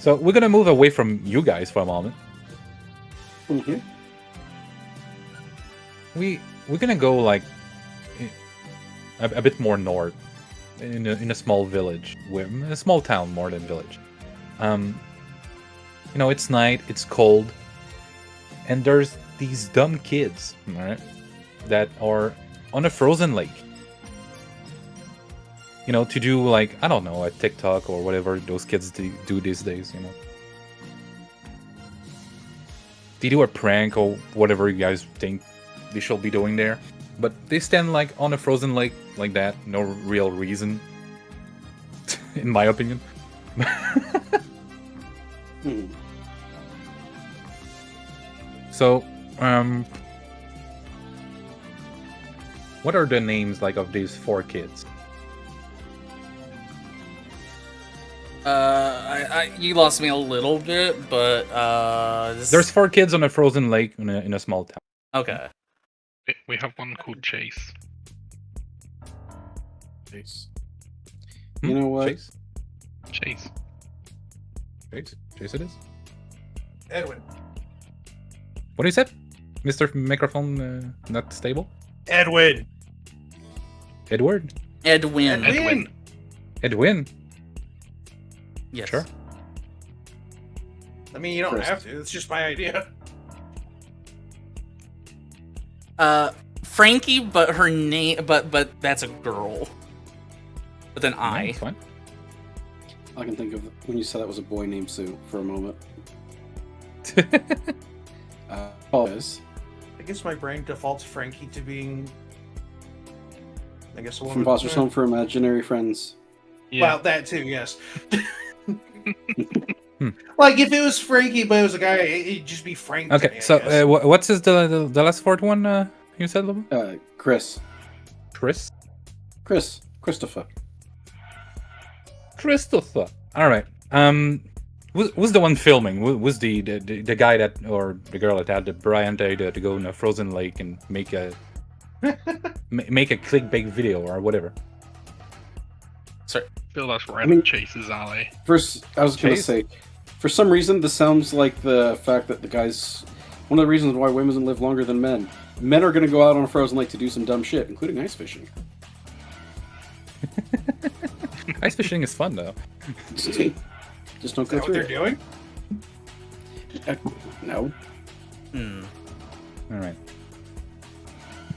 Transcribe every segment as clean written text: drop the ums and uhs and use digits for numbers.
So we're gonna move away from you guys for a moment. Mm-hmm. We're gonna go like a bit more north, in a small village, a small town more than village. You know, it's night, it's cold, and there's these dumb kids, all right, that are on a frozen lake. You know, to do like, I don't know, a TikTok or whatever those kids do these days, you know. They do a prank or whatever you guys think they should be doing there. But they stand like on a frozen lake like that, no real reason. In my opinion. So, what are the names like of these 4 kids? You lost me a little bit, but There's 4 kids on a frozen lake in a small town. Okay. We have one called Chase. Chase. You know what? Chase it is? Edwin. What is it? Mr. Microphone not stable? Edwin. Edward? Edwin. Edwin? Yes. Sure. I mean, you don't have to. It's just my idea. Frankie, but her name, but that's a girl. But then I. That's fine. I can think of when you said that was a boy named Sue for a moment. Always. I guess my brain defaults Frankie to being, I guess, a woman. From Foster's Home for Imaginary Friends. Yeah. Well, that too, yes. Like, if it was Frankie, but it was a guy, it'd just be Frank. Okay, so what's the last 4th one you said, Lobo? Chris. Chris? Christopher. Christopher. Alright. Who's the one filming? Who's the guy that, or the girl that had the brilliant idea to go in a frozen lake and make a make a clickbait video or whatever? I feel that's right up Chase's alley. First, I was going to say, for some reason, this sounds like the fact that the guys... One of the reasons why women live longer than men. Men are going to go out on a frozen lake to do some dumb shit, including ice fishing. Ice fishing is fun, though. Just don't Is go that what through they're it. doing? No. Alright.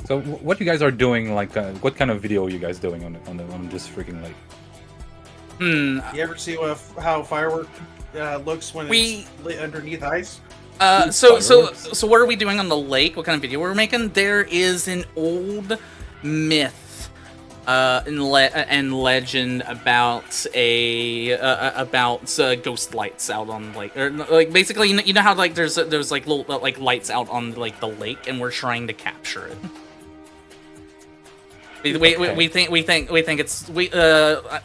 So, what you guys are doing, like, what kind of video are you guys doing on this freaking lake? You ever see how firework looks when it's lit underneath ice? So what are we doing on the lake? What kind of video we're making? There is an old myth and legend about ghost lights out on like, or like basically you know how like there's like little like lights out on like the lake, and we're trying to capture it. We think it's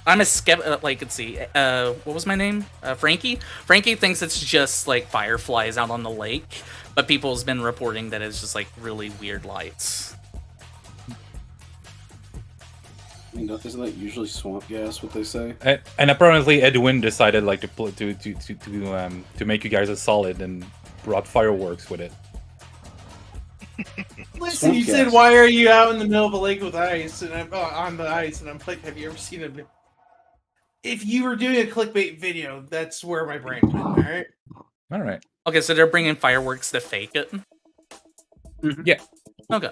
I'm a skeptic. Like, let's see, what was my name? Frankie. Frankie thinks it's just like fireflies out on the lake, but people's been reporting that it's just like really weird lights. Isn't that usually swamp gas? What they say? And apparently Edwin decided like to make you guys a solid and brought fireworks with it. Listen, you said, why are you out in the middle of a lake with ice? And I'm on the ice, and I'm like, have you ever seen a... If you were doing a clickbait video, that's where my brain went, alright? Alright. Okay, so they're bringing fireworks to fake it? Yeah. Okay.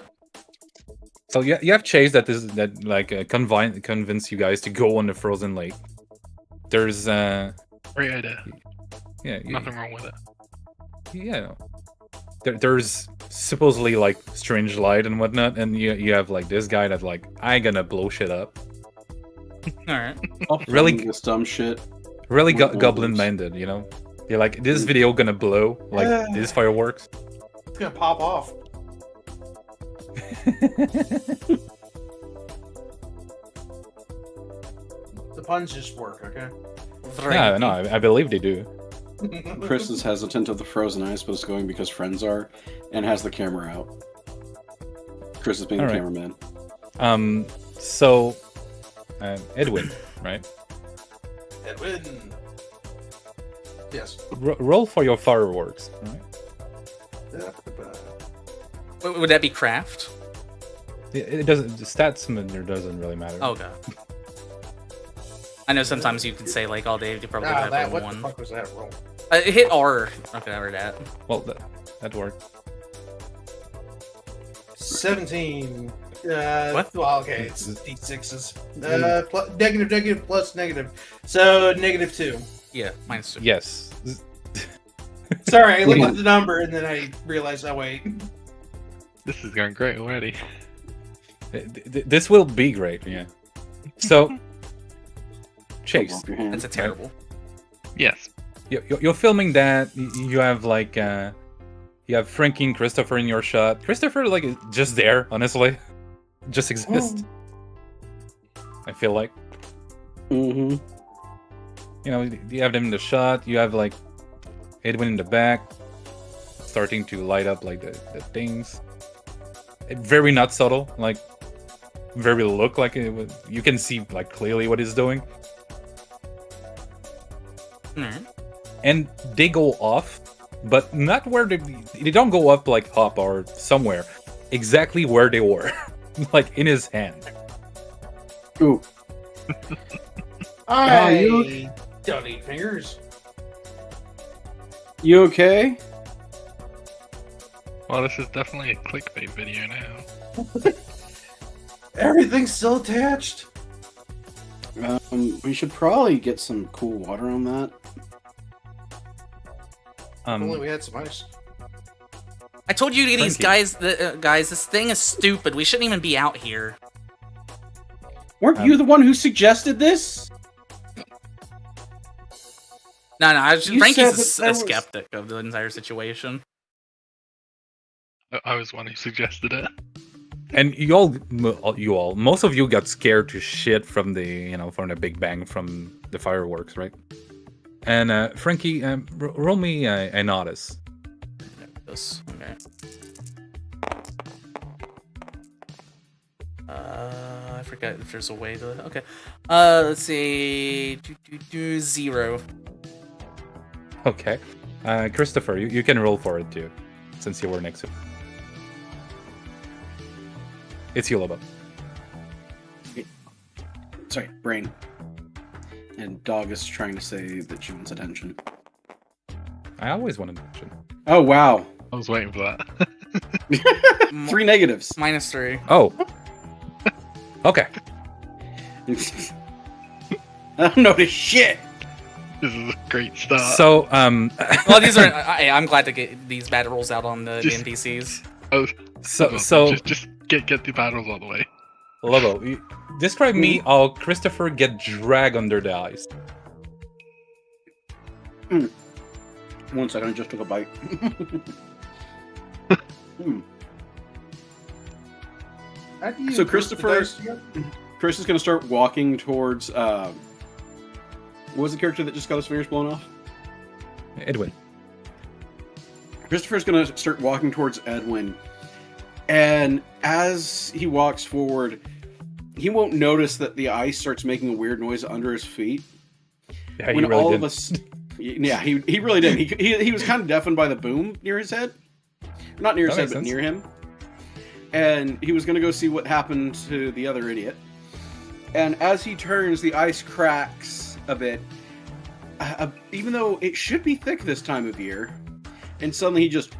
So you have Chase convince you guys to go on the frozen lake. There's Great idea. Yeah. Nothing wrong with it. Yeah. There's supposedly like strange light and whatnot, and you have like this guy that's like, I gonna blow shit up. Alright. Really this dumb shit. Really goblin minded, you know? You're like, this video gonna blow like these fireworks. It's gonna pop off. The puns just work, okay? Yeah, no, I believe they do. Chris is hesitant of the frozen ice, but it's going because friends are, and has the camera out. Chris is being a cameraman. So, Edwin, right? Edwin. Yes. Roll for your fireworks. All right? Would that be craft? It doesn't. The stats doesn't really matter. Oh god. I know sometimes you can say like, "Oh, they probably have a what one." the fuck was that roll? Hit R. Okay, I read that. Well, that worked. 17. What? Well, okay, it's d6s. Negative plus negative. So -2. Yeah, -2. Yes. Sorry, I looked at the number and then I realized, oh wait. This is going great already. This will be great. Yeah. So, Chase. That's a terrible. Yes. You're filming that. You have like you have Frankie and Christopher in your shot. Christopher like is just there, honestly, just exists. I feel like. Mm-hmm. You know, you have them in the shot. You have like Edwin in the back, starting to light up like the things. Very not subtle, like very look like you can see like clearly what he's doing. Mm-hmm. And they go off, but not where they don't go up like up or somewhere, exactly where they were, like in his hand. Ooh. I don't eat fingers. You okay? Well, this is definitely a clickbait video now. Everything's still attached. We should probably get some cool water on that. Only we had some ice. I told you these Frankie. guys, this thing is stupid. We shouldn't even be out here. Weren't you the one who suggested this? No, You Frankie's said a that skeptic of the entire situation. I was the one who suggested it. And most of you got scared to shit from the Big Bang, from the fireworks, right? And Frankie, roll me a notice. This, okay. I forgot if there's a way to. Okay. Let's see. 0. Okay. Christopher, you can roll for it too, since you were next to. It's you, Lobo. Sorry, brain. And dog is trying to say that she wants attention. I always wanted to mention. Oh, wow. I was waiting for that. 3 negatives. -3. Oh. Okay. I don't notice shit. This is a great start. So, Well, these are. I'm glad to get these bad rolls out on the Just- NPCs. Oh, so just get the battles out of the way. Lobo, describe me how Christopher get dragged under the ice. 1 second, I just took a bite. So Chris is going to start walking towards. What was the character that just got his fingers blown off? Edwin. Christopher's going to start walking towards Edwin, and as he walks forward, he won't notice that the ice starts making a weird noise under his feet. Yeah, when you really all did. of us, yeah, he really did. He was kind of deafened by the boom near his head, not near his That head, makes but sense. near him. And he was going to go see what happened to the other idiot. And as he turns, the ice cracks a bit, even though it should be thick this time of year. And suddenly he just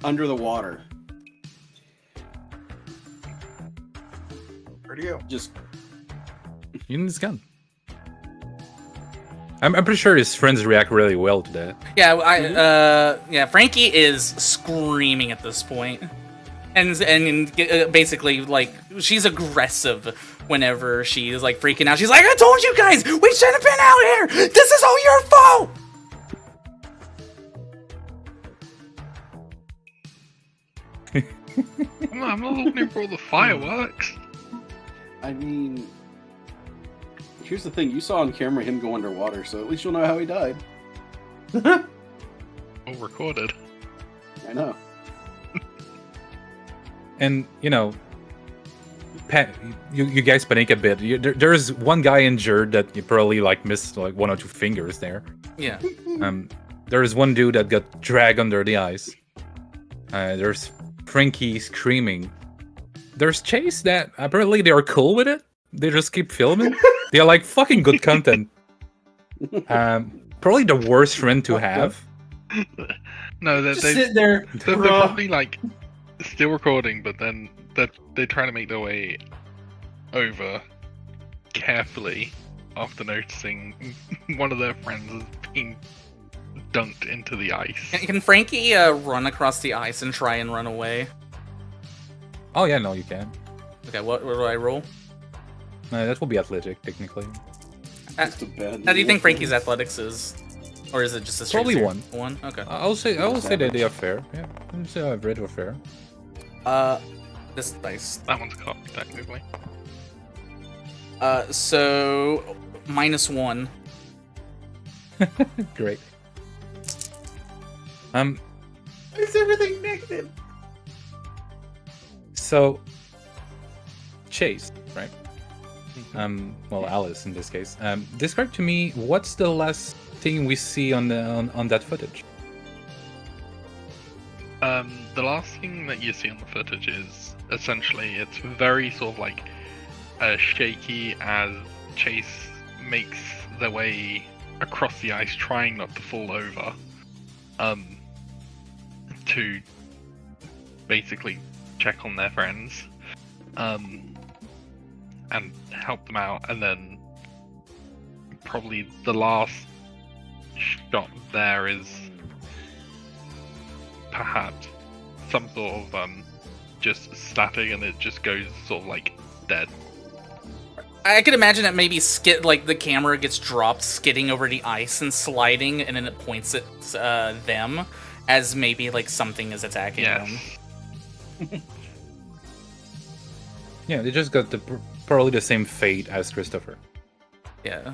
under the water. Where'd he go? Just Using his gun. I'm pretty sure his friends react really well to that. Yeah, Frankie is screaming at this point. And basically, like, she's aggressive whenever she is, like, freaking out. She's like, I told you guys, we should have been out here! This is all your fault! I'm not looking for all the fireworks. I mean, here's the thing. You saw on camera him go underwater, so at least you'll know how he died. All recorded. I know. And, you know, you guys panic a bit. There's one guy injured that you probably like missed like 1 or 2 fingers there. Yeah. There's one dude that got dragged under the ice. There's Frankie screaming. There's Chase that apparently they are cool with it. They just keep filming. They're like fucking good content. Probably the worst friend to have. No, Just sit there. they're probably like still recording, but then they're trying to make their way over carefully after noticing one of their friends is being dunked into the ice. Can Frankie run across the ice and try and run away? Oh yeah, no, you can. Okay, what do I roll? That will be athletic, technically. How do you think Frankie's athletics is? Or is it just a straight Probably zero? 1. 1? Okay. I will say that they are fair. Yeah, I will say average or fair. This dice. That one's cocked, technically. So -1. Great. Is everything negative? So Chase, right? Well, Alice in this case. Describe to me what's the last thing we see on that footage. The last thing that you see on the footage is essentially it's very sort of like shaky as Chase makes their way across the ice, trying not to fall over, to basically check on their friends, and help them out, and then probably the last shot there is perhaps some sort of just static, and it just goes sort of like dead. I could imagine that maybe like the camera gets dropped, skidding over the ice and sliding, and then it points at them as maybe like something is attacking them. Yeah, they just got probably the same fate as Christopher. Yeah.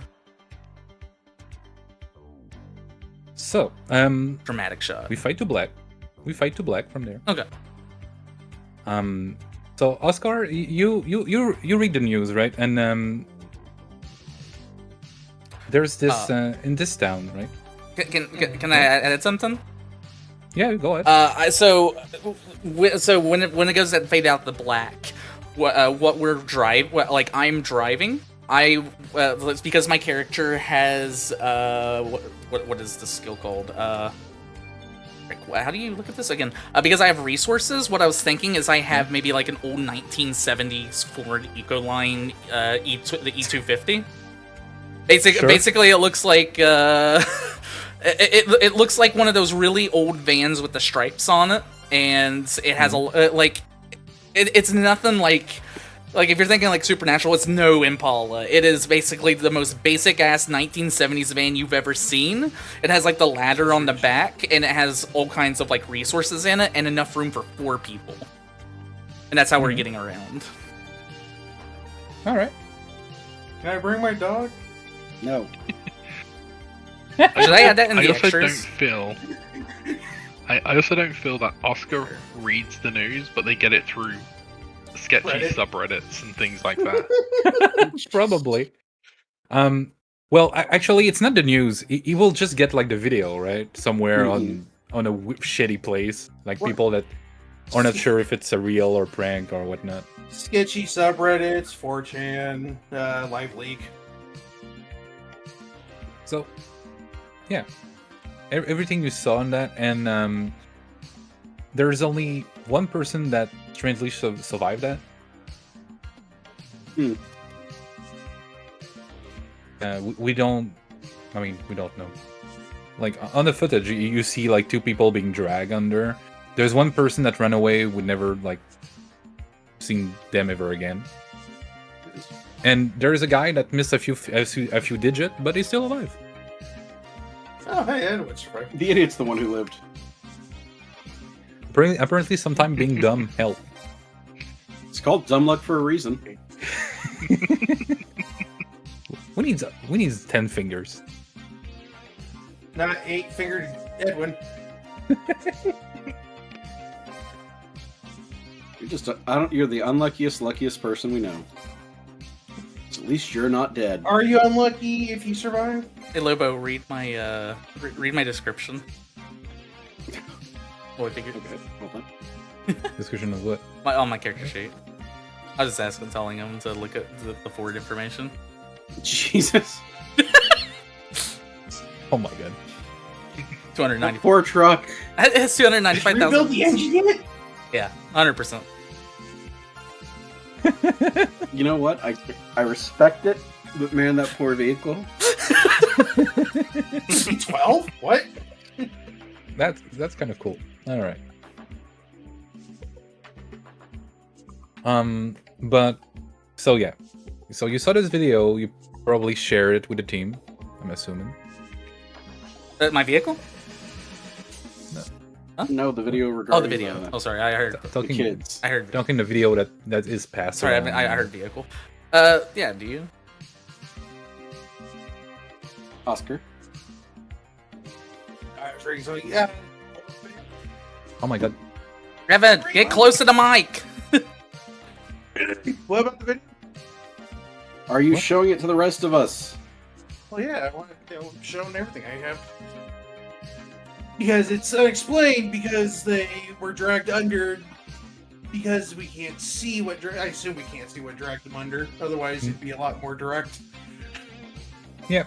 So, Dramatic shot. we fight to black. We fight to black from there. Okay. So Oscar, you read the news, right? And there's this in this town, right? Can I add something? Yeah, go ahead. So when it goes that fade out the black, what I'm driving. It's because my character has what is the skill called? How do you look at this again? Because I have resources. What I was thinking is I have maybe like an old 1970s Ford Ecoline, the E250. Basically, it looks like it looks like one of those really old vans with the stripes on it, and it has it's nothing like if you're thinking like Supernatural, it's no Impala. It is basically the most basic ass 1970s van you've ever seen. It has like the ladder on the back, and it has all kinds of like resources in it, and enough room for 4 people. And that's how we're getting around. All right. Can I bring my dog? No. Should I add that in the extras? I also don't feel that Oscar reads the news, but they get it through sketchy subreddits and things like that. Probably. Well, actually, it's not the news. He will just get like the video, right? Somewhere on a shitty place, like people that are not sure if it's a real or prank or whatnot. Sketchy subreddits, 4chan, live leak. So, yeah, everything you saw in that, and there's only one person that strangely survived that. We don't know. Like on the footage, you see like 2 people being dragged under. There's one person that ran away. We never like seen them ever again. And there's a guy that missed a few digits, but he's still alive. Oh, hey, Edward's right. The idiot's the one who lived. Apparently, sometime being dumb helped. It's called dumb luck for a reason. We need 10 fingers. Not 8-fingered Edwin. You're the luckiest person we know. So at least you're not dead. Are you unlucky if you survive? Hey Lobo, read my read my description. Oh, I figured. Okay, hold on. Description of what? On my character sheet. I was just asking, telling him to look at the forward information. Jesus. Oh my god. 294. Poor truck. It has Rebuild 295,000. the engine yet? Yeah, 100%. You know what? I respect it, but man, that poor vehicle. 12? What? That's kind of cool. All right. But so yeah, so you saw this video. You probably shared it with the team. I'm assuming. My vehicle? No, the video regarding. Oh, the video. Oh, sorry, I heard. The Talking kids. I heard. talking the video that is passed. Sorry, around. I heard vehicle. Yeah. Do you? Oscar. I was ready, so yeah. Oh my god. Revan, get close to the mic. What about the video? Are you What? showing it to the rest of us? Well, yeah, I want to show everything I have. Because it's unexplained, because they were dragged under, because we can't see what I assume we can't see what dragged them under, otherwise it'd be a lot more direct. Yeah,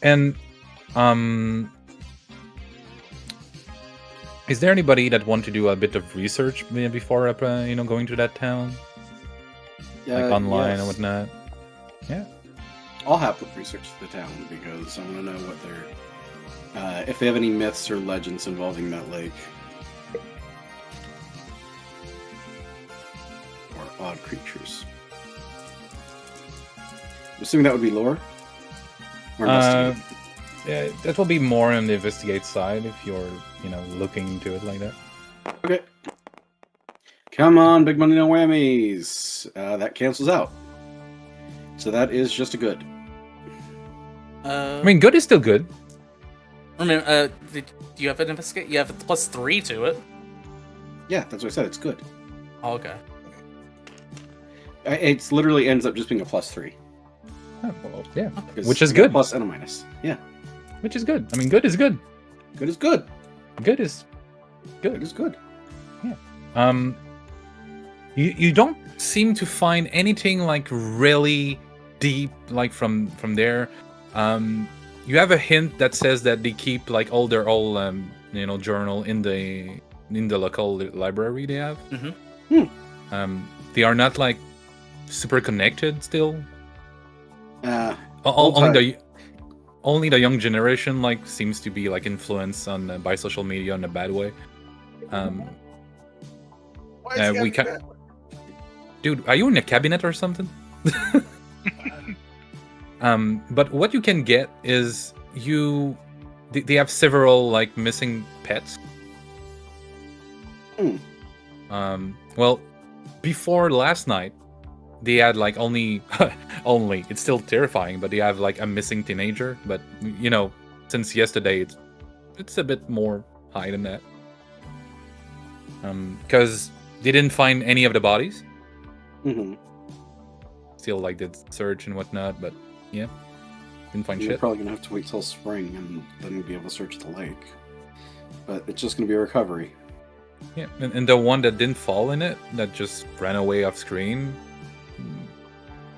and is there anybody that want to do a bit of research before going to that town, like online yes. and whatnot? Yeah. I'll have to research the town because I want to know what their if they have any myths or legends involving that lake or odd creatures. I'm assuming that would be lore. Or investigate. Yeah, that will be more on the investigate side if you're looking into it like that. Okay. Come on, big money, no whammies. That cancels out. So that is just a good. I mean, good is still good. Remember, do you have an investigate? You have a +3 to it. Yeah, that's what I said. It's good. Oh, okay. It literally ends up just being a +3. Oh, well, yeah, 'Cause which is you got a good. plus and a minus. Yeah, Which is good. I mean, good is good. good is good. Good is Good good. is good. You don't seem to find anything like really deep like from there. You have a hint that says that they keep like all their journal in the local library they have. Mm-hmm. Hmm. They are not like super connected still. Hold Only the young generation like seems to be like influenced by social media in a bad way. Why is we it can- Dude, are you in a cabinet or something? But what you can get is they have several like missing pets. Well, before last night, they had like only it's still terrifying, but they have like a missing teenager. But since yesterday, it's a bit more high than that. Because they didn't find any of the bodies. Mm-hmm. Still like did search and whatnot, but yeah, didn't find You're shit. probably gonna have to wait till spring and then you'll be able to search the lake. But it's just gonna be a recovery. Yeah, and the one that didn't fall in it, that just ran away off screen,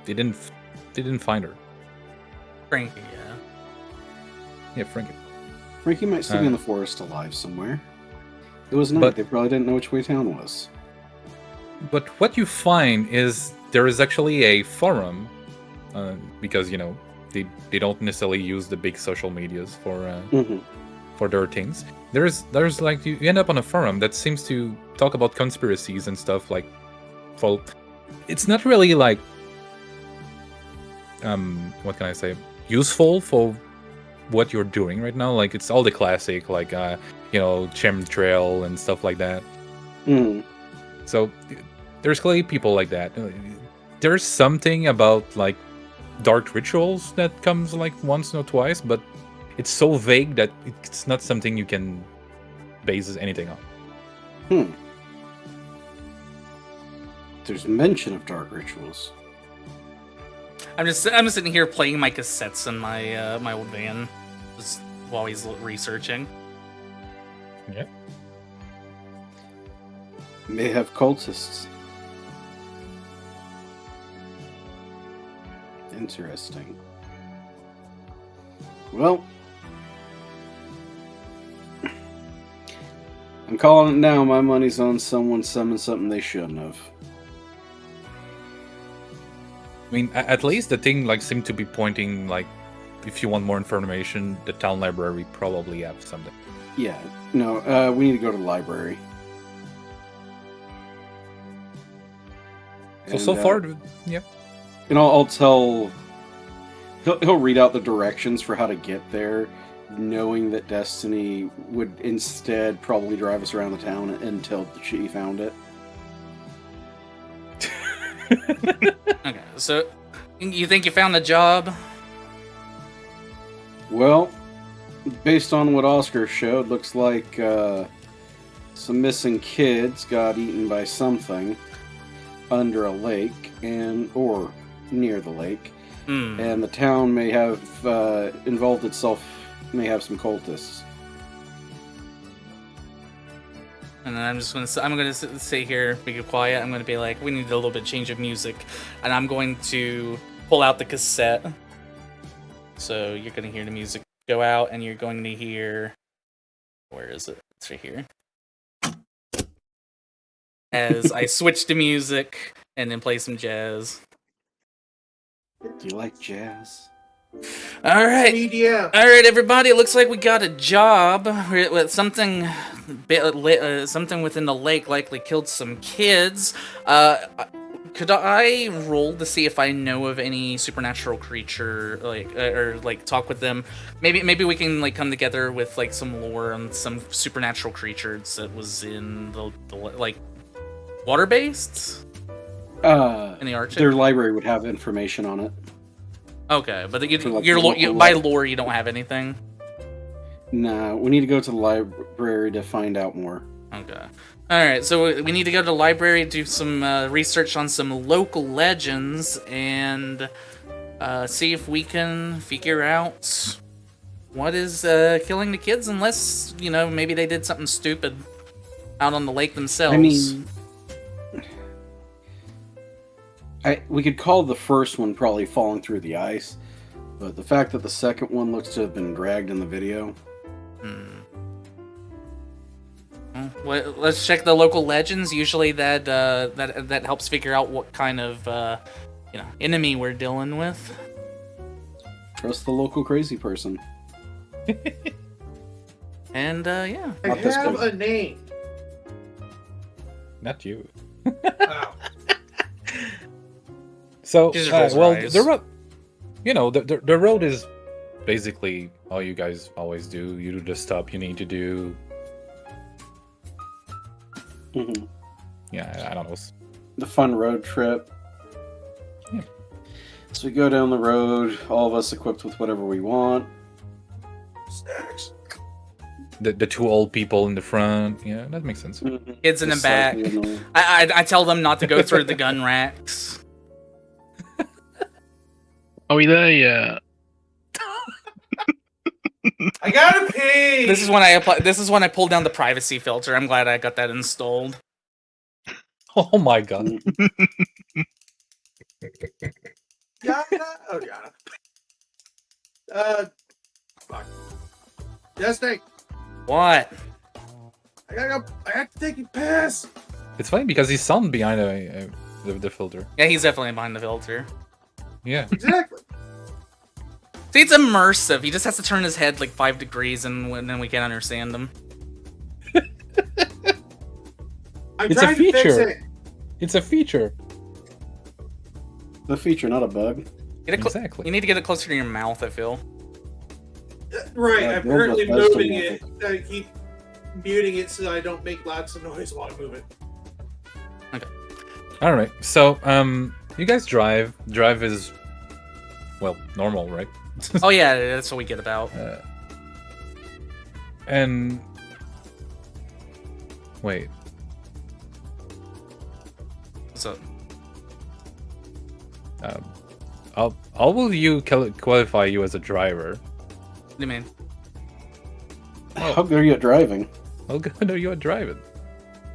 they didn't find her. Frankie, yeah. Yeah, Frankie. Frankie might still be in the forest alive somewhere. It was night. But- They probably didn't know which way town was. But what you find is there is actually a forum, because they don't necessarily use the big social medias for their things. There's like you end up on a forum that seems to talk about conspiracies and stuff like. Well, it's not really like what can I say, useful for what you're doing right now. Like it's all the classic like chemtrail and stuff like that. So there's clearly people like that. There's something about like dark rituals that comes like once or twice, but it's so vague that it's not something you can base anything on. there's mention of dark rituals. I'm just sitting here playing my cassettes in my my old van, just while he's researching. Yeah. May have cultists. Interesting. Well, I'm calling it now. My money's on someone summoned something they shouldn't have. I mean, at least the thing like seemed to be pointing like, if you want more information, the town library probably have something. Yeah, no, we need to go to the library. So far, yeah. And I'll tell. He'll read out the directions for how to get there, knowing that Destiny would instead probably drive us around the town until she found it. Okay, so you think you found a job? Well, based on what Oscar showed, looks like some missing kids got eaten by something under a lake or near the lake. And the town may have involved itself, may have some cultists. And then I'm gonna sit here, be quiet. I'm gonna be like, we need a little bit change of music, and I'm going to pull out the cassette. So you're gonna hear the music go out, and you're going to hear, where is it? It's right here. As I switch to music and then play some jazz. Do you like jazz? All right. Media. All right, everybody. It looks like we got a job with something. Something within the lake likely killed some kids. Could I roll to see if I know of any supernatural creature, or talk with them? Maybe we can come together with some lore on some supernatural creatures that was in the water based. In the Arctic? Their library would have information on it. Okay, but For, by lore, you don't have anything? Nah, we need to go to the library to find out more. Okay. Alright, so we need to go to the library, do some research on some local legends, and see if we can figure out what is killing the kids, unless, maybe they did something stupid out on the lake themselves. I mean, we could call the first one probably falling through the ice, but the fact that the second one looks to have been dragged in the video. Well, let's check the local legends. Usually that helps figure out what kind of enemy we're dealing with. Trust the local crazy person. And yeah. I Not this have guy. a name. Not you. Wow. So, Jesus Christ, well, Rise. the road, the road is basically all you guys always do. You do the stuff you need to do. Mm-hmm. Yeah, I don't know. The fun road trip. Yeah. So we go down the road, all of us equipped with whatever we want. Snacks. The two old people in the front. Yeah, that makes sense. Kids in the Just back. slightly annoying. I tell them not to go through the gun racks. Are we there yet? I gotta pee. This is when I apply. This is when I pull down the privacy filter. I'm glad I got that installed. Oh my god. Yana. Oh, Yana. Fuck. Destiny. What? I gotta go. I have to take a piss. It's funny because he's sound behind the filter. Yeah, he's definitely behind the filter. Yeah. Exactly. See, it's immersive. He just has to turn his head 5 degrees, and then we can't understand him. I'm It's a trying to fix feature. it. It's a feature. The feature, not a bug. Get it Exactly. You need to get it closer to your mouth, I feel. Right, Yeah, I'm build currently the best moving one. it. I keep muting it so I don't make lots of noise while I move it. All right. So, you guys drive. Drive is, well, normal, right? Oh yeah, that's what we get about. And wait. So How will you qualify you as a driver? What do you mean? How good are you at driving? How good are you at driving?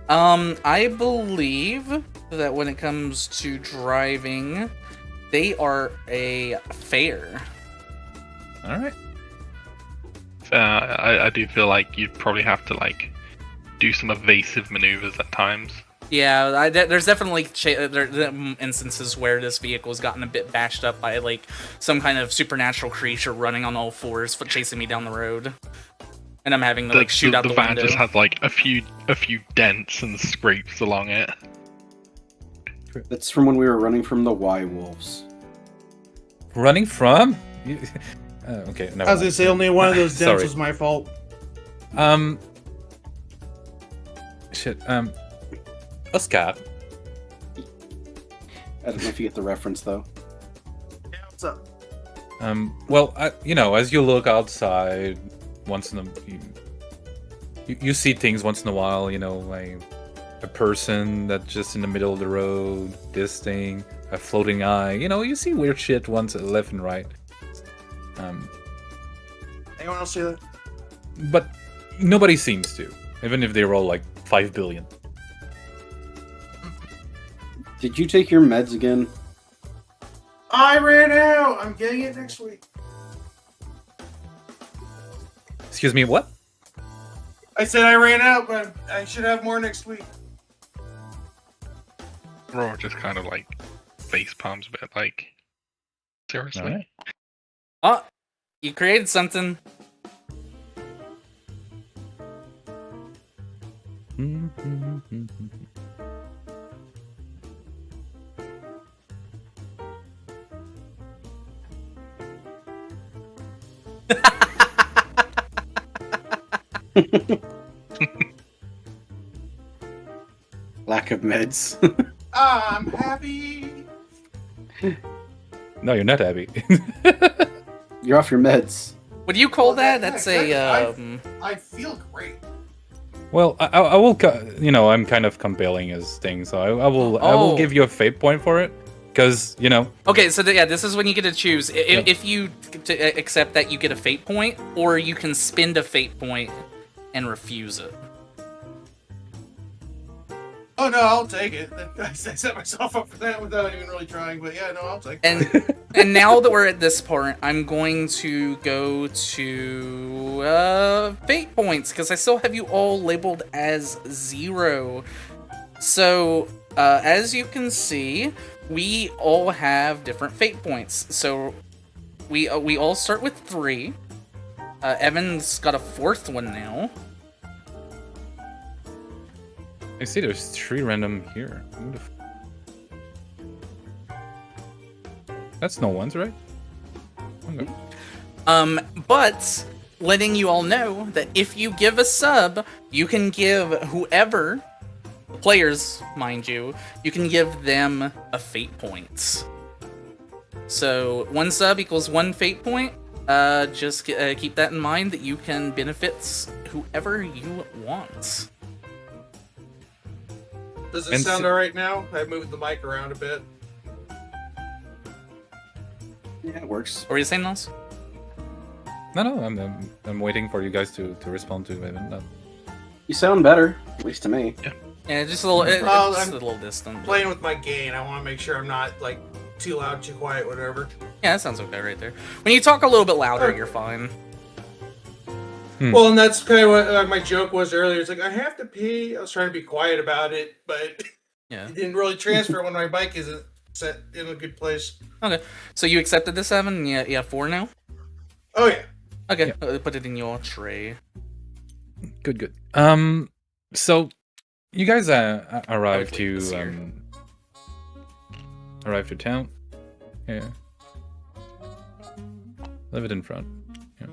I believe that when it comes to driving, they are a fair. All right. I do feel like you'd probably have to like do some evasive maneuvers at times. Yeah, there's definitely instances where this vehicle has gotten a bit bashed up by like some kind of supernatural creature running on all fours, chasing me down the road, and I'm having to like shoot out the van window. just has like a few dents and scrapes along it. That's from when we were running from the wolves. Running from? Okay, never I was gonna mind. say only one of those dents Sorry. was my fault. Shit. Oscar. I don't know if you get the reference though. Yeah, what's up? Well, as you look outside, once in you see things once in a while. Like a person that's just in the middle of the road, this thing, a floating eye. You see weird shit once left and right. Anyone else see that? But nobody seems to, even if they roll like 5 billion. Did you take your meds again? I ran out. I'm getting it next week. Excuse me, what? I said I ran out, but I should have more next week. Roar just kind of like face palms a bit, like seriously. Alright. Oh, you created something. Lack of meds. I'm happy. No, you're not happy. You're off your meds. What do you call Well, that? that- That's that- a I feel great. Well, I will. I'm kind of compelling his thing, so I will. I will Oh. give you a fate point for it, because Okay, so yeah, this is when you get to choose. If you accept that, you get a fate point, or you can spend a fate point and refuse it. Oh no, I'll take it. I set myself up for that without even really trying, but yeah, no, I'll take it. And and now that we're at this part, I'm going to go to fate points because I still have you all labeled as 0. So as you can see, we all have different fate points. So we all start with 3. Evan's got a 4th one now. I see there's 3 random here. Who the That's no ones, right? Okay. But letting you all know that if you give a sub, you can give whoever, players, mind you, you can give them a fate point. So 1 sub equals 1 fate point. Just keep that in mind that you can benefit whoever you want. Does it And sound s- alright now? I moved the mic around a bit. Yeah, it works. What were you saying, Nels? No, I'm waiting for you guys to respond to it. No. You sound better, at least to me. Yeah, just a little, Well, just I'm a little distant. Playing with my gain, I want to make sure I'm not like too loud, too quiet, whatever. Yeah, that sounds okay right there. When you talk a little bit louder, you're fine. Well, and that's kind of what my joke was earlier. It's like I have to pee. I was trying to be quiet about it, but Yeah. it didn't really transfer when my bike isn't set in a good place. Okay. So you accepted the 7? Yeah, you have 4 now? Oh yeah. Okay. Put it in your tray. Good. So you guys arrived leave this to here. arrived to town. Yeah. Leave it in front. Yeah.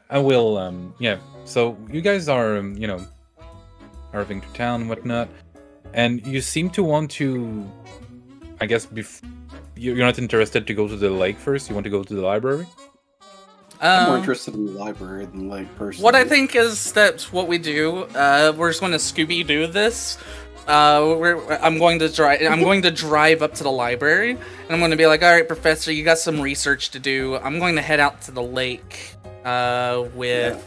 I will. Yeah. So you guys are arriving to town and whatnot, and you seem to want to. I guess you're not interested to go to the lake first. You want to go to the library. I'm more interested in the library than like personally. What I think is that what we do, we're just going to Scooby-Doo this I'm going to drive. I'm going to drive up to the library, and I'm going to be like, "All right, Professor, you got some research to do. I'm going to head out to the lake, with." Yeah.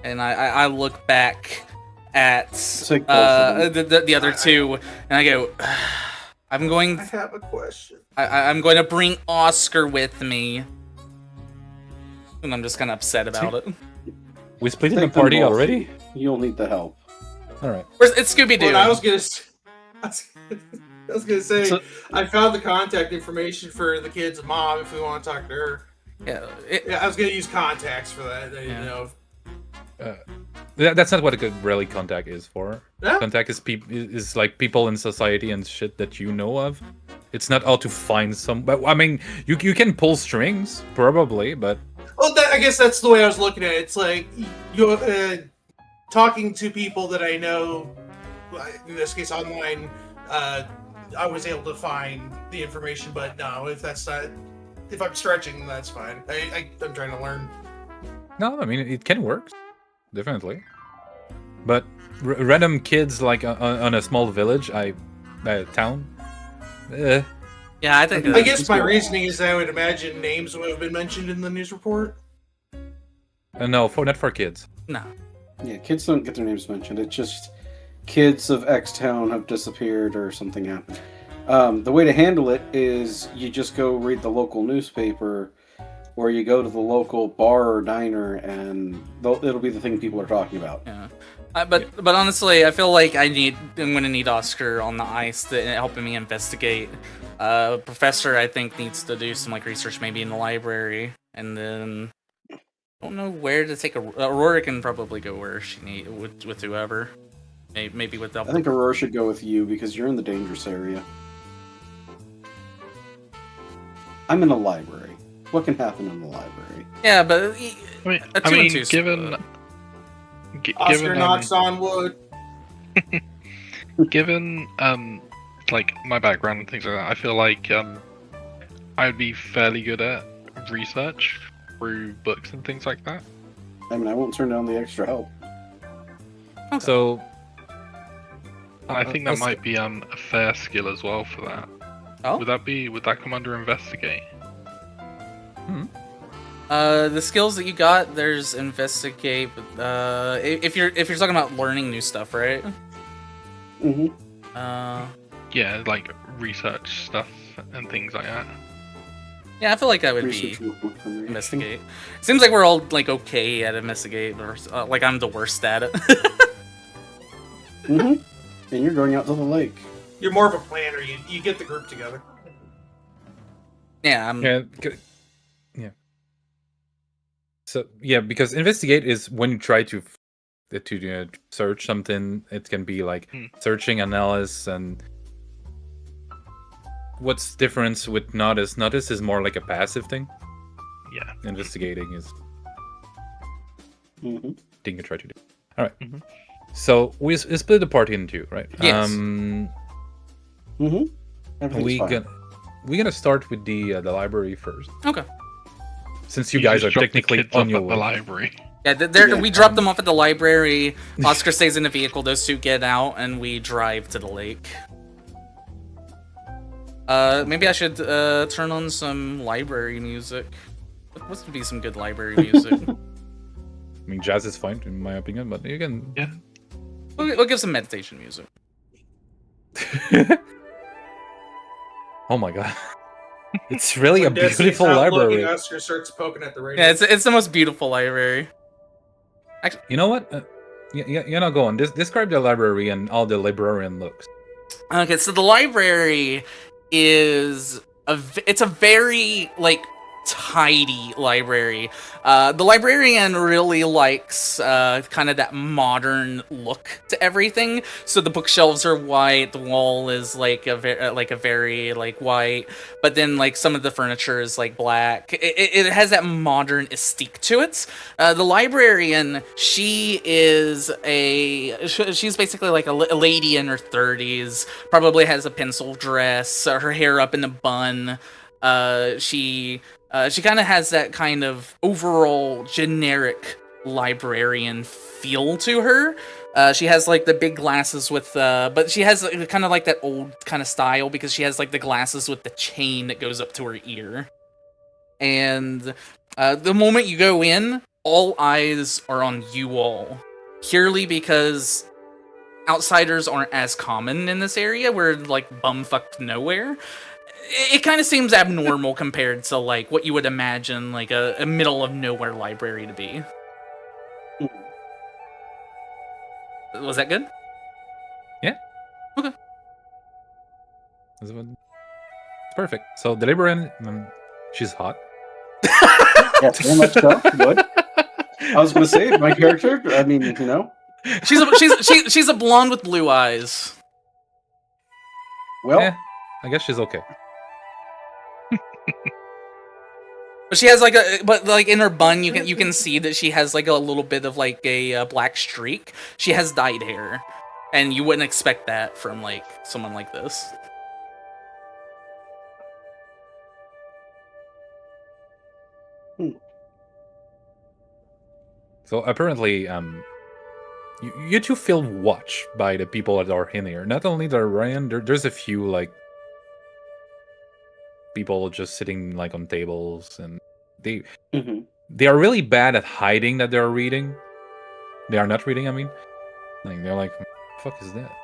And I look back at the other two, and I go, "I'm going. I have a question. I'm going to bring Oscar with me." And I'm just kind of upset about it. We split in the party already? You'll need the help. Alright. It's Scooby-Doo. Well, I was gonna say, So- I found the contact information for the kid's mom if we want to talk to her. Yeah, Yeah, I was gonna use contacts for that. You Yeah. know. That's not what a good really contact is for. Yeah. Contact is like people in society and shit that you know of. It's not how to find some. But I mean, you can pull strings probably, but Well, I guess that's the way I was looking at it. It's like you talking to people that I know. In this case, online. I was able to find the information, but no, if I'm stretching, that's fine. I'm trying to learn. no, I mean it can work, definitely. But random kids like on a small village, town. yeah. I think. I guess my reasoning is I would imagine names would have been mentioned in the news report. No, not for kids. No. Yeah, kids don't get their names mentioned. It's just kids of X town have disappeared or something happened. The way to handle it is you just go read the local newspaper, or you go to the local bar or diner, and it'll be the thing people are talking about. Yeah. But honestly, I feel like I'm gonna need Oscar on the ice to helping me investigate. Professor, I think, needs to do some like research maybe in the library, and then I don't know where to take Aurora can probably go where she need with whoever. Maybe with I think Aurora should go with you because you're in the dangerous area. I'm in the library. What can happen in the library? Yeah, but I mean, given Oscar knocks on wood. given like my background and things like that, I feel like I would be fairly good at research through books and things like that. I mean, I won't turn down the extra help. Okay. So And I think that might be a fair skill as well for that. Oh. Would that come under investigate? The skills that you got, there's investigate. If you're talking about learning new stuff, right? Mm-hmm. Yeah, like research stuff and things like that. Yeah, I feel like that would Research be workbook for me. investigate. Seems like we're all like okay at investigate, or like I'm the worst at it. Mm-hmm. And you're going out to the lake. You're more of a planner. You get the group together. Yeah, yeah. So yeah, because investigate is when you try to search something. It can be like searching, analysis, and what's difference with notice? Notice is more like a passive thing. Yeah. Investigating is thing you try to do. All right. Mhm. So we split the party in two, right? Yes. Everything's fine. We're gonna start with the library first, okay. since you guys are just drop the technically kids on off your at way. the library. Yeah, we drop them off at the library. Oscar stays in the vehicle. Those two get out, and we drive to the lake. Maybe I should turn on some library music. What's to be some good library music? I mean, jazz is fine in my opinion, but you can. Yeah. We'll give some meditation music. Oh my god, it's really a When Destiny's beautiful not library. looking, Oscar starts poking at the radio. Yeah, it's the most beautiful library. You know what? You're not going. Describe the library and all the librarian looks. Okay, so the library is it's a very like tidy library. The librarian really likes kind of that modern look to everything. So the bookshelves are white, the wall is like a very like white, but then like some of the furniture is like black. It has that modern aesthetic to it. The librarian, she's basically like a lady in her 30s, probably has a pencil dress, her hair up in a bun. She kind of has that kind of overall generic librarian feel to her. She has like the big glasses with, but she has kind of like that old kind of style because she has like the glasses with the chain that goes up to her ear. And the moment you go in, all eyes are on you all, purely because outsiders aren't as common in this area. We're like bumfucked nowhere. It kind of seems abnormal compared to like what you would imagine like a middle of nowhere library to be. Was that good? Yeah. Okay. It's perfect. So the librarian, she's hot. Yes, very much so. Good. I was going to say, my character, I mean, you know. She's a blonde with blue eyes. Well, Yeah, I guess she's okay. But she has like in her bun you can see that she has like a little bit of like a black streak. She has dyed hair, and you wouldn't expect that from like someone like this. So apparently, you two feel watched by the people that are in here. Not only the Ryan, there's a few like people just sitting like on tables, and they are really bad at hiding that they're reading. They are not reading. I mean, like they're like, "What the fuck is that?"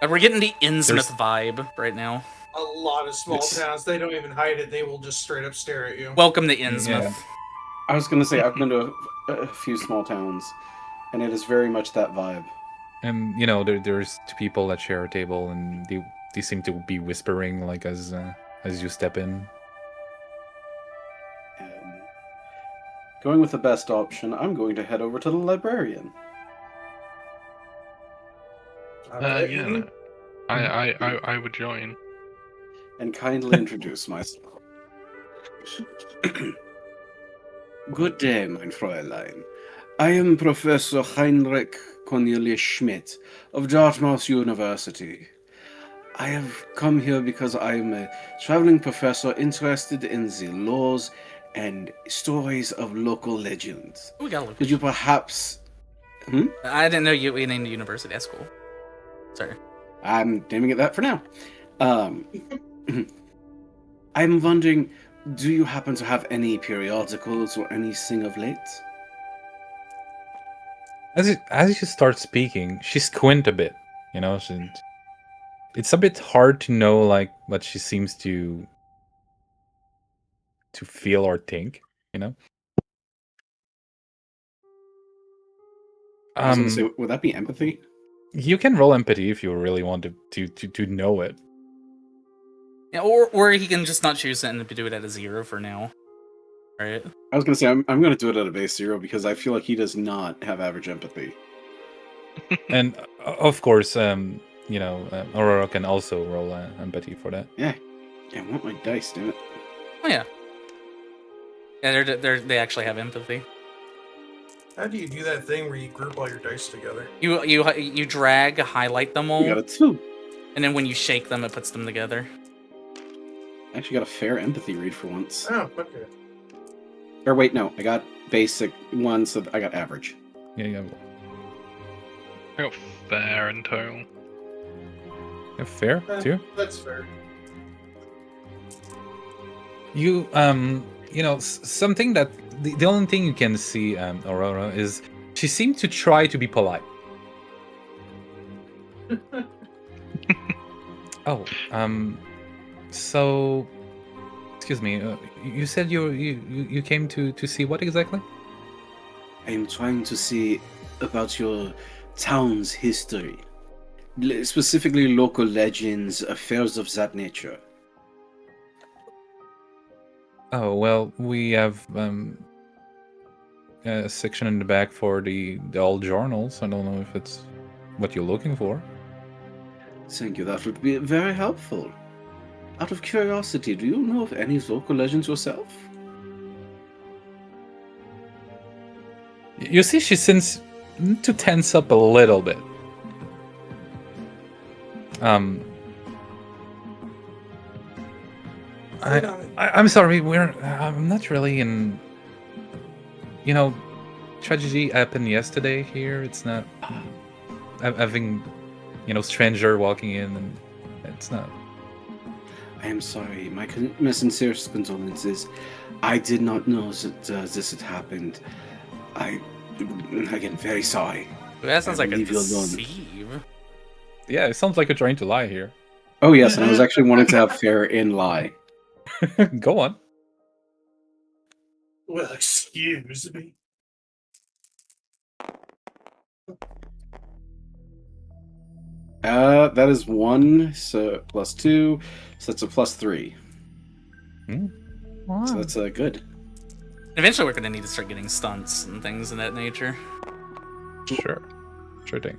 And we're getting the Innsmouth vibe right now. A lot of small towns, they don't even hide it. They will just straight up stare at you. Welcome to Innsmouth. Yeah. I was going to say, I've been to a few small towns, and it is very much that vibe. And you know, there's two people that share a table, and they seem to be whispering like as you step in. Going with the best option, I'm going to head over to the librarian. Yeah, I would join. And kindly introduce myself. Good day, mein Fräulein. I am Professor Heinrich Cornelius Schmidt of Dartmouth University. I have come here because I am a traveling professor interested in the laws and stories of local legends. We got a look. Could you perhaps... I didn't know we named the university. That's cool. Sorry. I'm naming it that for now. I'm wondering, do you happen to have any periodicals or anything of late? As you start speaking, she squint a bit. You know, it's a bit hard to know like what she seems to feel or think. You know. I was gonna say, would that be empathy? You can roll empathy if you really want to know it. Yeah, or he can just not choose it and do it at a 0 for now. Right? I was gonna say, I'm gonna do it at a base 0 because I feel like he does not have average empathy. And of course, you know, Aurora can also roll empathy for that. Yeah, I want my dice, damn it. Oh yeah. Yeah, they actually have empathy. How do you do that thing where you group all your dice together? You drag, highlight them all, You got a 2. and then when you shake them, it puts them together. I actually got a fair empathy read for once. Oh, okay. Or wait, no, I got basic 1, so I got average. Yeah. I got fair in total. Yeah, fair too. That's fair. You know, something that the only thing you can see, Aurora, is she seemed to try to be polite. Oh, so, excuse me, you said you came to see what exactly? I am trying to see about your town's history. Specifically local legends, affairs of that nature. Oh, well, we have a section in the back for the old journals. I don't know if it's what you're looking for. Thank you, that would be very helpful. Out of curiosity, do you know of any local legends yourself? You see, she seems to tense up a little bit. I'm sorry, I'm not really in... You know, tragedy happened yesterday here. It's not having, stranger walking in, and it's not. I am sorry. My sincerest condolences. I did not know that this had happened. Again, very sorry. That sounds like a leave you alone. deceive. Yeah, it sounds like you're trying to lie here. Oh yes, and I was actually wanting to have fair in lie. Go on. Well, excuse me. That is 1, so +2, so that's a +3. Wow. So that's good. Eventually, we're gonna need to start getting stunts and things of that nature. Sure thing.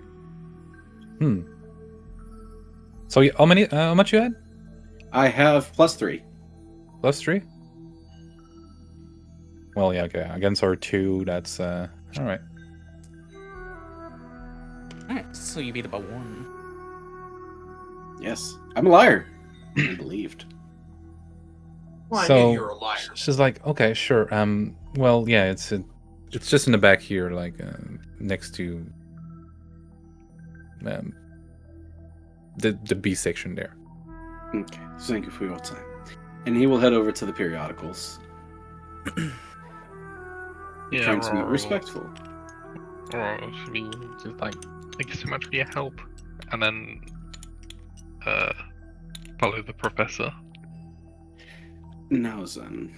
So how much you had? I have +3. +3. Well, yeah, okay. Against our 2, that's all right. Alright, so you beat it by 1. Yes, I'm a liar. I believed. Well, I So- knew you were a liar. She's like, okay, sure. Well, yeah, it's just in the back here, like next to the B section there. Okay, thank you for your time. And he will head over to the periodicals, Yeah, trying to be Aurora respectful. should be just like, thank you so much for your help, and then follow the professor. Now then,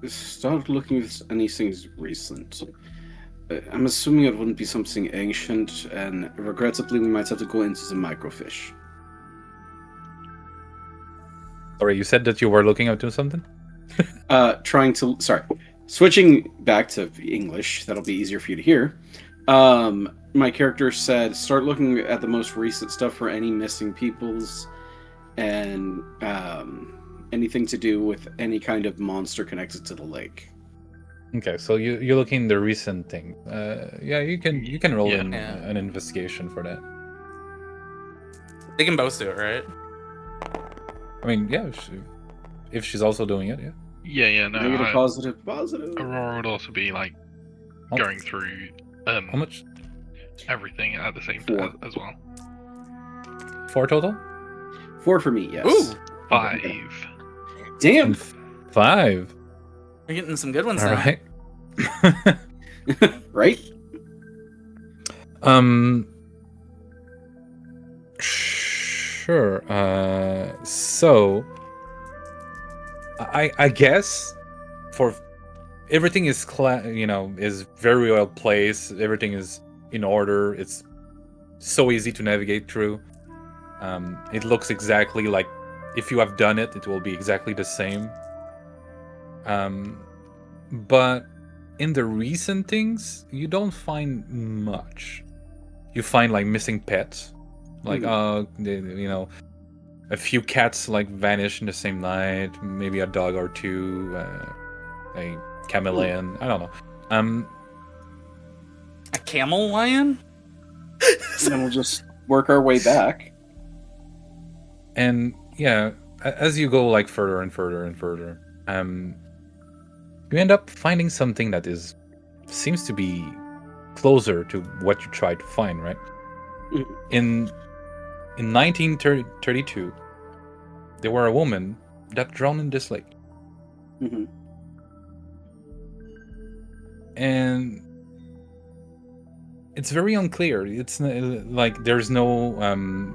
start looking at anything recent. I'm assuming it wouldn't be something ancient, and regrettably, we might have to go into the microfiche. Sorry, you said that you were looking up to something? Switching back to English, that'll be easier for you to hear. My character said, start looking at the most recent stuff for any missing peoples, and anything to do with any kind of monster connected to the lake. Okay, so you're looking the recent thing. Yeah, you can roll Yeah. in an investigation for that. They can both do it, right? I mean, yeah, if she's also doing it, yeah. Yeah, no. Negative, positive, positive. Aurora would also be like How- going through How much? everything at the same 4. time as well. 4 total? 4 for me, yes. Ooh, 5. Damn! And 5. we're getting some good ones All now. right. Right? Sure. So I guess for everything is is very well placed. Everything is in order. It's so easy to navigate through. It looks exactly like if you have done it, it will be exactly the same. But in the recent things, you don't find much. You find like missing pets, like a few cats like vanish in the same night. Maybe a dog or two, a chameleon. I don't know. A camel lion? And then we'll just work our way back. And yeah, as you go like further and further and further, you end up finding something that seems to be closer to what you tried to find, right? Mhm. In 1932, there were a woman that drowned in this lake, Hmm. and it's very unclear. It's like there's no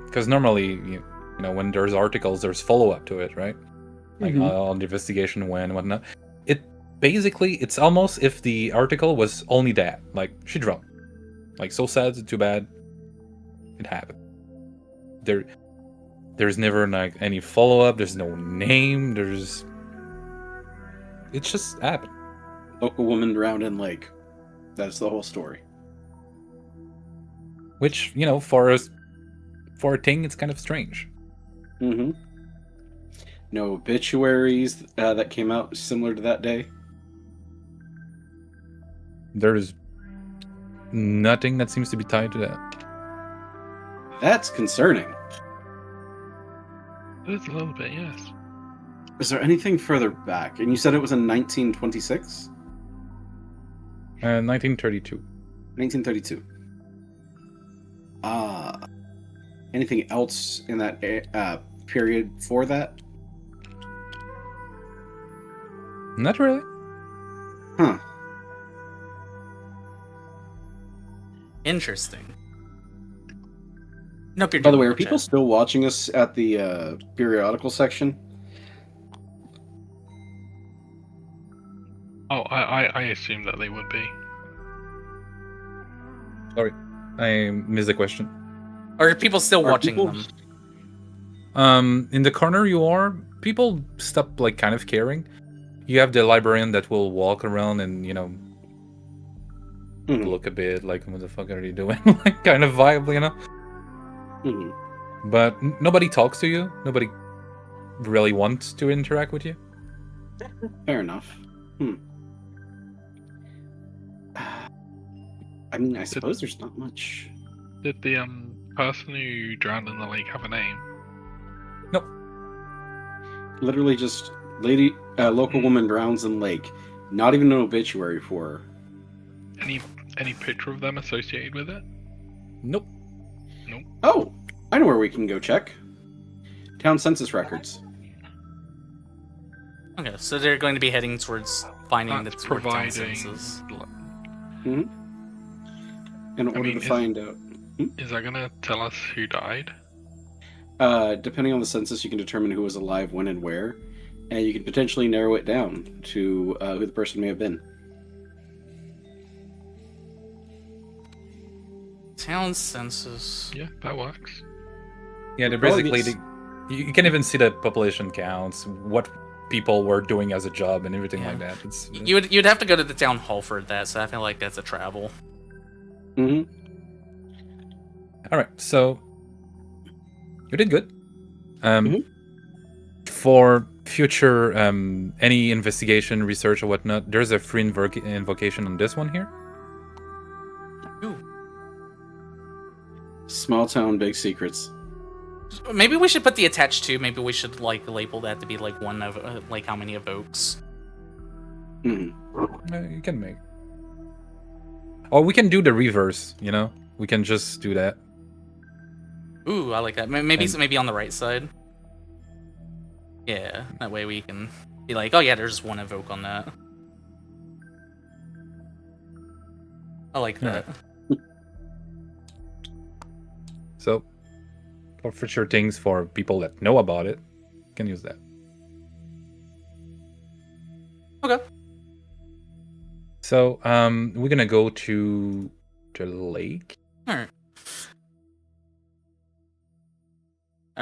because normally when there's articles, there's follow up to it, right? Like Mhm. on the investigation when and whatnot. Basically, it's almost if the article was only that, like she drowned, like so sad, too bad, it happened. There's never like any follow up. There's no name. It just happened. Local woman drowned in lake. That's the whole story. Which for a thing, it's kind of strange. Mm-hmm. No obituaries that came out similar to that day. There's nothing that seems to be tied to that. That's concerning. It's a little bit, yes. Is there anything further back? And you said it was in 1926? 1932. 1932. Anything else in that period for that? Not really. Huh. Interesting. Nope, you're By the doing way, are good, people Chad. still watching us at the periodical section? Oh, I assume that they would be. Sorry, I missed the question. Or are people still Are watching people- them? In the corner you are, people stop like kind of caring. You have the librarian that will walk around and Mhm. look a bit like, what the fuck are you doing? Like kind of vibe, Mhm. But nobody talks to you. Nobody really wants to interact with you. Fair enough. I mean, I suppose there's not much. Did the person who drowned in the lake have a name? Literally just local woman drowns in lake. Not even an obituary for her. Any picture of them associated with it? Nope. Oh, I know where we can go check. Town census records. Okay, so they're going to be heading towards finding That's the town providing. census. In order mean, to is- find out. Is that gonna tell us who died? Depending on the census, you can determine who was alive, when, and where, and you can potentially narrow it down to who the person may have been. Town census. Yeah, that works. Yeah, they're Probably basically you can even see the population counts, what people were doing as a job, and everything Yeah. like that. It's You'd have to go to the town hall for that, so I feel like that's a travel. Mm-hmm. all right. So you did good. Mhm. For future any investigation, research, or whatnot, there's a free invocation on this one here. Small town, big secrets. Maybe we should put the attached to. Maybe we should like label that to be like one of like how many evokes. Mhm. You can make. Or we can do the reverse. We can just do that. Ooh, I like that. Maybe And- maybe on the right side. Yeah, that way we can be like, oh yeah, there's one evoke on that. I like that. So, for future things for people that know about it, you can use that. Okay. So, we're gonna go to the lake. All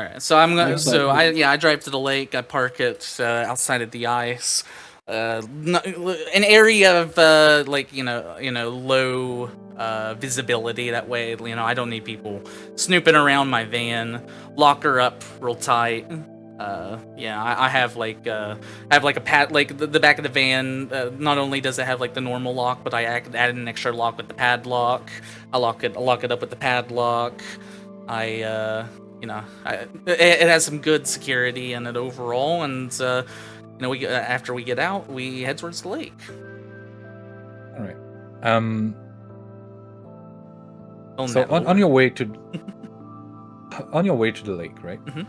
right. So I'm gonna. So I drive to the lake. I park it outside of the ice. An area of like low visibility. That way, I don't need people snooping around my van. Lock her up real tight. I have like a pad, like the back of the van. Not only does it have like the normal lock, but I added an extra lock with the padlock. I lock it up with the padlock. It has some good security in it overall, and we after we get out, we head towards the lake. All right. Oh, So no. on your way to the lake, right? Mhm.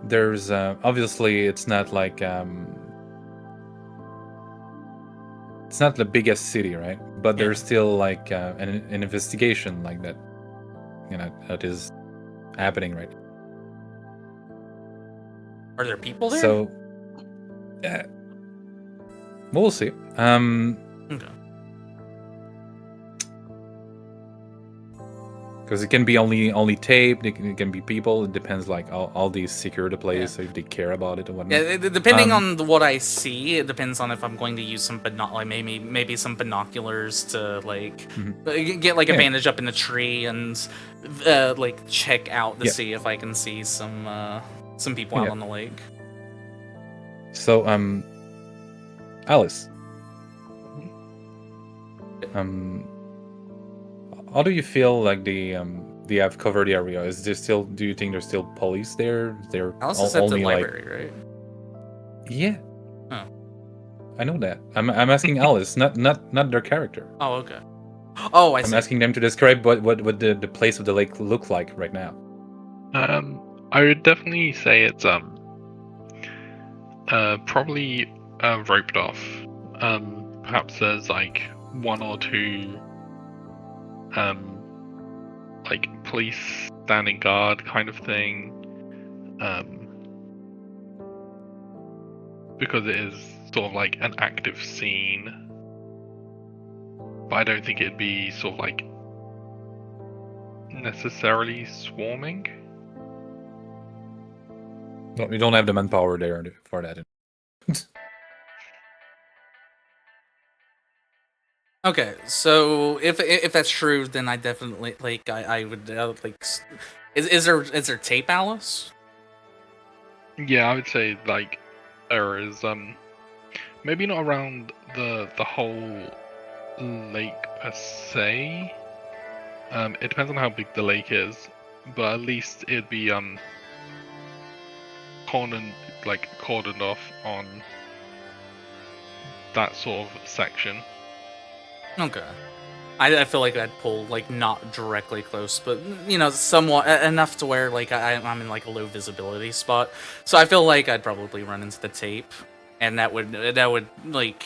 There's obviously it's not like it's not the biggest city, right? But Yeah. there's still like an investigation like that, that is happening right. Are there people there? So, we'll see. Okay. Because it can be only tape. It can be people. It depends. Like all these secure the place if they care about it or whatnot. Yeah, depending on what I see, it depends on if I'm going to use some maybe some binoculars to get like a Yeah. vantage up in the tree and like check out to Yeah. see if I can see some people out Yeah. on the lake. So, Alice. How do you feel like they have covered the area? Is there still? Do you think there's still police there? They're Alice is at the only like library, right? yeah. Oh. I know that. I'm asking Alice, not their character. Oh, okay. Oh, I I'm see. asking them to describe what the place of the lake look like right now. I would definitely say it's probably roped off. Perhaps there's like one or two like police standing guard kind of thing. Because it is sort of like an active scene. But I don't think it'd be sort of like necessarily swarming. No, we don't have the manpower there for that. Okay, so if that's true, then I definitely like I would like. Is there tape, Alice? Yeah, I would say like there is maybe not around the whole lake per se. It depends on how big the lake is, but at least it'd be cordoned off on that sort of section. Okay. I feel like I'd pull like not directly close, but you know, somewhat enough to where like I'm in like a low visibility spot. So I feel like I'd probably run into the tape, and that would like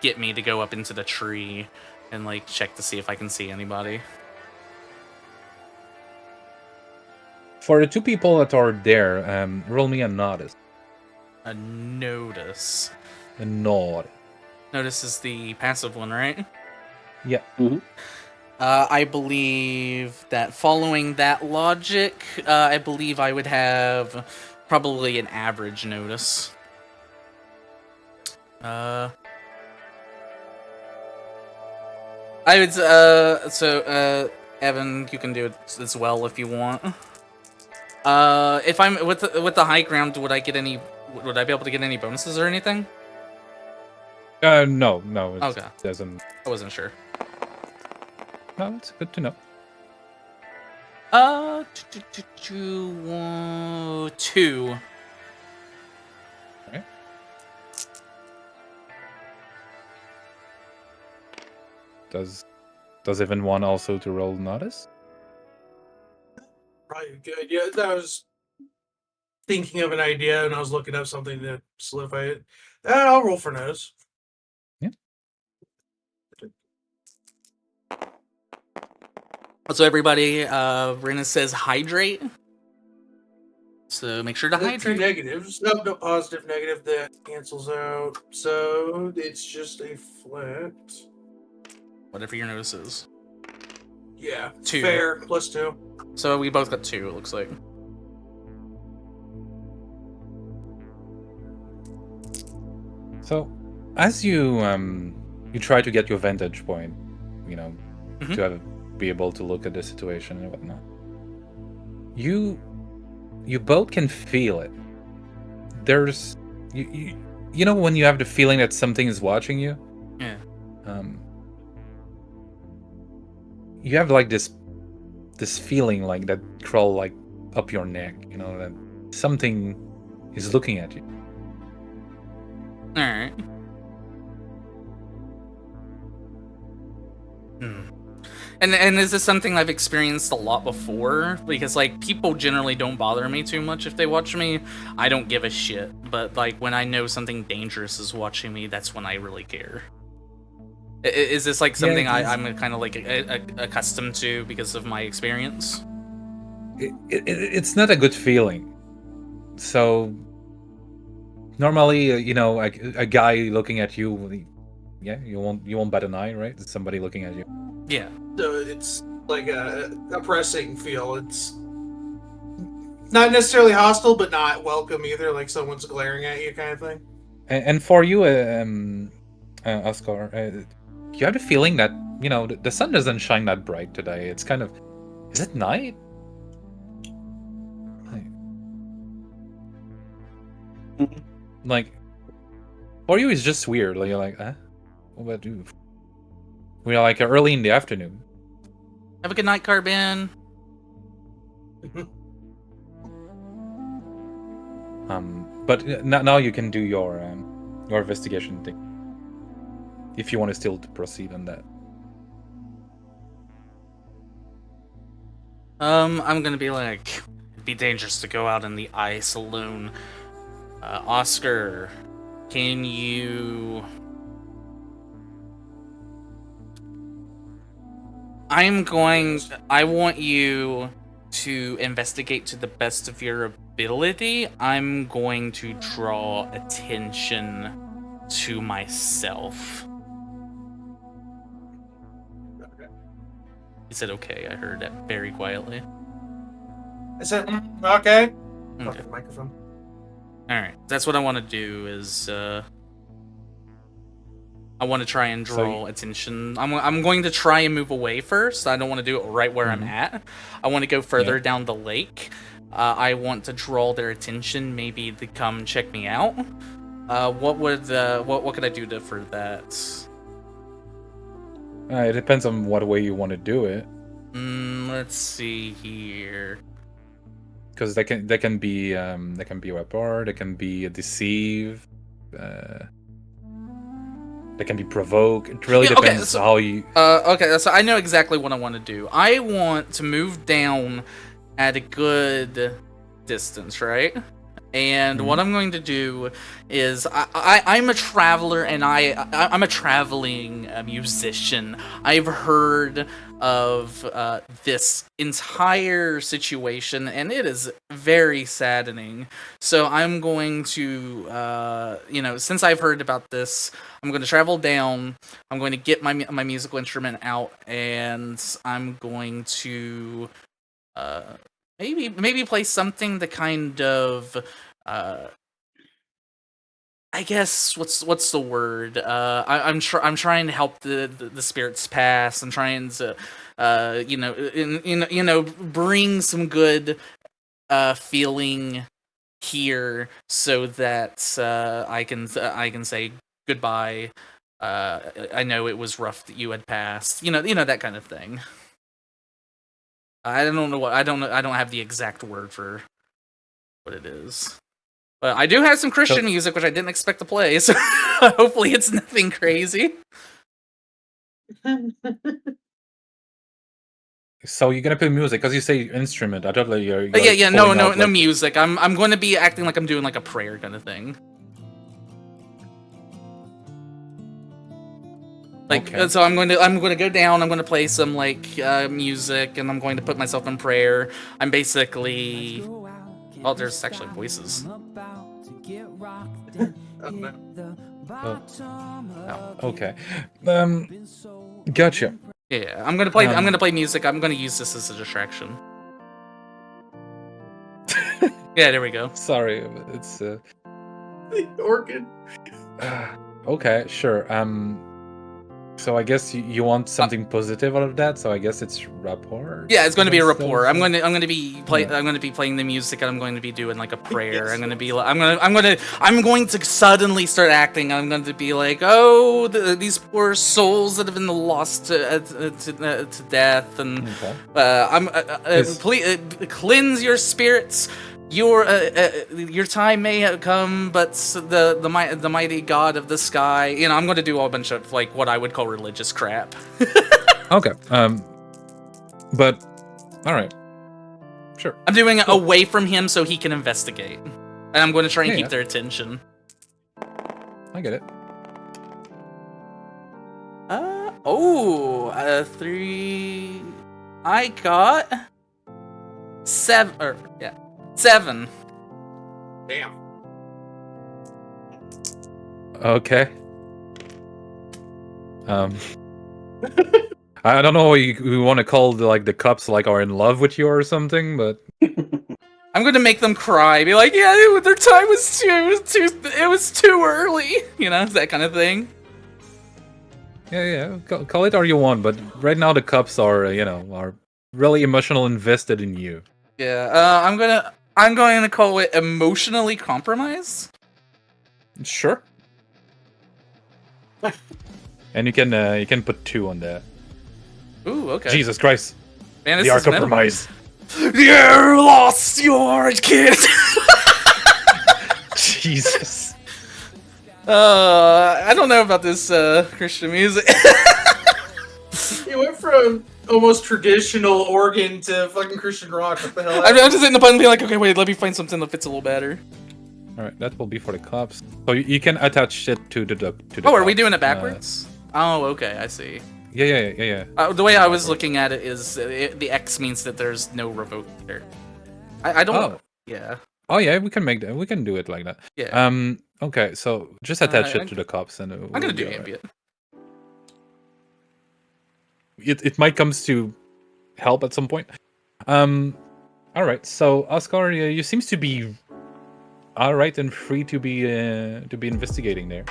get me to go up into the tree and like check to see if I can see anybody. For the two people that are there, roll me a notice. A notice. A nod. Notice is the passive one, right? Yeah. I believe that following that logic, I believe I would have probably an average notice. I would Evan, you can do it as well if you want. If I'm with the high ground, would I be able to get any bonuses or anything? No, it Okay. doesn't. I wasn't sure. No, it's good to know. 2. Okay. Does even one also to roll notice? Probably good. Yeah, I was thinking of an idea and I was looking up something to solidify it. I'll roll for notice. Yeah. So everybody, Rena says hydrate. So make sure to Two hydrate. negatives. No, positive, negative. That cancels out. So it's just a flat. Whatever your notice is. Yeah. 2. Fair. +2. So we both got 2, it looks like. So, as you try to get your vantage point, you know, to be able to look at the situation and whatnot, you both can feel it. There's you know when you have the feeling that something is watching you. Yeah. You have like this feeling like that crawl like up your neck, you know, that something is looking at you. All right. And is this something I've experienced a lot before? Because like people generally don't bother me too much if they watch me. I don't give a shit. But like when I know something dangerous is watching me, that's when I really care. Is this like something I'm kind of like accustomed to because of my experience? It's not a good feeling. So normally, you know, a guy looking at you, yeah, you won't bat an eye, right? It's somebody looking at you. Yeah. So it's like a oppressing feel. It's not necessarily hostile, but not welcome either. Like someone's glaring at you, kind of thing. And for you, Oscar, you have the feeling that, you know, the sun doesn't shine that bright today. It's kind of, is it night? Like, for you, it's just weird. Like, you're like, huh? What do? We're like early in the afternoon. Have a good night, Carbin. But now you can do your investigation thing. if you want to still proceed on that. I'm gonna be like, it'd be dangerous to go out in the ice alone. Oscar, can you... I want you to investigate to the best of your ability. I'm going to draw attention to myself. He said okay, I heard it very quietly. I said, okay. Okay. The microphone. Alright, that's what I want to do is, I want to try and draw attention. I'm going to try and move away first. I don't want to do it right where I'm at. I want to go further down the lake. I want to draw their attention, maybe to come check me out. What could I do for that? It depends on what way you want to do it. Let's see here. Because they can be rapport, they can be deceive, they can be provoke. It really depends how you. Okay, so I know exactly what I want to do. I want to move down at a good distance, right? And what I'm going to do is I'm a traveler and I'm a traveling musician. I've heard of this entire situation and it is very saddening. So I'm going to, since I've heard about this, I'm going to travel down. I'm going to get my musical instrument out and I'm going to maybe play something to kind of I guess what's the word? I'm trying to help the spirits pass. I'm trying to bring some good feeling here so that I can say goodbye. I know it was rough that you had passed. You know that kind of thing. I don't know I don't have the exact word for what it is. But I do have some Christian music, which I didn't expect to play, so hopefully it's nothing crazy. So you're gonna play music, because you say instrument. I thought you're no music. I'm going to be acting like I'm doing like a prayer kind of thing. So I'm going to go down. I'm going to play some music, and I'm going to put myself in prayer. I'm basically. Oh, there's actually voices. Okay. Gotcha. Yeah, I'm gonna play. I'm gonna play music. I'm gonna use this as a distraction. Yeah, there we go. Sorry, it's the organ. Okay, sure. So I guess you want something positive out of that. So I guess it's rapport. Yeah, it's going to be a rapport. I'm going to be playing the music, and I'm going to be doing like a prayer. I'm going to suddenly start acting. I'm going to be like, oh, these poor souls that have been lost to death, and please cleanse your spirits. Your time may have come, but the mighty God of the sky. I'm going to do a bunch of like what I would call religious crap. Okay. But all right. Sure. I'm doing it away from him so he can investigate, and I'm going to try and keep their attention. I get it. 3. I got 7. 7. Damn. Okay. I don't know what you want to call the cups are in love with you or something, but I'm gonna make them cry. Be like, yeah, their time was it was too early. That kind of thing. Yeah. Call it all you want, but right now the cups are really emotional, invested in you. Yeah. I'm going to call it emotionally compromised. Sure. And you can put 2 on that. Ooh, okay. Jesus Christ. Man, they are compromised. You lost your kid. Jesus. I don't know about this Christian music. It went from almost traditional organ to fucking Christian rock. What the hell? I'm just hitting the button and being like, okay, wait, let me find something that fits a little better. All right, that will be for the cops. So you can attach it to the Oh, are we cops. doing it backwards? Oh, okay, I see. Yeah. The way I was looking at it is the X means that there's no revoke there. I don't know. Yeah. Oh yeah, we can make that. We can do it like that. Yeah. Okay, so just attach it to the cops, and I'm gonna do ambient. It might comes to help at some point. All right. So Oscar, you seems to be all right and free to be investigating there.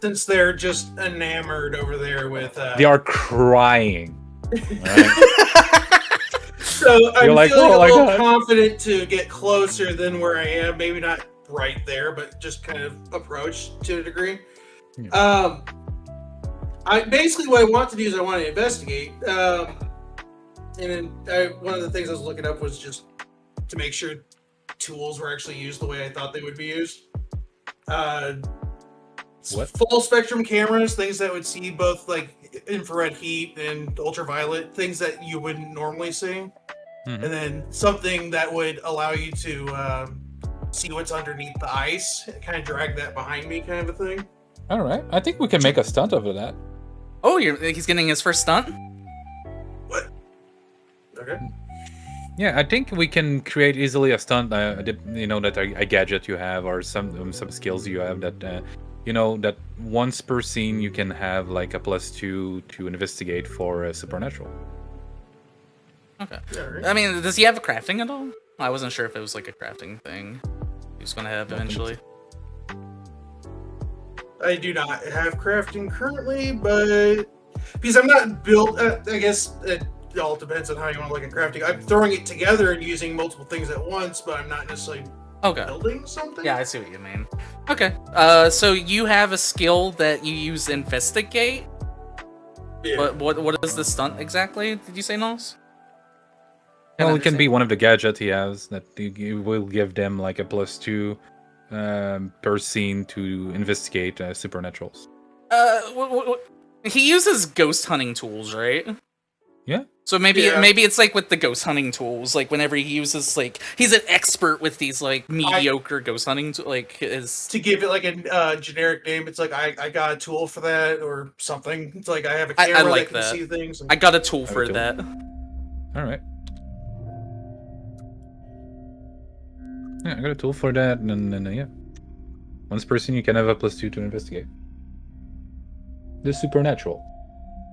Since they're just enamored over there with. They are crying. Right? So I'm You're like, feeling "Oh a my little God." confident to get closer than where I am. Maybe not right there, but just kind of approach to a degree. Yeah. I basically what I want to do is I want to investigate. And then one of the things I was looking up was just to make sure tools were actually used the way I thought they would be used. What? Full spectrum cameras, things that would see both like infrared heat and ultraviolet, things that you wouldn't normally see. Mhm. And then something that would allow you to see what's underneath the ice, kind of drag that behind me, kind of a thing. All right. I think we can make a stunt of that. Oh, he's getting his first stunt? What? Okay. Yeah, I think we can create easily a stunt. That a gadget you have or some skills you have that that once per scene you can have like a +2 to investigate for supernatural. Okay. Alright. I mean, does he have a crafting at all? I wasn't sure if it was like a crafting thing he was gonna have eventually. I do not have crafting currently, but because I'm not built, I guess it all depends on how you want to look at crafting. I'm throwing it together and using multiple things at once, but I'm not necessarily Okay. building something. Yeah, I see what you mean. Okay. So you have a skill that you use investigate. Yeah. But what is the stunt exactly? Did you say, Nos? Well, it can be one of the gadgets he has that you will give them like a +2 per scene to investigate supernaturals. He uses ghost hunting tools, right? Yeah. So maybe Yeah. maybe it's like with the ghost hunting tools, like whenever he uses like he's an expert with these like mediocre ghost hunting To give it like a generic name, it's like I got a tool for that or something. It's like I have a camera like that can that. see things. And... I got a tool for tool. that. All right. Yeah, I got a tool for that, and then yeah, once per scene you can have a +2 to investigate the supernatural.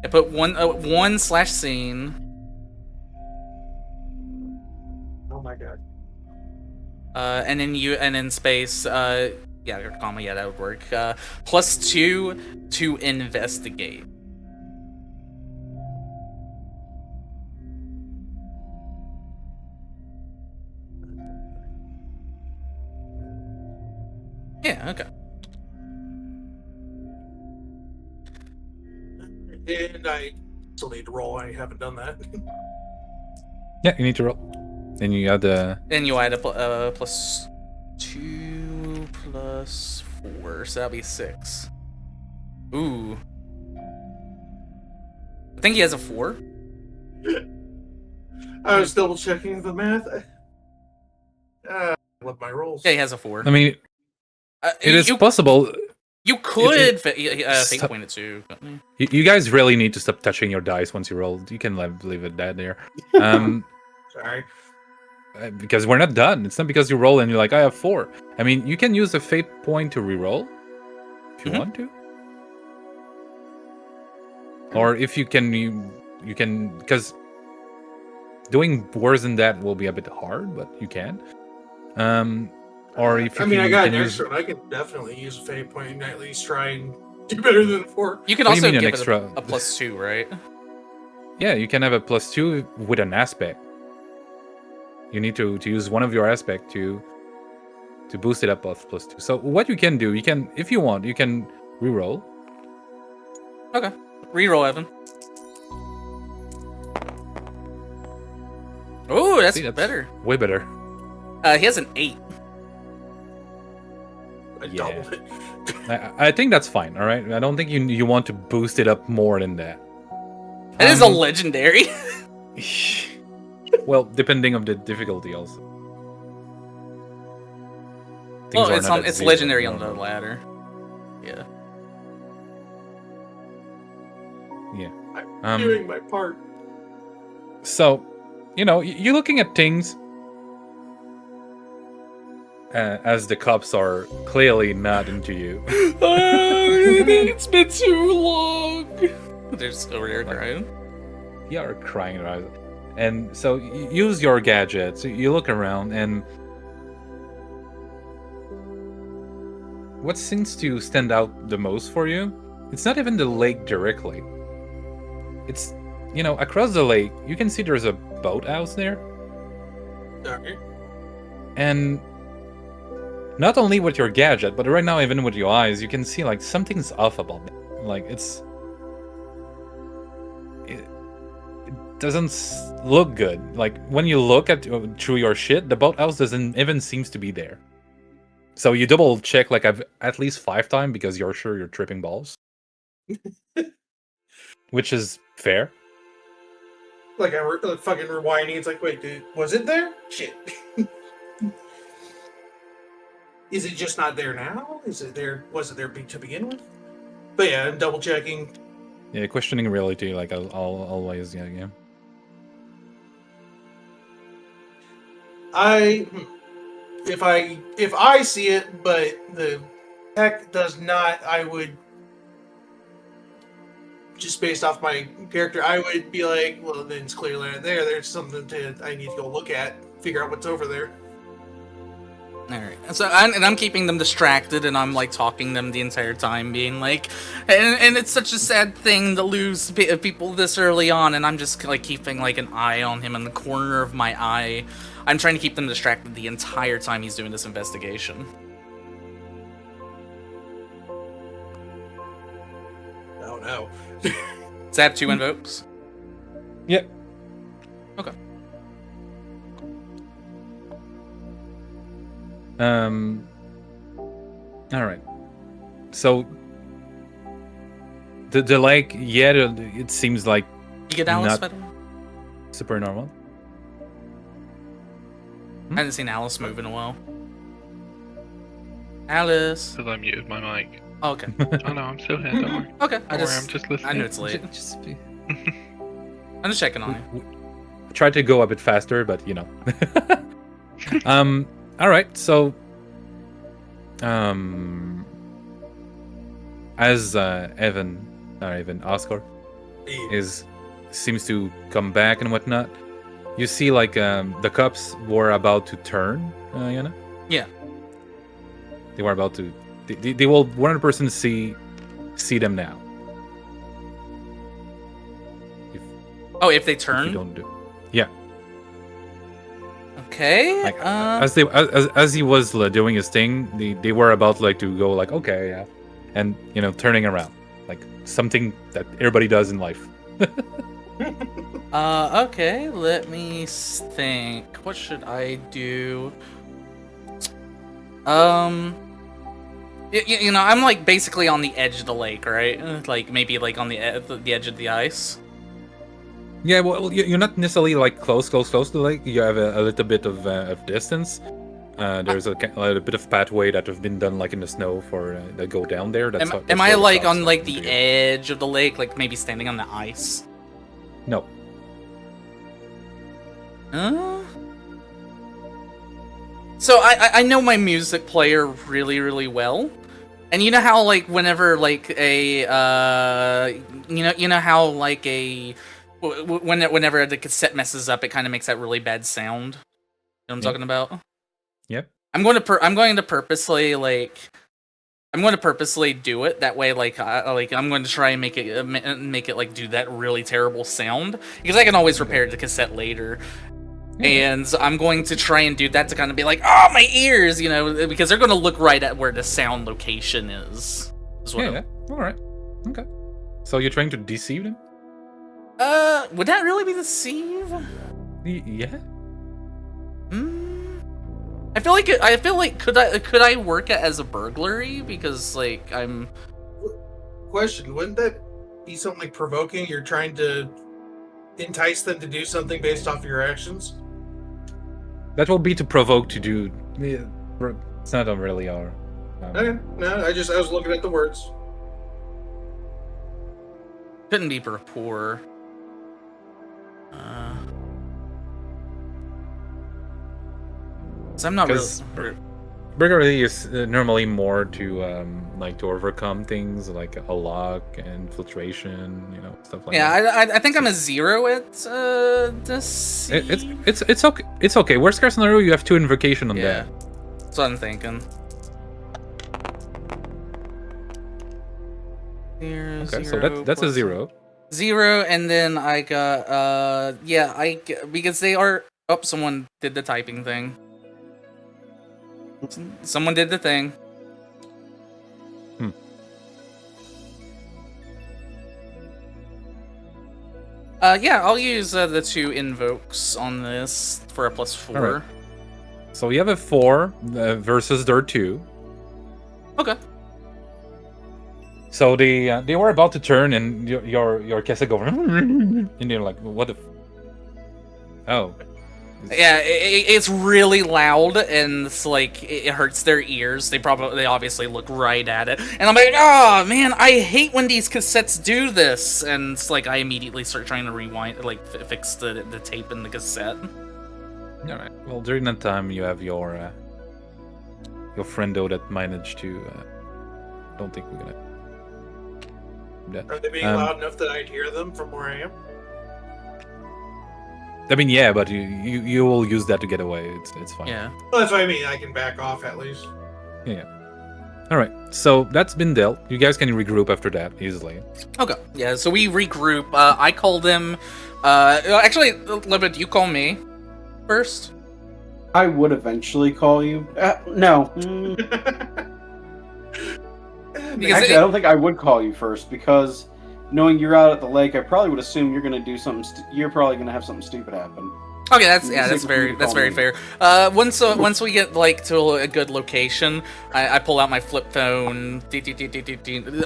I put one/scene. Oh my god. And then space. Yeah, or comma. Yeah, that would work. +2 to investigate. Yeah. Okay. And I still need to roll. I haven't done that. Yeah, you need to roll. Then you add the. And you add a +2 +4, so that'll be 6. Ooh. I think he has a 4. I was double checking the math. I love my rolls. Yeah, he has a 4. I mean, it is possible. You could fake point it too. You guys really need to stop touching your dice once you roll. You can leave it that there. Sorry. Because we're not done. It's not because you roll and you're like, I have 4. I mean, you can use a fate point to reroll if you want to, or if you can, you can, because doing worse than that will be a bit hard, but you can. Or if you I got an use... extra. I can definitely use a fate point and at least try and do better than a 4. You can What do you also mean an give extra? it a +2, right? Yeah, you can have a +2 with an aspect. You need to use one of your aspect to boost it up of +2. So what you can do, you can, if you want, you can reroll. Okay. Reroll, Evan. Oh, that's better. Way better. He has an 8. I Yeah. doubled it. I think that's fine. All right. I don't think you want to boost it up more than that. It is a legendary. Well, depending on the difficulty also. Things Well, are it's not on at it's zero legendary on the normally. ladder. Yeah. Yeah. I'm doing my part. So, you're looking at things as the cops are clearly not into you. It's been too long. They're just over there crying. You are crying right. And so you use your gadgets. You look around, and what seems to stand out the most for you, it's not even the lake directly. It's, across the lake, you can see there's a boathouse there. Okay. And not only with your gadget, but right now even with your eyes, you can see like something's off about it. Like it doesn't look good. Like when you look at through your shit, the boathouse doesn't even seems to be there. So you double check like I've at least 5 times because you're sure you're tripping balls, which is fair. Like fucking rewinding. It's like, wait, dude, was it there? Shit. Is it just not there now? Is it there? Was it there to begin with? But yeah, I'm double checking. Yeah, questioning reality, like I'll always, yeah. If I see it, but the tech does not, I would, just based off my character, I would be like, well, then it's clearly not there. There's something I need to go look at, figure out what's over there. All right. So I'm keeping them distracted, and I'm like talking them the entire time, being like, and it's such a sad thing to lose people this early on, and I'm just like keeping like an eye on him in the corner of my eye. I'm trying to keep them distracted the entire time he's doing this investigation. Oh no. Does that have 2 invokes? Yep. Okay. All right. So the lake, yeah, it seems like You get Alice not better? super normal. I haven't seen Alice move in a while. Alice. Because I muted my mic. Oh, okay. Oh no, I'm still here, don't worry. Okay. Don't worry, I'm just listening. I knew it's late. Just I'm just checking on you. try to go a bit faster, but all right. So as Evan Oscar seems to come back and whatnot, you see like the cops were about to turn, Yeah. They were about to. They will 100% see them now. If they If you turn? don't do. Yeah. Okay. Like as he was doing his thing, they were about like to go like okay, yeah, and turning around like something that everybody does in life. Okay, let me think. What should I do? I'm like basically on the edge of the lake, right? Like maybe like on the edge of the ice. Yeah, well, you're not necessarily like close to the lake. You have a little bit of distance. There's a bit of pathway that have been done like in the snow for that go down there. That's Am I where the like cops on like come to the you. edge of the lake, like maybe standing on the ice? No. So I know my music player really, really well. And you know how like whenever like a you know how like whenever the cassette messes up, it kind of makes that really bad sound. You know what I'm talking about? Yep. I'm going to purposely do it that way. Like I'm going to try and make it like do that really terrible sound because I can always repair the cassette later. And I'm going to try and do that to kind of be like, oh, my ears, because they're going to look right at where the sound location is. Yeah. All right. Okay. So you're trying to deceive them? Would that really be deceive? Yeah. I feel like could I work it as a burglary because like I'm. Question: wouldn't that be something like provoking? You're trying to entice them to do something based off of your actions. That will be to provoke to do. It's not really our. Okay, no, I was looking at the words. Couldn't be poor. So I'm not really. Burglary is normally more to like to overcome things like a lock and infiltration, stuff like that. Yeah, I think I'm a 0 at this. It's okay. It's okay. Worst case scenario, you have 2 invocation on that. That's what I'm thinking. Okay, so that's a 0. 0, and then I got because they are. Oh, someone did the typing thing. Someone did the thing. Yeah, I'll use the 2 invokes on this for a +4. Right. So you have a 4 versus their 2. Okay. So they were about to turn, and your Kessa go, and you're like, what the? Oh. Yeah, it's really loud, and it's like it hurts their ears. They obviously look right at it, and I'm like, oh man, I hate when these cassettes do this. And it's like I immediately start trying to rewind, like fix the tape in the cassette. All right. Well, during that time, you have your friendo that managed to. Don't think we're gonna. Are they being loud enough that I'd hear them from where I am? I mean, yeah, but you will use that to get away. It's fine. Yeah. Well, that's what I mean. I can back off at least. Yeah. All right. So that's been dealt. You guys can regroup after that easily. Okay. Yeah. So we regroup. I called him. Actually, Lobo, do you call me first? I would eventually call you. No. Actually, I don't think I would call you first because knowing you're out at the lake, I probably would assume you're going to do something. You're probably going to have something stupid happen. Okay, that's very fair. Once we get like to a good location, I pull out my flip phone.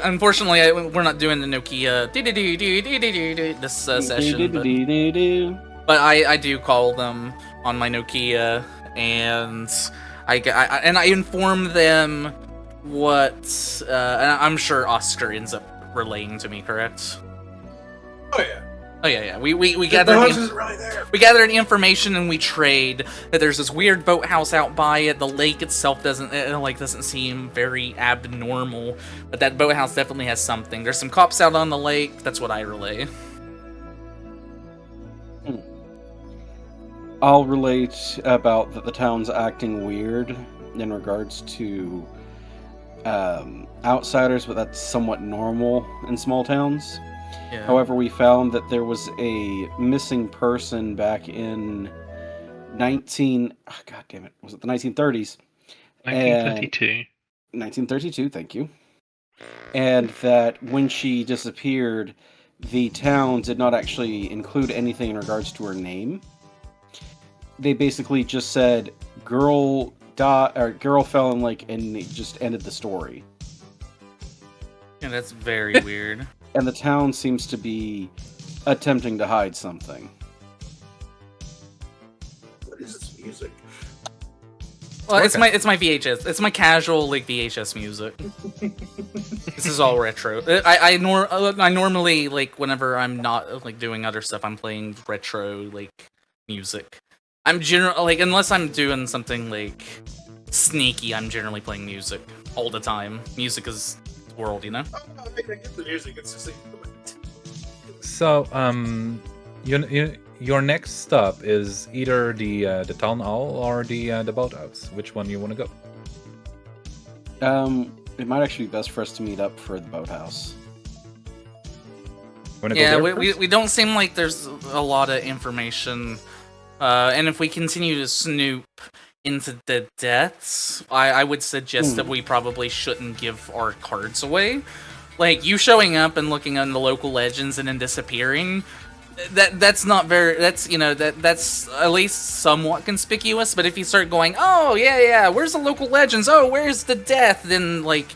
Unfortunately, we're not doing the Nokia this session, but I do call them on my Nokia, and I inform them what, and I'm sure Oscar ends up relaying to me, correct? Oh yeah. Oh yeah. We gather we gather any information and we trade. That there's this weird boathouse out by it. The lake itself doesn't seem very abnormal, but that boathouse definitely has something. There's some cops out on the lake. That's what I relay. I'll relate about that the town's acting weird in regards to outsiders, but that's somewhat normal in small towns. Yeah. However, we found that there was a missing person back in God damn it, was it the 1930s? 1932. 1932, thank you. And that when she disappeared, the town did not actually include anything in regards to her name. They basically just said girl fell in lake, and it just ended the story. Yeah, that's very weird. And the town seems to be attempting to hide something. What is this music? Well, it's my VHS. It's my casual like VHS music. This is all retro. I normally like whenever I'm not like doing other stuff, I'm playing retro like music. I'm like unless I'm doing something like sneaky, I'm generally playing music all the time. Music is the world, you know. Oh, I get the music. It's just like... So, your next stop is either the town hall or the boathouse. Which one you want to go? It might actually be best for us to meet up for the boathouse. Yeah, we don't seem like there's a lot of information, and if we continue to snoop into the deaths, I would suggest that we probably shouldn't give our cards away. Like, you showing up and looking on the local legends and then disappearing, that's not very. That's that's at least somewhat conspicuous. But if you start going, oh yeah, where's the local legends? Oh, where's the death? Then like,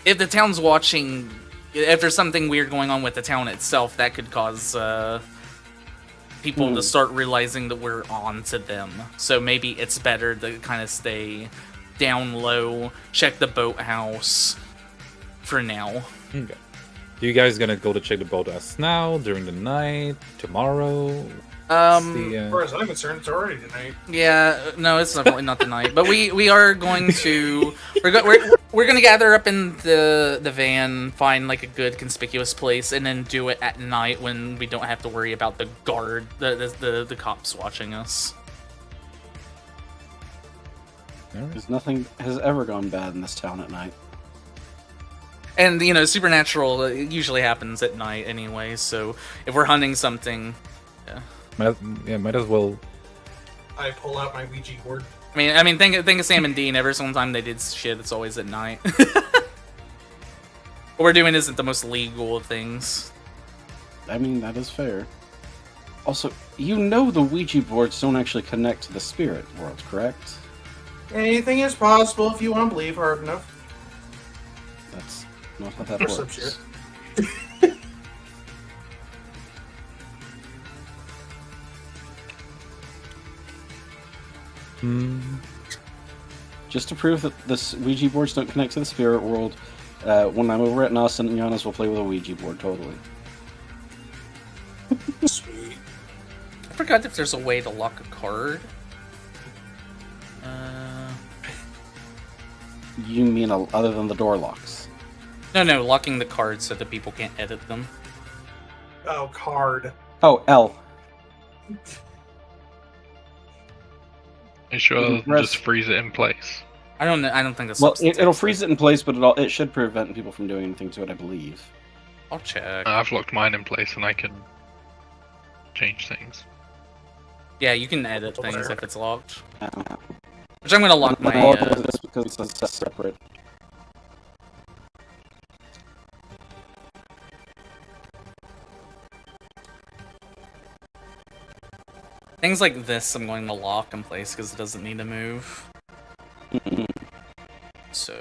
if the town's watching, if there's something weird going on with the town itself, that could cause people to start realizing that we're on to them. So maybe it's better to kind of stay down low, check the boathouse for now. Okay. You guys gonna go to check the boathouse now, during the night, tomorrow? As far as I'm concerned, it's already tonight. Yeah, no, it's definitely not tonight. But we are going to we're gonna gather up in the van, find like a good conspicuous place, and then do it at night when we don't have to worry about the guard, the cops watching us. Because nothing has ever gone bad in this town at night. And supernatural usually happens at night anyway. So if we're hunting something, might as well. I pull out my Ouija board. I mean, think of Sam and Dean. Every single time they did shit, it's always at night. What we're doing isn't the most legal of things. I mean, that is fair. Also, the Ouija boards don't actually connect to the spirit world, correct? Anything is possible if you want to believe hard enough. That's not how that Or some works. shit. Just to prove that the Ouija boards don't connect to the spirit world, when I'm over at Nas and Giannis, we'll play with a Ouija board, totally. Sweet. I forgot if there's a way to lock a card. You mean other than the door locks? No, locking the cards so that people can't edit them. Oh, card. Oh, L. You sure Press- just freeze it in place? I don't think that's. Well, it'll freeze it in place, but it should prevent people from doing anything to it, I believe. I'll check. I've locked mine in place and I can change things. Yeah, you can edit things Whatever. if it's locked. Uh, Which I'm gonna lock but my. all of this because it's separate. Things like this I'm going to lock in place because it doesn't need to move. So...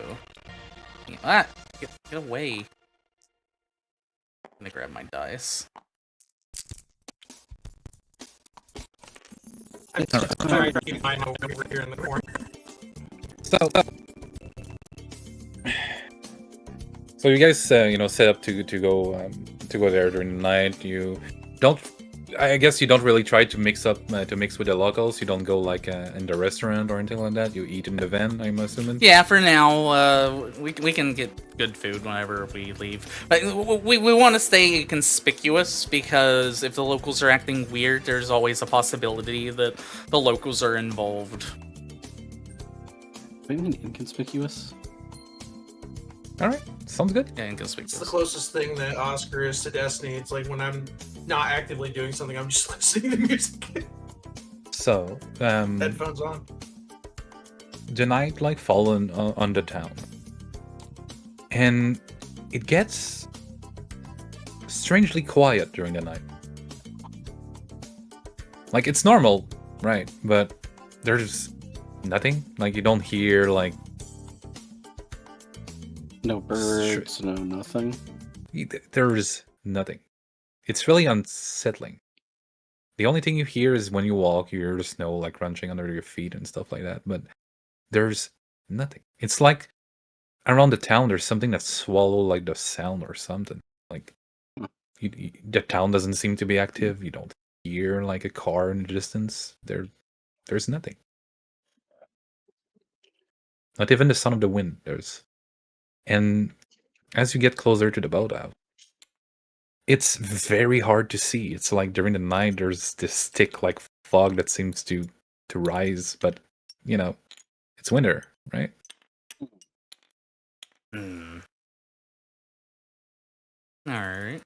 Get away. I'm gonna grab my dice. I'm trying to keep mine over here in the corner. So you guys, set up to go there during the night. You don't. I guess you don't really try to mix with the locals. You don't go like in the restaurant or anything like that. You eat in the van, I'm assuming. Yeah, for now, we can get good food whenever we leave. But we want to stay conspicuous because if the locals are acting weird, there's always a possibility that the locals are involved. What do you mean inconspicuous? All right, sounds good. Yeah, It's the inconspicuous. closest thing that Oscar is to Destiny. It's like when I'm not actively doing something, I'm just listening to music. So, Headphones on. the night like fallen on the town, and it gets strangely quiet during the night. Like it's normal, right? But there's nothing. Like you don't hear like No birds, no nothing. there's nothing. It's really unsettling. The only thing you hear is when you walk, you hear the snow like crunching under your feet and stuff like that. But there's nothing. It's like around the town, there's something that swallow like the sound or something. Like the town doesn't seem to be active. You don't hear like a car in the distance. There's nothing. Not even the sound of the wind. And as you get closer to the boathouse, it's very hard to see. It's like during the night, there's this thick like fog that seems to rise, but it's winter, right? Hmm. All right.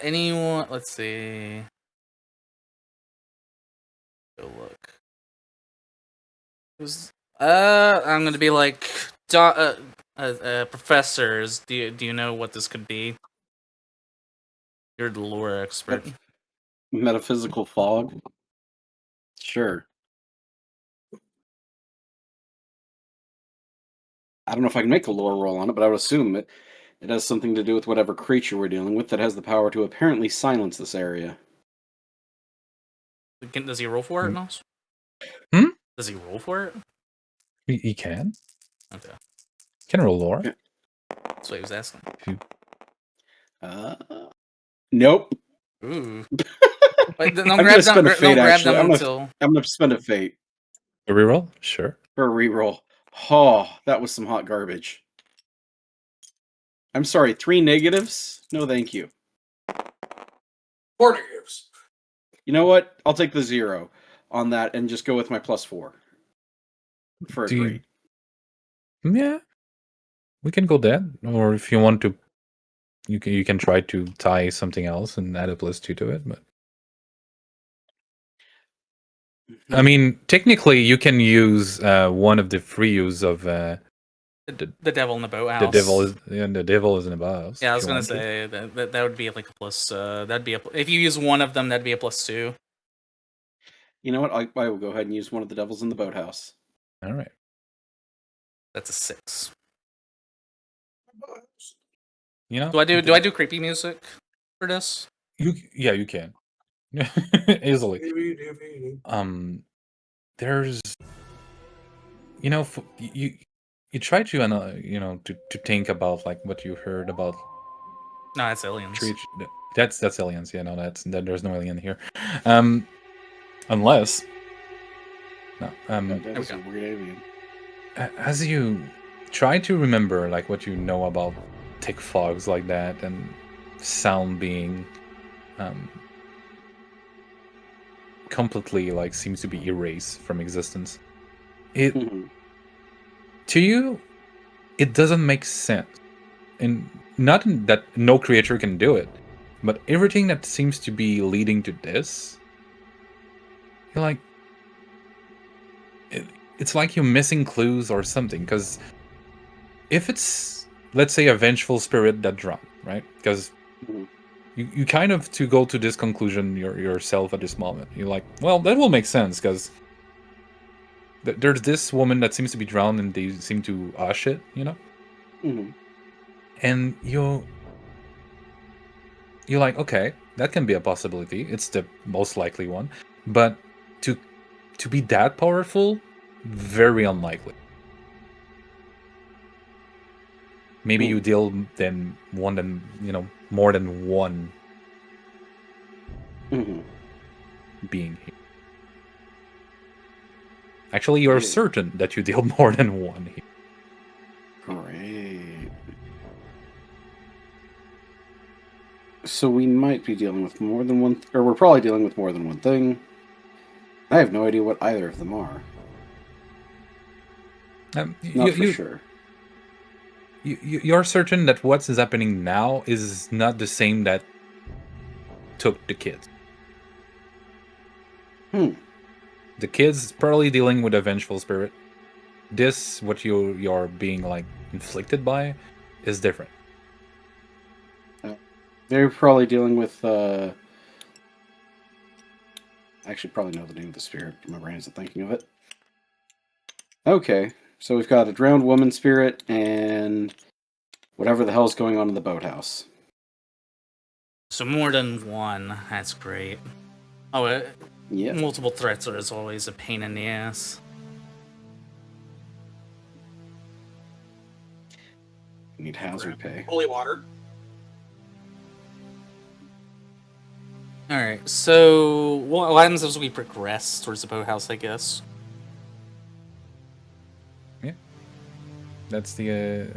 Anyone? Let's see. Go look. I'm gonna be like, professors. Do you know what this could be? You're the lore expert. Metaphysical fog. Sure. I don't know if I can make a lore roll on it, but I would assume it has something to do with whatever creature we're dealing with that has the power to apparently silence this area. Does he roll for it, Nos? Hmm? Does he roll for it? He can. Okay. Can roll lore. Okay. That's what he was asking. Nope. Ooh. Wait, don't I'm grab gonna spend them, a fate, don't grab actually. them I'm until... gonna spend a fate A reroll? Sure. for a reroll. Oh, that was some hot garbage. I'm sorry, 3 negatives? No, thank you. 4 negatives. You know what? I'll take the 0 on that and just go with my +4 for a Do you- great. Yeah. We can go that. Or if you want to, you can try to tie something else and add a +2 to it. But I mean, technically, you can use one of the free use of The devil in the boathouse. the devil is in the boathouse. Yeah, I if was you gonna want to. say that would be like a plus. That'd be if you use one of them, that'd be a +2. You know what? I will go ahead and use one of the devils in the boathouse. All right. That's a 6. You know. Do I do creepy music for this? You can. Easily. There's, you try to to think about like what you heard about No, that's aliens. That's aliens. Yeah, no, there's no alien here. Unless no. That is a weird alien. As you try to remember like what you know about thick fogs like that and sound being completely like seems to be erased from existence, to you it doesn't make sense, and not in that no creature can do it, but everything that seems to be leading to this, you're like, it's like you're missing clues or something. Because if it's, let's say, a vengeful spirit that drowned, right? Because you kind of to go to this conclusion yourself at this moment. You're like, well, that will make sense because there's this woman that seems to be drowned and they seem to hush it, and you're like, okay, that can be a possibility. It's the most likely one, but to be that powerful, very unlikely. Maybe you deal more than one being here. Actually, you're certain that you deal more than one here. Great. So we might be dealing with more than one, or we're probably dealing with more than one thing. I have no idea what either of them are. Not for sure. You're certain that what's happening now is not the same that took the kids. The kids is probably dealing with a vengeful spirit. This, what you're being like inflicted by, is different. They're probably dealing with. I actually probably know the name of the spirit. My brain isn't thinking of it. Okay, so we've got a drowned woman spirit and whatever the hell's going on in the boathouse. So more than one. That's great. Oh, Yeah. multiple threats are as always a pain in the ass. We need hazard pay. Holy water. Alright, so what happens as we progress towards the boathouse, I guess? Yeah. That's the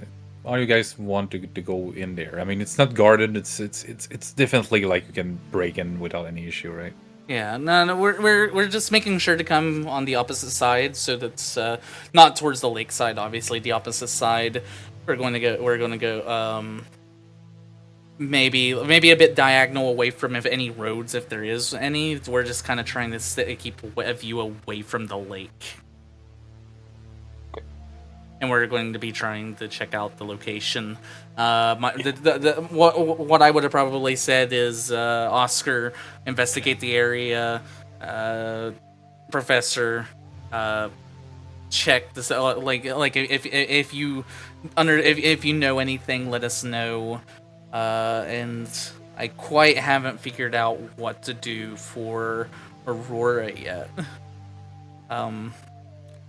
all you guys want to go in there. I mean, it's not guarded. It's definitely like you can break in without any issue, right? Yeah, no, we're just making sure to come on the opposite side, so that's not towards the lake side. Obviously, the opposite side. We're going to go. Maybe a bit diagonal away from any roads, if there is any. We're just kind of trying to keep a view away from the lake. and we're going to be trying to check out the location. What I would have probably said is Oscar, investigate the area. Professor, check this. If you know anything, let us know. And I quite haven't figured out what to do for Aurora yet.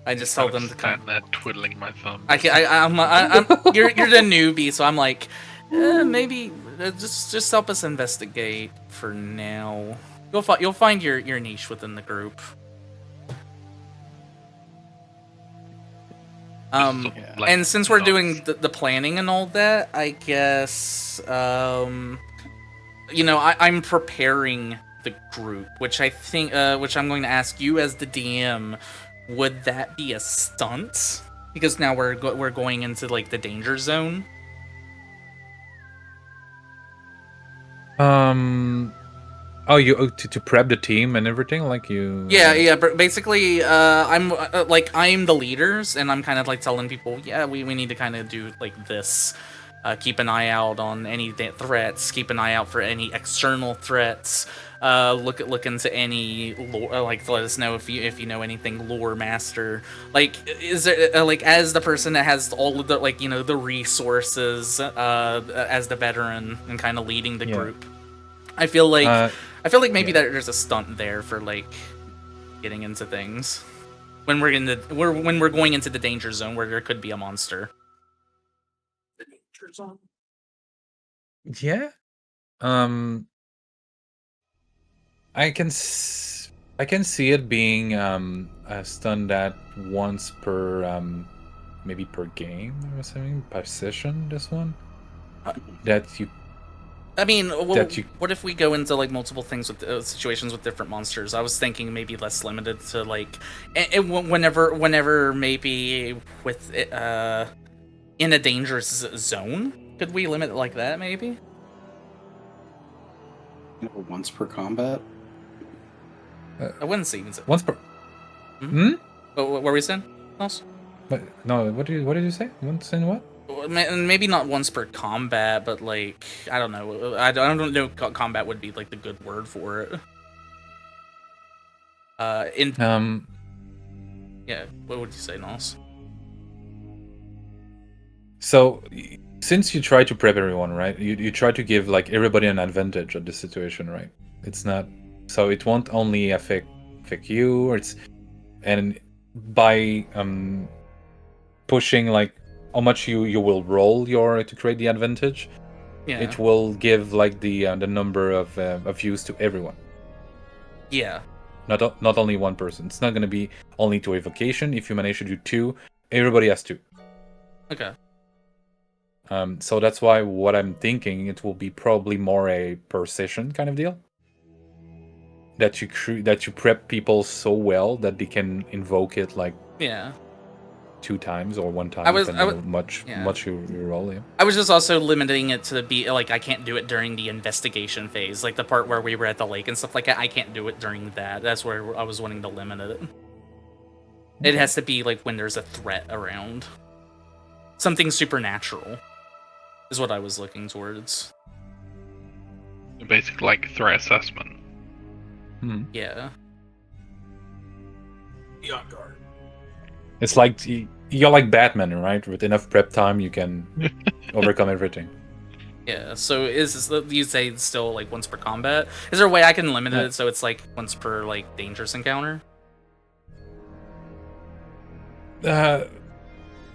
I just told them to come. Stand there twiddling my thumb. You're the newbie, so I'm like, maybe just help us investigate for now. You'll find your niche within the group. And since we're doing the planning and all that, I guess, I'm preparing the group, which I think, which I'm going to ask you as the DM, would that be a stunt? Because now we're going into, like, the danger zone. Oh, you to prep the team and everything, like you. Yeah. But basically, I'm the leaders, and I'm kind of like telling people, yeah, we need to kind of do like this. Keep an eye out on any threats. Keep an eye out for any external threats. Look into any lore. Like, let us know if you know anything lore master. Like, is there like, as the person that has all of the, like, the resources, as the veteran and kind of leading the group. I feel like maybe that there's a stunt there for, like, getting into things when we're going into the danger zone where there could be a monster. The danger zone. Yeah. I can see it being a stunt that once per maybe per game. I'm assuming per session. This one that you. I mean, what if we go into, like, multiple things with situations with different monsters? I was thinking maybe less limited to, like, whenever maybe with in a dangerous zone. Could we limit it like that, maybe? Once per combat. I wouldn't say once per. What were we saying? Else? No. What did you say? Once in what? Maybe not once per combat, but, like, I don't know. I don't know. Combat would be, like, the good word for it. Yeah. What would you say, Nals? So, since you try to prep everyone, right? You try to give, like, everybody an advantage of the situation, right? It's not, so it won't only affect you. And by pushing, like, how much you will roll to create the advantage, it will give, like, the number of views to everyone. Yeah. Not only one person. It's not going to be only to evocation. If you manage to do 2, everybody has 2. Okay. So that's why what I'm thinking, it will be probably more a per session kind of deal. That you prep people so well that they can invoke it, like, 2 times or 1 time, depending on much you roll. Yeah. I was just also limiting it to be like, I can't do it during the investigation phase, like the part where we were at the lake and stuff like that. I can't do it during that. That's where I was wanting to limit it. Okay. It has to be like when there's a threat around, something supernatural, is what I was looking towards. Basically, like threat assessment. Yeah. Be on guard. It's like you're like Batman, right? With enough prep time, you can overcome everything. Yeah. So you say it's still like once per combat? Is there a way I can limit it so it's like once per, like, dangerous encounter? I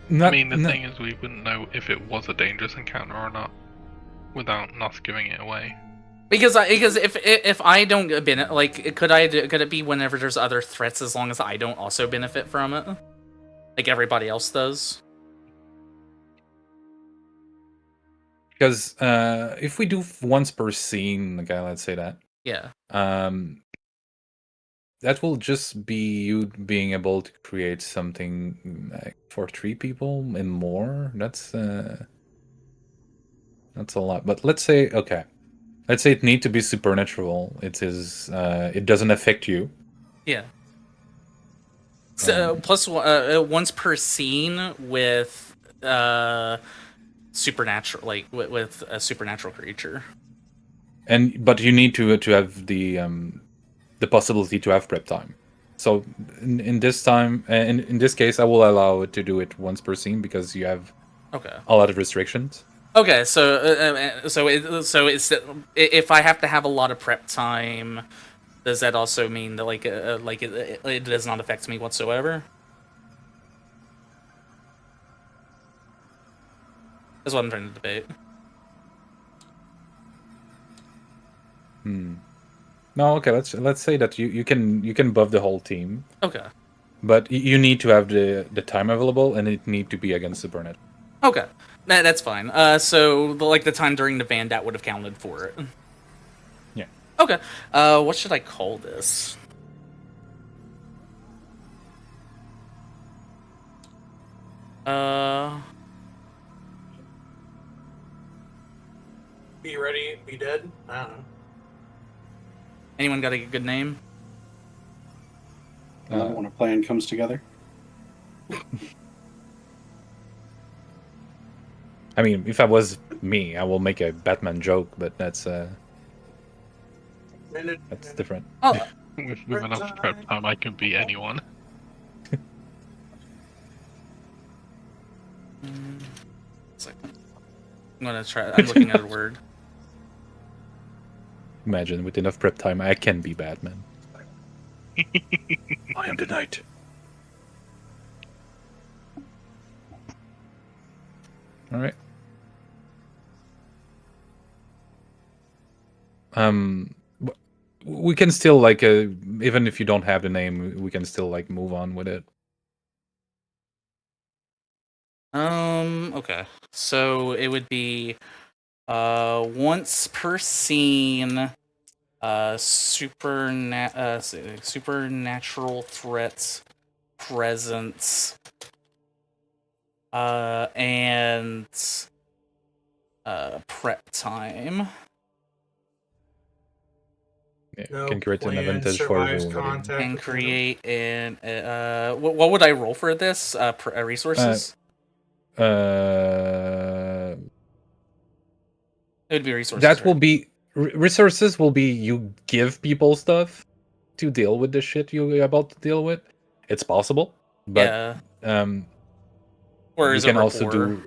mean, the thing is, we wouldn't know if it was a dangerous encounter or not without us giving it away. Because if I don't benefit, like, could it be whenever there's other threats, as long as I don't also benefit from it, like everybody else does? Because if we do once per scene, okay, let's say that. Yeah. That will just be you being able to create something, like, for 3 people and more. That's a lot. But let's say it need to be supernatural. It doesn't affect you. Yeah. So plus once per scene with supernatural, like with a supernatural creature. But you need to have the possibility to have prep time. So in this time, in this case, I will allow it to do it once per scene because you have a lot of restrictions. Okay, so it's if I have to have a lot of prep time, does that also mean that it does not affect me whatsoever? That's what I'm trying to debate. No, okay. Let's say that you can buff the whole team. Okay. But you need to have the time available, and it need to be against the Burnett. Okay, that's fine. So the time during the van that would have counted for it. Yeah. Okay. What should I call this? Be ready, be dead. I don't know. Anyone got a good name? When a plan comes together. I mean, if I was me, I will make a Batman joke, but that's different. Oh, With enough prep time, I can be anyone. I'm gonna try. I'm looking at a word. Imagine with enough prep time, I can be Batman. I am the knight. All right. We can still even if you don't have the name, we can still move on with it. Okay. So it would be once per scene, supernatural threats presence, and prep time. Yeah, No can create an plan advantage for survives everybody. contact And with create an what would I roll for this? Resources. Uh, It would be resources. that will right? be resources. Will be you give people stuff to deal with the shit you're about to deal with. It's possible, but Or you is can it also rapport? do.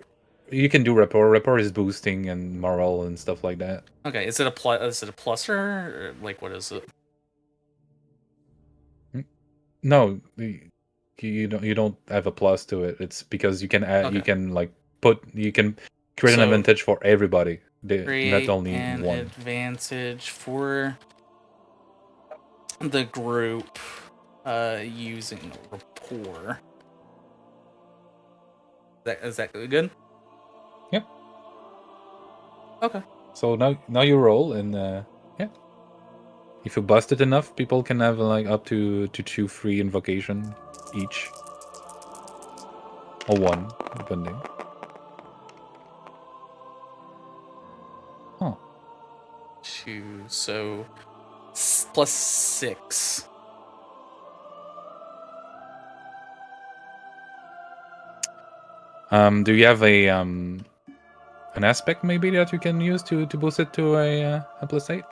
You can do rapport. Rapport is boosting and morale and stuff like that. Okay, is it a plus? Is it a pluser? Or what is it? No, you don't have a plus to it. It's because you can add. Okay. You can create an So, advantage for everybody. Not Create only an one. advantage for the group using rapport. Is that good? Yep. Okay. So now you roll and yeah. If you bust it enough, people can have up to 2 free invocation each. Or 1, depending. Huh. 2, so plus 6. Do you have an aspect maybe that you can use to boost it to a plus 8?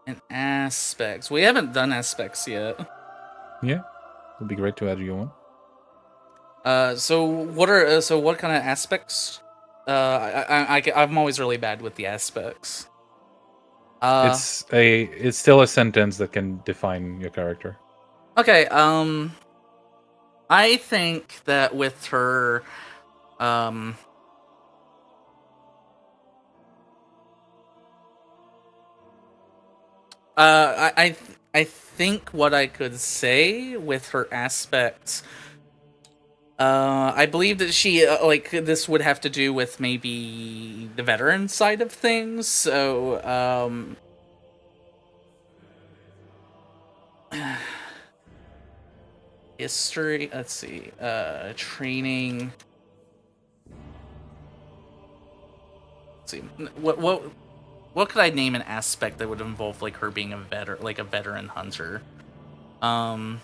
And aspects. We haven't done aspects yet. Yeah. It'd be great to add you one. So what kind of aspects? I'm always really bad with the aspects. It's still a sentence that can define your character. Okay, I think that with her, I think what I could say with her aspects, I believe that she this would have to do with maybe the veteran side of things. So history. Let's see. Training. Let's see. what could I name an aspect that would involve like her being a veteran hunter? I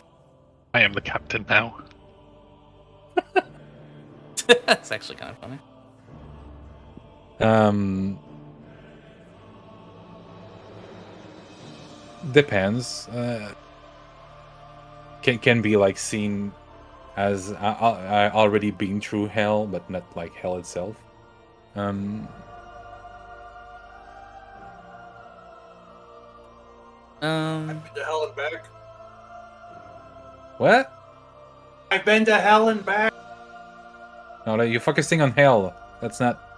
am the captain now. It's actually kind of funny. Depends. Can be like seen as already being through hell, but not like hell itself. I've been to hell and back. What? I've been to hell and back. No, you're focusing on hell. That's not.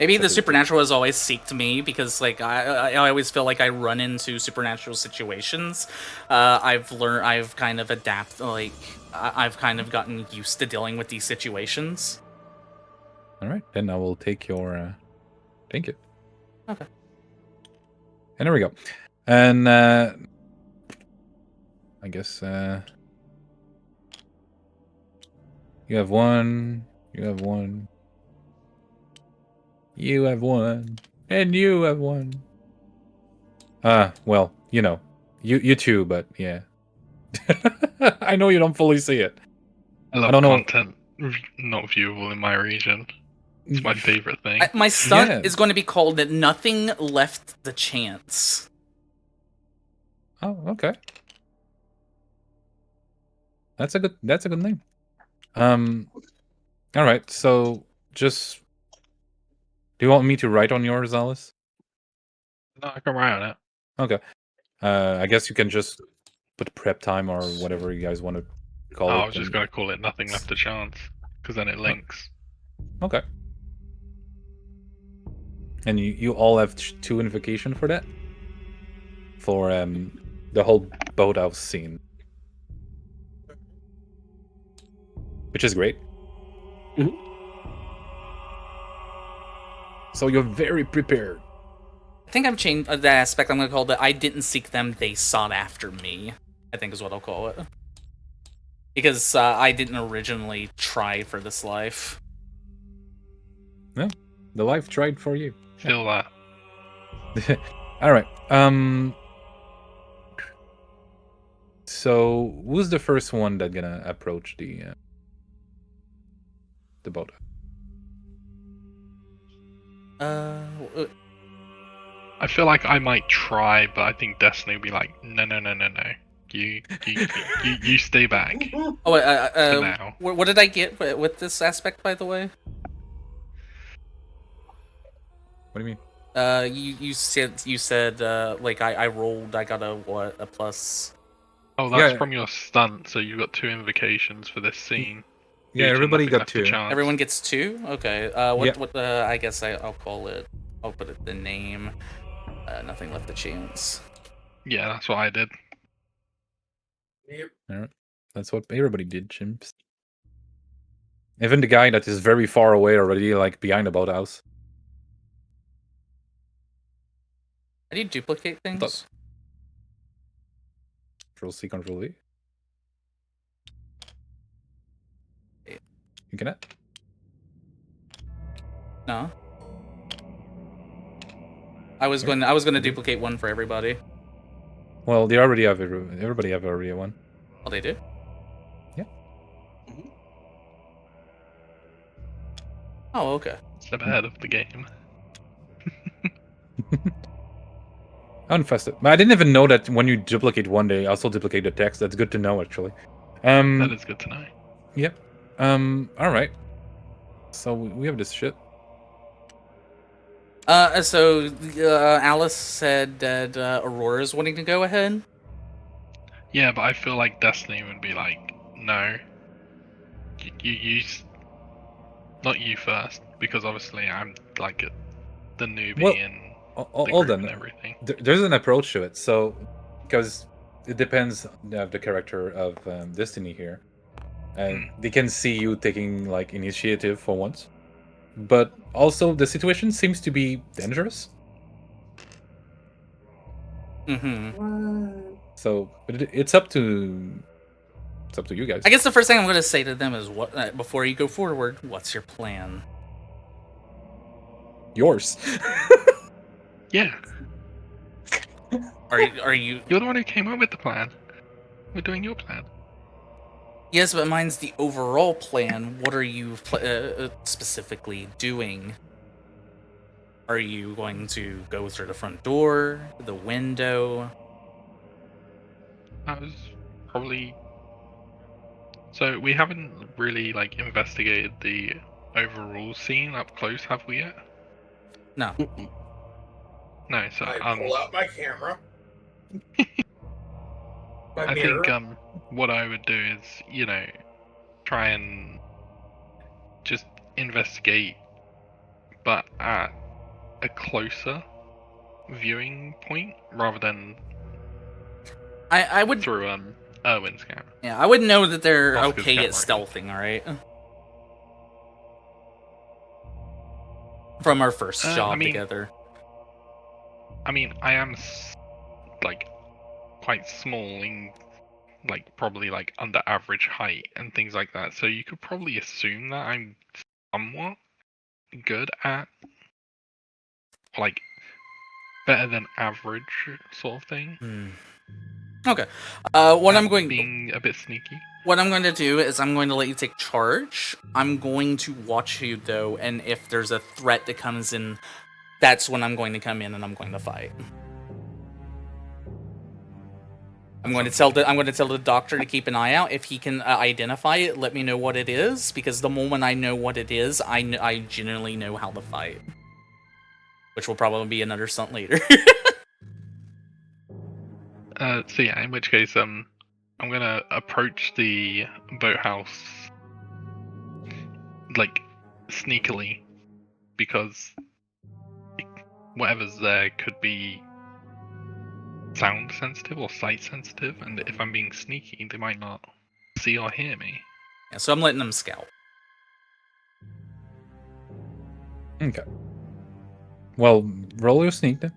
Maybe the supernatural has always seeked me because, like, I always feel like I run into supernatural situations. I've kind of I've kind of gotten used to dealing with these situations. All right, then I will take your. Thank you. Okay. And there we go. And I guess you have one. You have one. You have one, and you have one. Well, you know, you too, but yeah. I know you don't fully see it. I love don't know. content not viewable in my region. It's my favorite thing. My stunt Yeah. is going to be called that nothing left the chance. Oh, okay. That's a good name. All right, so just do you want me to write on yours, Alice? No, I can write on it. Okay. I guess you can just put prep time or whatever you guys want to call it. I was just and- going to call it Nothing Left to Chance, because then it links. Okay. And you all have 2 invocation for that? For the whole boathouse scene. Which is great. Mhm. So you're very prepared. I think I've changed the aspect. I'm going to call that I didn't seek them, they sought after me. I think is what I'll call it. Because I didn't originally try for this life. No, the life tried for you. Feel that. All right. So who's the first one that gonna approach the boat? I feel like I might try, but I think Destiny will be like, no. You stay back Oh, for now. what did I get with this aspect, by the way? What do you mean? You said like I rolled, I got a plus. Oh, that's Yeah. from your stunt, so you got 2 invocations for this scene. Yeah, Due to everybody Nothing got Left to 2. Chance. Everyone gets 2. Okay. I guess I'll call it. I'll put it the name. Nothing left to chance. Yeah, that's what I did. Yep. All right. That's what everybody did, chimps. Even the guy that is very far away already, like behind the boathouse. How do you duplicate things? Control C, Control V. Yeah. You cannot? No. I was going to duplicate one for everybody. Well, they already have everybody have already one. Oh, they do? Yeah. Oh, okay. Step ahead of the game. Unfested. But I didn't even know that when you duplicate one, they also duplicate the text. That's good to know, actually. That is good to know. Yep. All right. So we have this shit. So Alice said that Aurora's wanting to go ahead. Yeah, but I feel like Destiny would be like, no. You not you first, because obviously I'm like the newbie Well, and the hold group on. and everything. There's an approach to it. So, because it depends of the character of Destiny here, and they can see you taking like initiative for once, but also the situation seems to be dangerous. Mm-hmm. So it's up to It's up to you guys. I guess the first thing I'm going to say to them is, what before you go forward, what's your plan? Yours. Yeah, Are you? you're the one who came up with the plan. We're doing your plan. Yes, but mine's the overall plan. What are you specifically doing? Are you going to go through the front door, the window? That was probably. So we haven't really like investigated the overall scene up close, have we yet? No. No. So I pull out my camera. My I mirror. think what I would do is, try and just investigate, but at a closer viewing point rather than I would. through Erwin's camera. Yeah, I would know that they're Oscar's okay at camera. stealthing. All right. From our first job I mean- together. I mean, I am like quite small in like probably like under average height and things like that. So you could probably assume that I'm somewhat good at like better than average sort of thing. Hmm. Okay. What At I'm going being a bit sneaky. What I'm going to do is I'm going to let you take charge. I'm going to watch you though, and if there's a threat that comes in, that's when I'm going to come in and I'm going to fight. I'm going to tell the doctor to keep an eye out. If he can identify it, let me know what it is, because the moment I know what it is, I generally know how to fight. Which will probably be another stunt later. So yeah, in which case I'm gonna approach the boathouse like sneakily, because whatever's there could be sound sensitive or sight sensitive, and if I'm being sneaky, they might not see or hear me. Yeah, so I'm letting them scout. Okay. Well, roll your sneak then.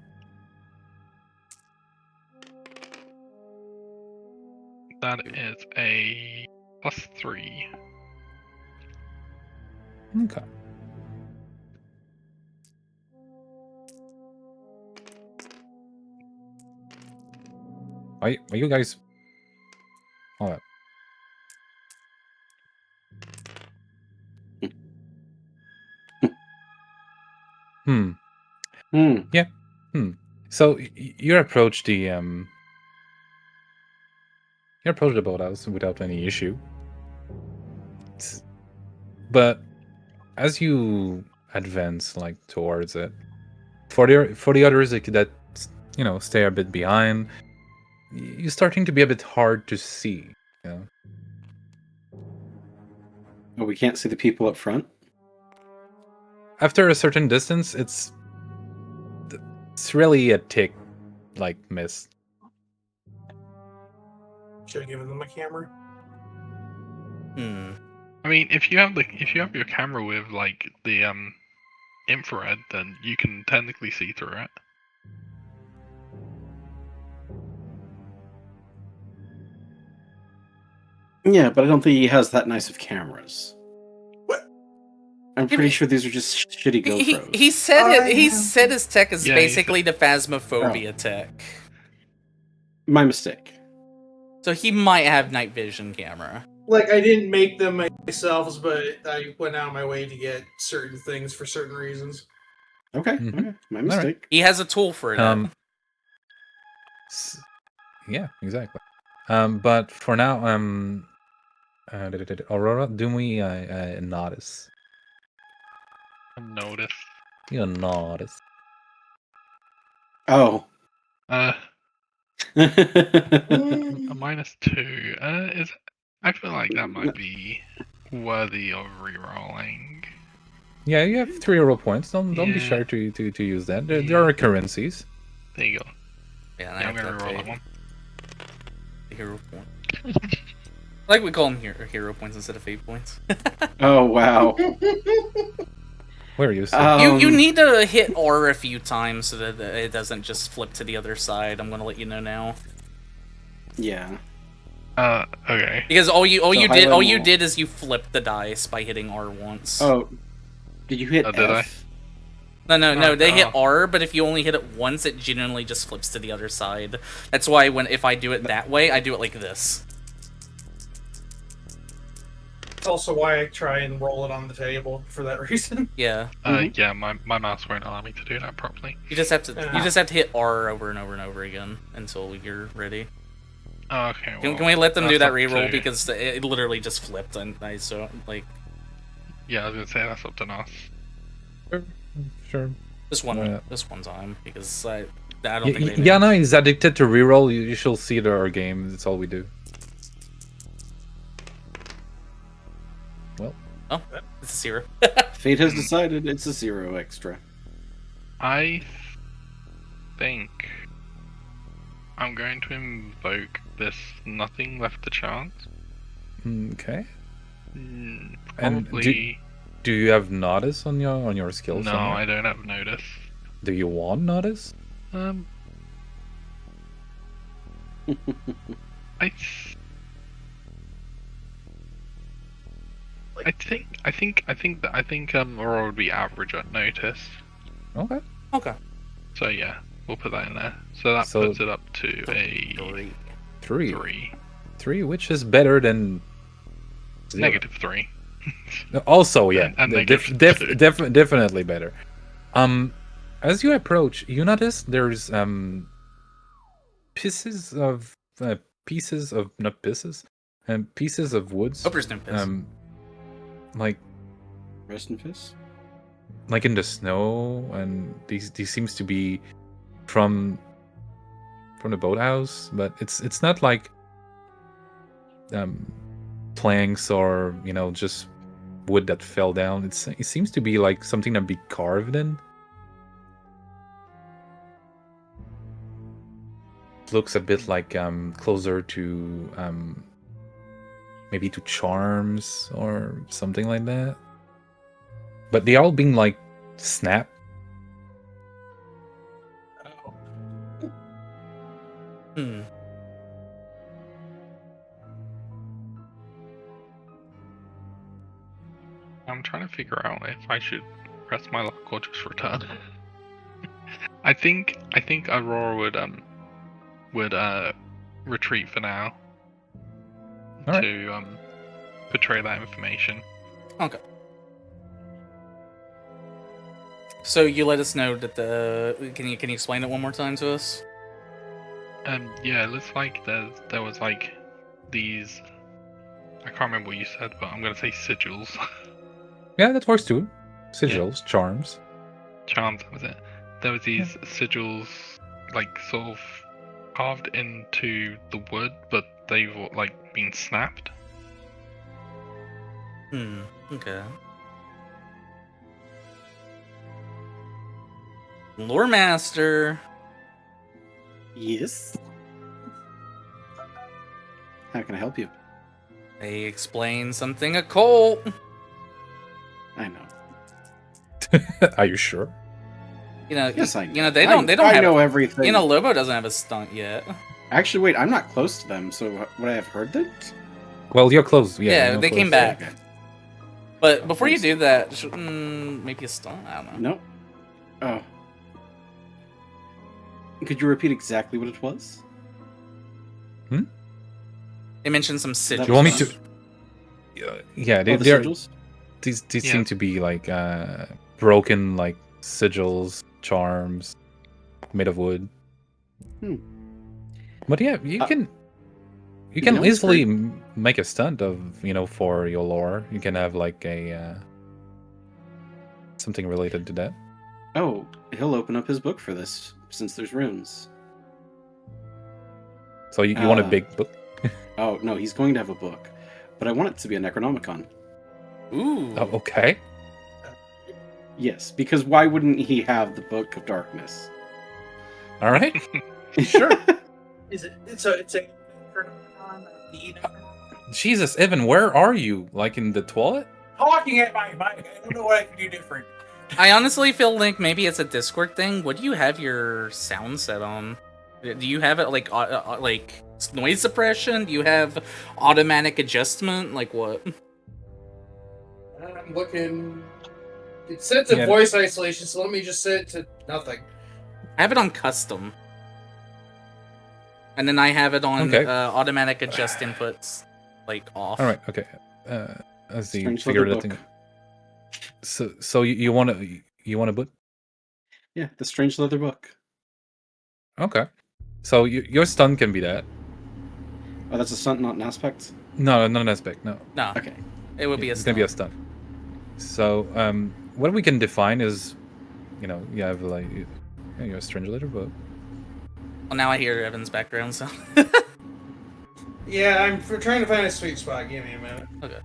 That is a +3. Okay. Are you guys? Hold up. Hmm. Hmm. Yeah. Hmm. So you approach the boathouse without any issue. But as you advance like towards it, for the others that stay a bit behind, you're starting to be a bit hard to see. You know? Oh, we can't see the people up front? After a certain distance, it's really a thick like mist. Should have given them a camera. Hmm. I mean, if you have your camera with like the infrared, then you can technically see through it. Yeah, but I don't think he has that nice of cameras. What? I'm pretty sure these are just shitty GoPros. He said it. He said his tech is Yeah, he basically the Phasmophobia tech. My mistake. So he might have night vision camera. Like, I didn't make them myself, but I went out of my way to get certain things for certain reasons. Okay, Mhm. okay. My mistake. He has a tool for it. Yeah, exactly. But for now, Aurora, do we notice? Notice. You notice. Oh. A Mm. -2. I feel like that might be worthy of re-rolling. Yeah, you have 3 hero points. Don't be Yeah. shy to use that. There are currencies. There you go. Yeah, Yeah, I'm gonna re-roll that one. Hero point. Like we call them hero points instead of fate points. Oh, wow. Where are you? You need to hit R a few times so that it doesn't just flip to the other side. I'm gonna let you know now. Yeah. Okay. Because all you So did high-level- did is you flipped the dice by hitting R once. Oh, did you hit Oh, did I? F? No, Oh, they hit oh. R, but if you only hit it once, it genuinely just flips to the other side. That's why if I do it that way, I do it like this. It's also why I try and roll it on the table for that reason. Yeah. Yeah, my mouse won't allow me to do that properly. You just have to hit R over and over and over again until you're ready. Oh, okay. Well, Can we let them do that's that up reroll to- because it literally just flipped and I so like Yeah, I was gonna say that's up to us. Sure. this one time because I don't think they Yana is addicted to reroll. You shall see it at our game. That's all we do. Well, Oh, it's a 0. Fate has decided it's a 0 extra. I think I'm going to invoke this nothing left to chance. okay. And Probably. Do you have notice on your skills? No, somewhere? I don't have notice. Do you want notice? I think Aurora would be average at notice. Okay. Okay. So yeah, we'll put that in there. So that So- puts it up to a 3. 3. Which is better than 0. -3. Also, yeah, And negative 2. definitely better. As you approach, you notice there's pieces of woods. Hope there's no piss. Like Rest in peace. like in the snow, and these seems to be from the boathouse, but it's not like planks or just wood that fell down. It seems to be like something that be carved in. Looks a bit like closer to maybe to charms or something like that. But they all being like snapped. Hmm. I'm trying to figure out if I should press my luck or just return. I think Aurora would retreat for now Alright. to portray that information. Okay. So you let us know that can you explain it one more time to us? Yeah, it looks like there was like these. I can't remember what you said, but I'm gonna say sigils. Yeah, that works too. Sigils, charms. Charms, that was it. There was these sigils, like sort of carved into the wood, but they've like been snapped. Okay. Lore Master. Yes. How can I help you? They explain something occult. I know. Are you sure? Yes, I know. They don't I have. know everything. Lobo doesn't have a stunt yet. Actually, wait. I'm not close to them, so would I have heard that? Well, you're close. Yeah, you're they close. came back. Okay. But before you do that, maybe a stunt. I don't know. No. Oh. Could you repeat exactly what it was? They mentioned some sigils. You want me to? Yeah, The they're sigils? these Yeah. seem to be like broken like sigils, charms made of wood. But yeah, you can know, it's easily make a stunt of for your lore. You can have like a something related to that. Oh, he'll open up his book for this, since there's runes. So you want a Uh, big book? Oh, no, he's going to have a book. But I want it to be a Necronomicon. Ooh. Oh, okay. Yes, because why wouldn't he have the Book of Darkness? All right. Sure. Is it? It's a. Jesus, Evan, where are you? Like in the toilet? Talking at my mic. I don't know what I can do different. I honestly feel like maybe it's a Discord thing. What do you have your sound set on? Do you have it like noise suppression? Do you have automatic adjustment? Like what? I'm looking. It's set to Yeah. voice isolation, so let me just set it to nothing. I have it on custom. And then I have it on Okay. automatic adjust inputs, like off. All right. Okay. As the Strange figure leather that book. thing. So you want to boot? Yeah, the strange leather book. Okay. So your stun can be that. Oh, that's a stunt, not an aspect. No, not an aspect. No. No, Okay. it would be a It's gonna be a stun. So what we can define is, you have like your strange letter book. Well, now I hear Evan's background, so. Yeah, I'm trying to find a sweet spot. Give me a minute. Okay.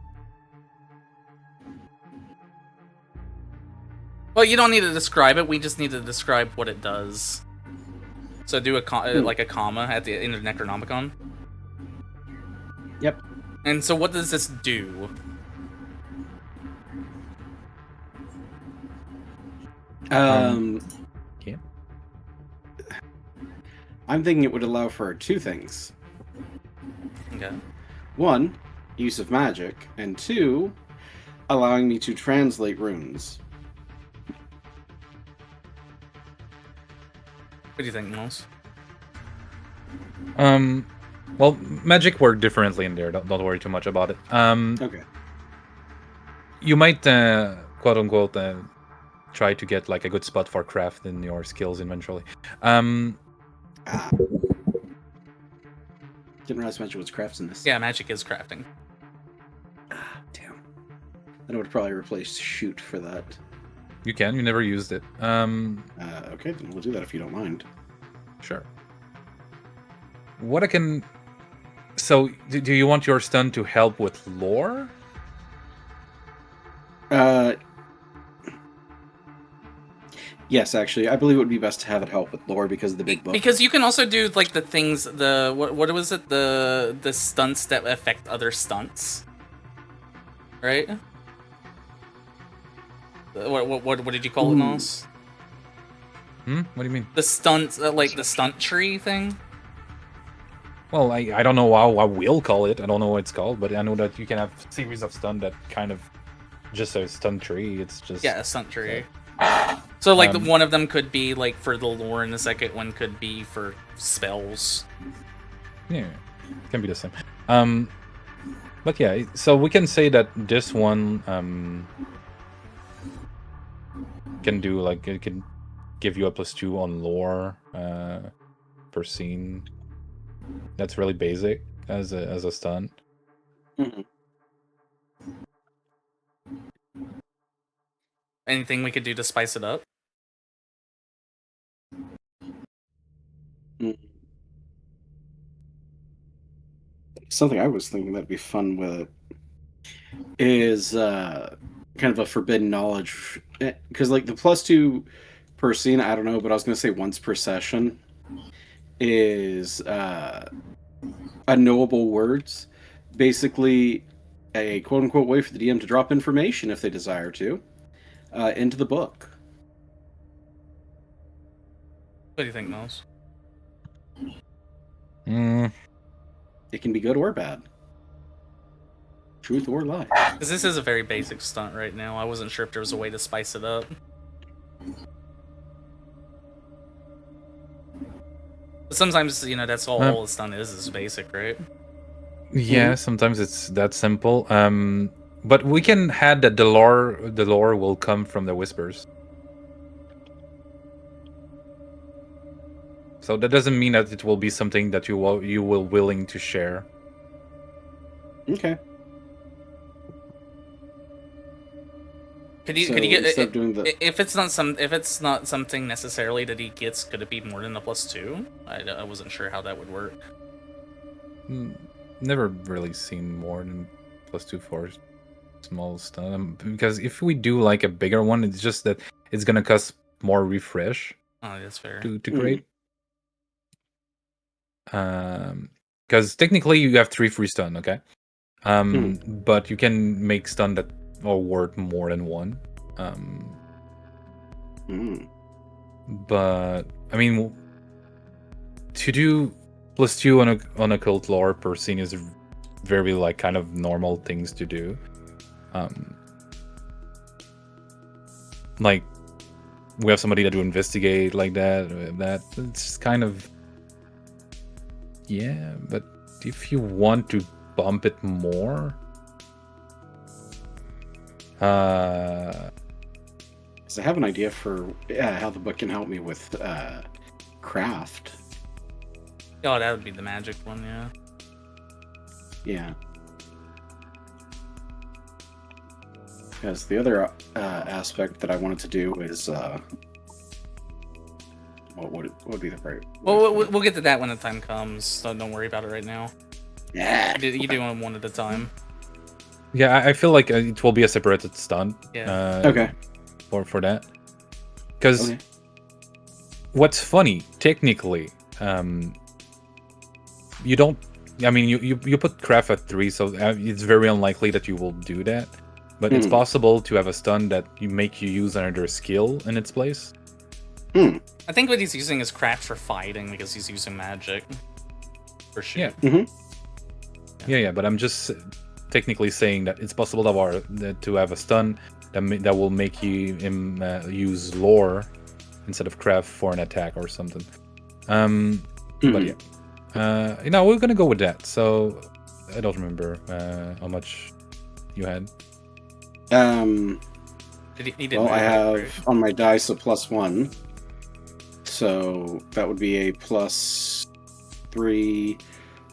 Well, you don't need to describe it. We just need to describe what it does. So do like a comma at the end of Necronomicon. Yep. And so what does this do? Yeah. I'm thinking it would allow for two things. Okay. One, use of magic, and two, allowing me to translate runes. What do you think, Moss? Well, magic work differently in there. Don't worry too much about it. Okay. You might quote unquote try to get like a good spot for craft in your skills eventually. Ah. Didn't realize magic was crafts in this. Yeah, magic is crafting. Ah, damn. Then I would probably replace shoot for that. You can. You never used it. Okay, then we'll do that if you don't mind. Sure. What I can. So, do you want your stun to help with lore? Yes, actually, I believe it would be best to have it help with lore because of the big book. Because you can also do like the things, what was it, the stunts that affect other stunts, right? What did you call it, Moss? What do you mean? The stunts, like the stunt tree thing. Well, I don't know how I will call it. I don't know what it's called, but I know that you can have series of stun that kind of just a stun tree. It's just Yeah, a stunt tree. So like one of them could be like for the lore, and the second one could be for spells. Yeah, it can be the same. But yeah, so we can say that this one can do like it can give you a +2 on lore per scene. That's really basic as a stun. Mm-hmm. Anything we could do to spice it up? Something I was thinking that'd be fun with it is kind of a forbidden knowledge, because like the +2 per scene, I don't know, but I was gonna say once per session is unknowable words, basically a quote-unquote way for the DM to drop information if they desire to into the book. What do you think, Moss? It can be good or bad, truth or lie. Because this is a very basic stunt right now. I wasn't sure if there was a way to spice it up. But sometimes, that's all a stunt is basic, right? Yeah, sometimes it's that simple. But we can add that the lore will come from the whispers. So that doesn't mean that it will be something that you will willing to share. Okay. Could you instead of doing the... if it's not something necessarily that he gets, could it be more than a +2? I wasn't sure how that would work. Never really seen more than +2 for small stuff. Because if we do like a bigger one, it's just that it's gonna cost more refresh. Oh, that's fair. To create. Because technically you have 3 free stun, okay? But you can make stun that are worth more than 1. But I mean, to do +2 on occult lore per scene is very like kind of normal things to do. Like we have somebody that will investigate like that. It's kind of but if you want to bump it more, because I have an idea for how the book can help me with craft. Oh, that would be the magic one, yeah. Yeah. Because the other aspect that I wanted to do is what would be the right? Well, we'll get to that when the time comes, so don't worry about it right now. Yeah. You do them one at a time. Yeah, I feel like it will be a separated stunt. Yeah. Okay. For that, because what's funny, technically, you don't. I mean, you put craft at 3, so it's very unlikely that you will do that. But it's possible to have a stun that you use another skill in its place. I think what he's using is craft for fighting because he's using magic. For sure. Yeah. Yeah. But I'm just technically saying that it's possible to have a stun that will make you use lore instead of craft for an attack or something. But yeah, we're gonna go with that. So I don't remember how much you had. He didn't I have right? on my dice a +1, so that would be a +3,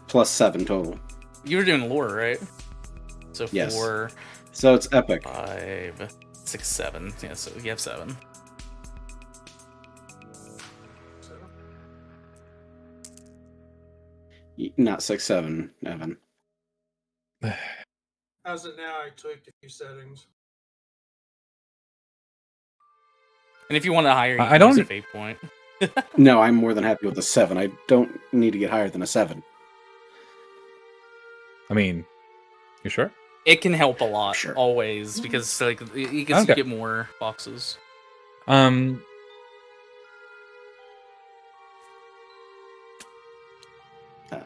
+7 total. You were doing lore, right? So Yes. 4, So it's epic. 5, 6, 7. Yeah, so you have 7. Not 6, 7, Evan. How's it now? I tweaked a few settings. And if you want to hire, you I can don't- use a fate point. No, I'm more than happy with a 7. I don't need to get higher than a 7. I mean, you sure? It can help a lot, Sure. always, because like you can Okay. get more boxes. All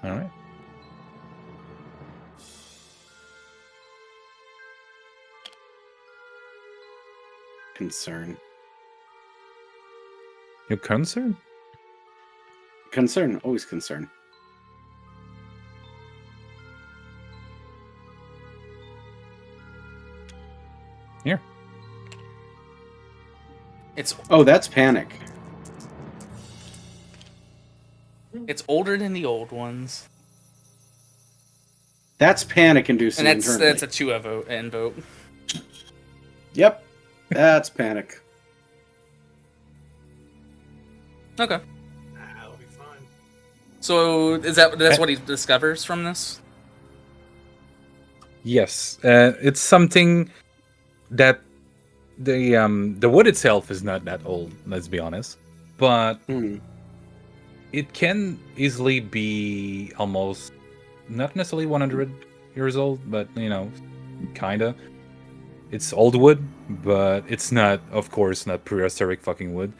right. Concern. You're concerned? Concern. Always concern. Here. Oh, that's panic. It's older than the old ones, That's panic inducing and internally. that's a 2 invoke. Yep. That's panic. Okay. That'll be fine. So that's what he discovers from this? Yes. It's something that the wood itself is not that old, let's be honest. But it can easily be almost not necessarily 100 years old, but kinda. It's old wood, but it's not, of course, not prehistoric fucking wood.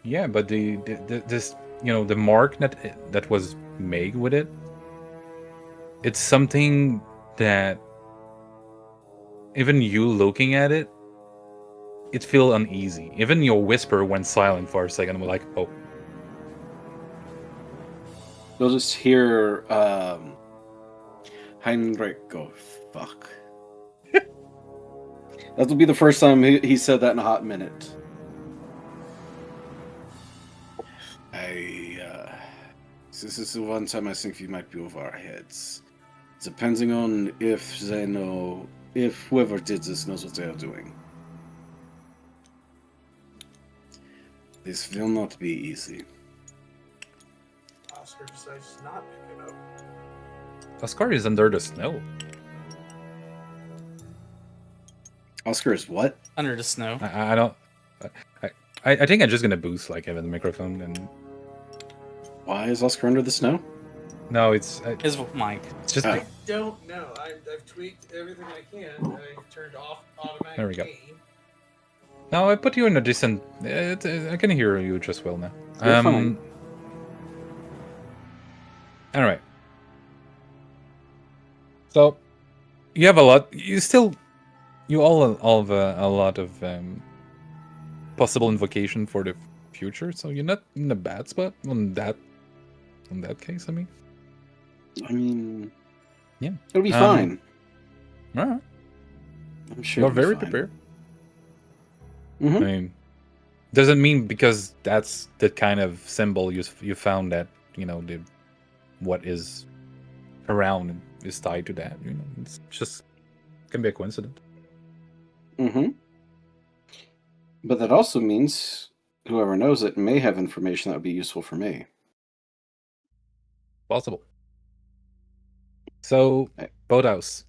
Yeah, but this the mark that was made with it, it's something that even you looking at it, it feel uneasy. Even your whisper went silent for a second. I'm like, oh. You'll just hear Heinrich go, fuck. That'll be the first time he said that in a hot minute. This is the one time I think we might be over our heads. Depending on if whoever did this knows what they are doing. This will not be easy. Oscar decides to not pick it up. Oscar is under the snow. Oscar is what? Under the snow. I don't. I think I'm just gonna boost like Evan the microphone and. Why is Oscar under the snow? No, it's His mic. it's just. Oh. Don't know. I've tweaked everything I can. I turned off automatic There we go. gain. No, I put you in a decent. I can hear you just well now. You're fine. All right. So you have a lot. You all have a lot of possible invocation for the future. So you're not in a bad spot on that. In that case, I mean. Yeah, it'll be fine. All right. I'm sure You're it'll be very fine. prepared. Mhm. I mean, doesn't mean because that's the kind of symbol you found that what is around is tied to that. It's just can be a coincidence. Mm-hmm. But that also means whoever knows it may have information that would be useful for me. Possible. So, boathouse.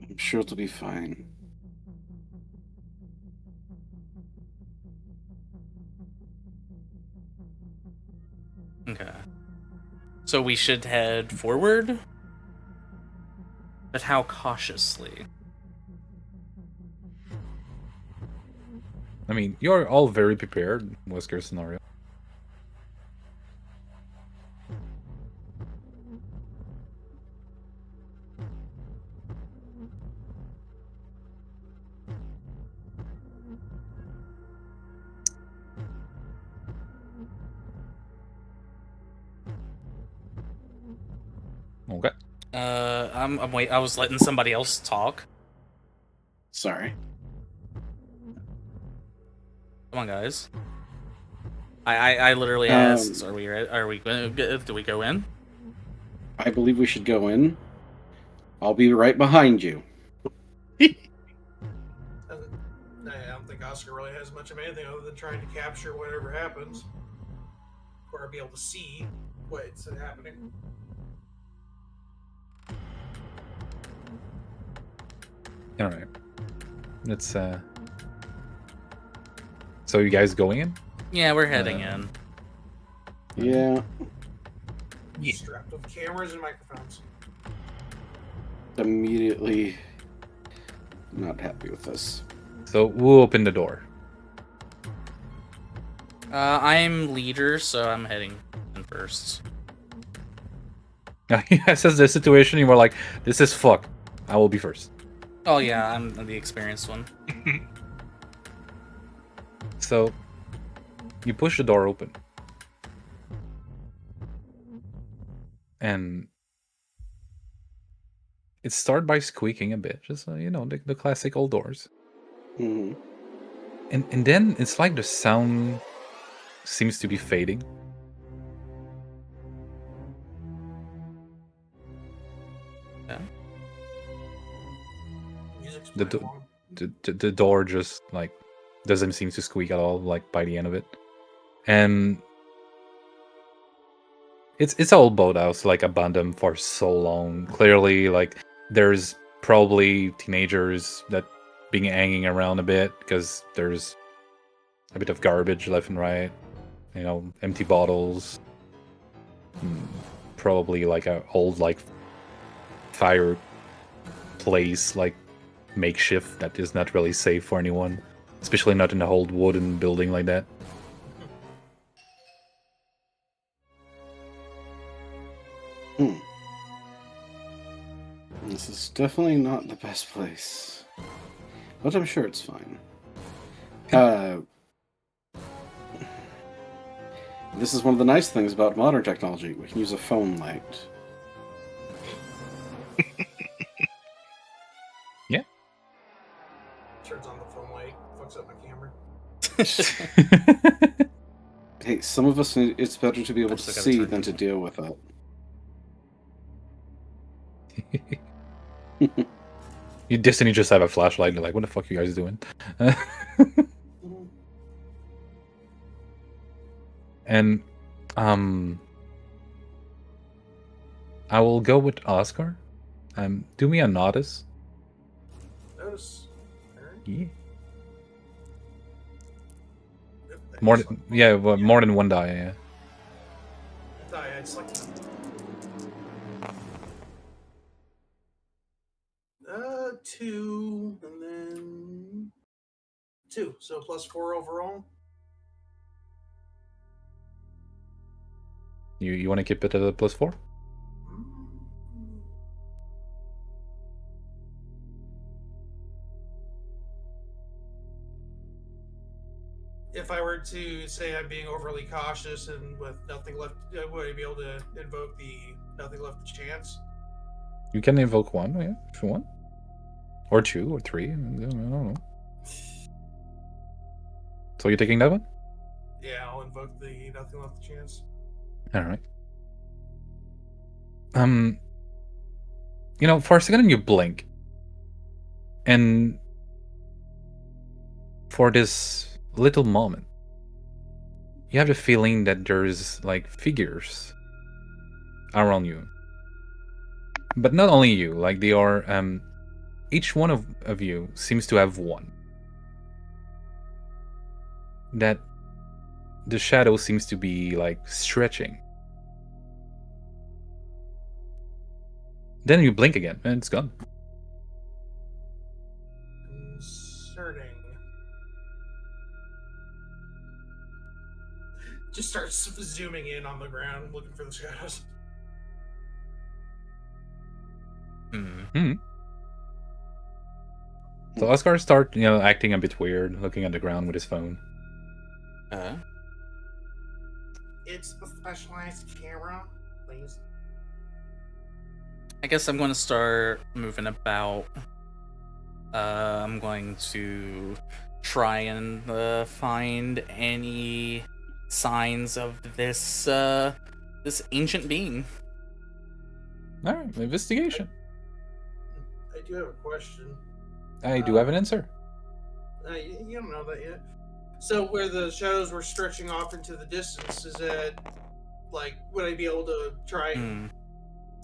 I'm sure it'll be fine. Okay. So we should head forward? But how cautiously? I mean, you're all very prepared. Worst case scenario. Okay. I'm wait. I was letting somebody else talk. Sorry. Come on, guys. I literally asked, are we ready? Are we going? Do we go in? I believe we should go in. I'll be right behind you. I don't think Oscar really has much of anything other than trying to capture whatever happens, or be able to see what's happening. All right. Let's. So you guys going in? Yeah, we're heading in. Yeah. Strapped with cameras and microphones. Immediately not happy with this. So we'll open the door. I'm leader, so I'm heading in first. He says the situation. You were like, "This is fuck. I will be first." Oh yeah, I'm the experienced one. So you push the door open, and it starts by squeaking a bit, just the classic old doors. Hmm. And then it's like the sound seems to be fading. Yeah. Music's The playing do- along. The door just like doesn't seem to squeak at all, like by the end of it. And it's an old boathouse, like abandoned for so long. Clearly, like there's probably teenagers that being hanging around a bit because there's a bit of garbage left and right. Empty bottles. Probably like a old like fireplace, like makeshift that is not really safe for anyone, especially not in a old wooden building like that. This is definitely not the best place. But I'm sure it's fine. This is one of the nice things about modern technology. We can use a phone light. Yeah. Turns on the phone light, fucks up my camera. Hey, some of us, it's better to be able I to still gotta see turn than to it. deal with it. You Destiny just have a flashlight and you're like, what the fuck are you guys doing? And I will go with Oscar. Do me a notice. Notice. Alright. Yeah. Yep, I More just than, like- yeah, well, more than one die, yeah. Oh, yeah, it's like 2, and then 2, so +4 overall. You want to keep it at a +4? If I were to say I'm being overly cautious and with nothing left, would I be able to invoke the nothing left to chance? You can invoke one, yeah, if you want. Or 2, or 3, I don't know. So you're taking that one? Yeah, I'll invoke the nothing left to chance. Alright. For a second you blink. And for this little moment, you have the feeling that there's like figures around you. But not only you, like they are each one of you seems to have one. That the shadow seems to be like stretching. Then you blink again and it's gone. Inserting. Just starts zooming in on the ground, looking for the shadows. So Oscar start, acting a bit weird, looking at the ground with his phone. It's a specialized camera, please. I guess I'm going to start moving about. I'm going to try and find any signs of this this ancient being. All right, investigation. I do have a question. I do have an answer. You don't know that yet. So where the shadows were stretching off into the distance, is it like, would I be able to try and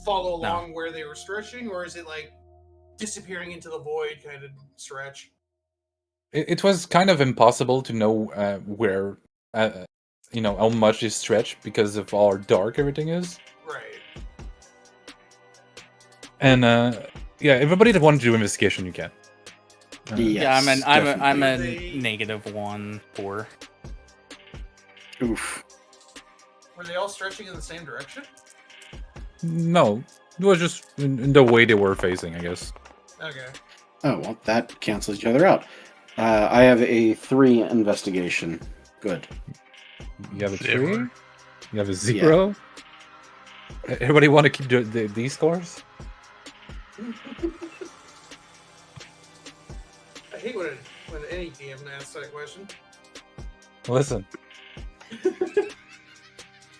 follow along where they were stretching, or is it like disappearing into the void kind of stretch? It was kind of impossible to know where, how much they stretch because of how dark everything is. Right. And everybody that wanted to do investigation, you can. Yeah, I'm a They- -1 for. Oof. Were they all stretching in the same direction? No, it was just in the way they were facing, I guess. Okay. Oh, well, that cancels each other out. I have a 3 investigation. Good. You have a 0. 3. You have a 0. Everybody want to keep these scores? I hate when any DM asks that question. Listen.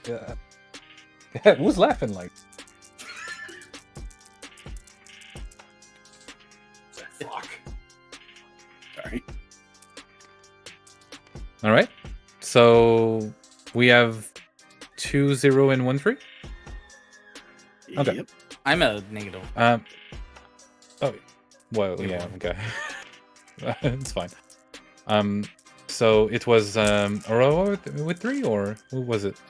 Yeah. Who's laughing like? Fuck. Sorry. All right. So we have 2, 0, and 1, 3. Okay. Yep. I'm a -. Oh, well, yeah, okay. It's fine. So it was Aurora with 3, or who was it?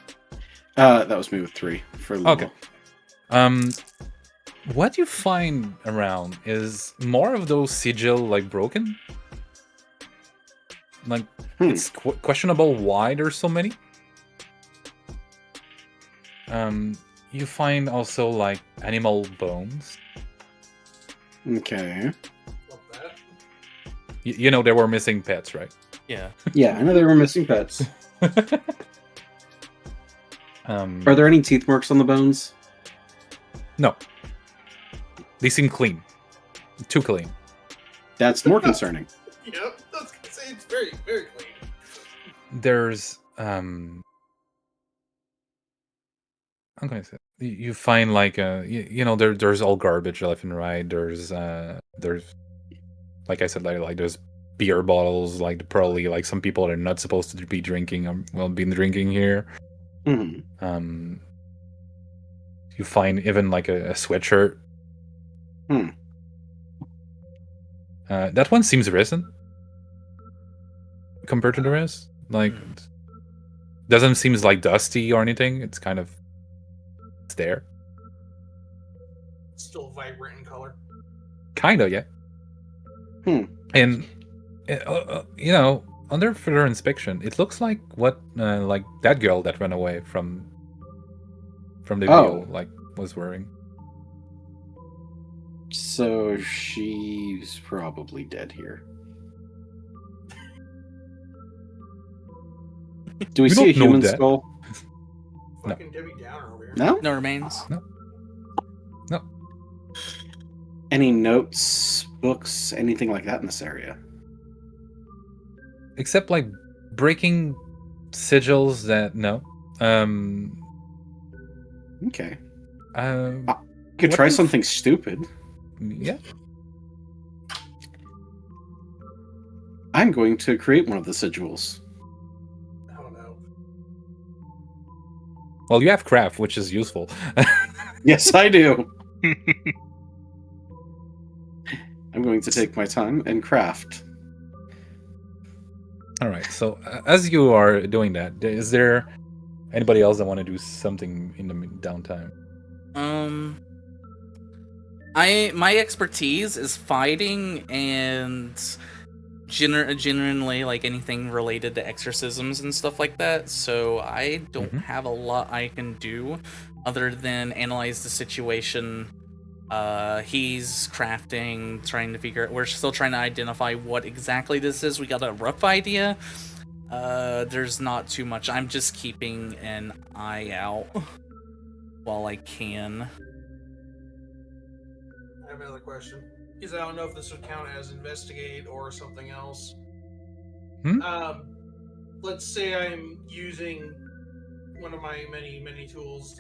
That was me with 3 for Lobo. Okay. What you find around is more of those sigil like broken. Like it's questionable why there's so many. You find also like animal bones. Okay. Love that. You know there were missing pets, right? Yeah. Yeah, I know they were missing pets. Are there any teeth marks on the bones? No. They seem clean. Too clean. That's more concerning. Yep, I was gonna say it's very, very clean. There's I'm gonna say you find like there's all garbage left and right. There's like I said, like there's beer bottles, like probably like some people are not supposed to be drinking been drinking here. Mm-hmm. You find even like a sweatshirt. That one seems recent compared to the rest. Like doesn't seem like dusty or anything. It's kind of there. It's still vibrant in color. Kinda, yeah. And Under further inspection, it looks like like that girl that ran away from the video, like, was wearing. So she's probably dead here. Do we see a don't know human that. skull? Fucking Debbie Downer over here. No? No remains. No. Any notes, books, anything like that in this area? Except like breaking sigils that no. Okay. Um, You could what try if- something stupid. yeah. I'm going to create one of the sigils. I don't know. Well, you have craft, which is useful. Yes, I do. I'm going to take my time and craft. All right. So as you are doing that, is there anybody else that want to do something in the downtime? My expertise is fighting and genuinely like anything related to exorcisms and stuff like that. So I don't have a lot I can do other than analyze the situation. He's crafting, trying to figure out. We're still trying to identify what exactly this is. We got a rough idea. There's not too much. I'm just keeping an eye out while I can. I have another question. Because I don't know if this would count as investigate or something else. Let's say I'm using one of my many tools.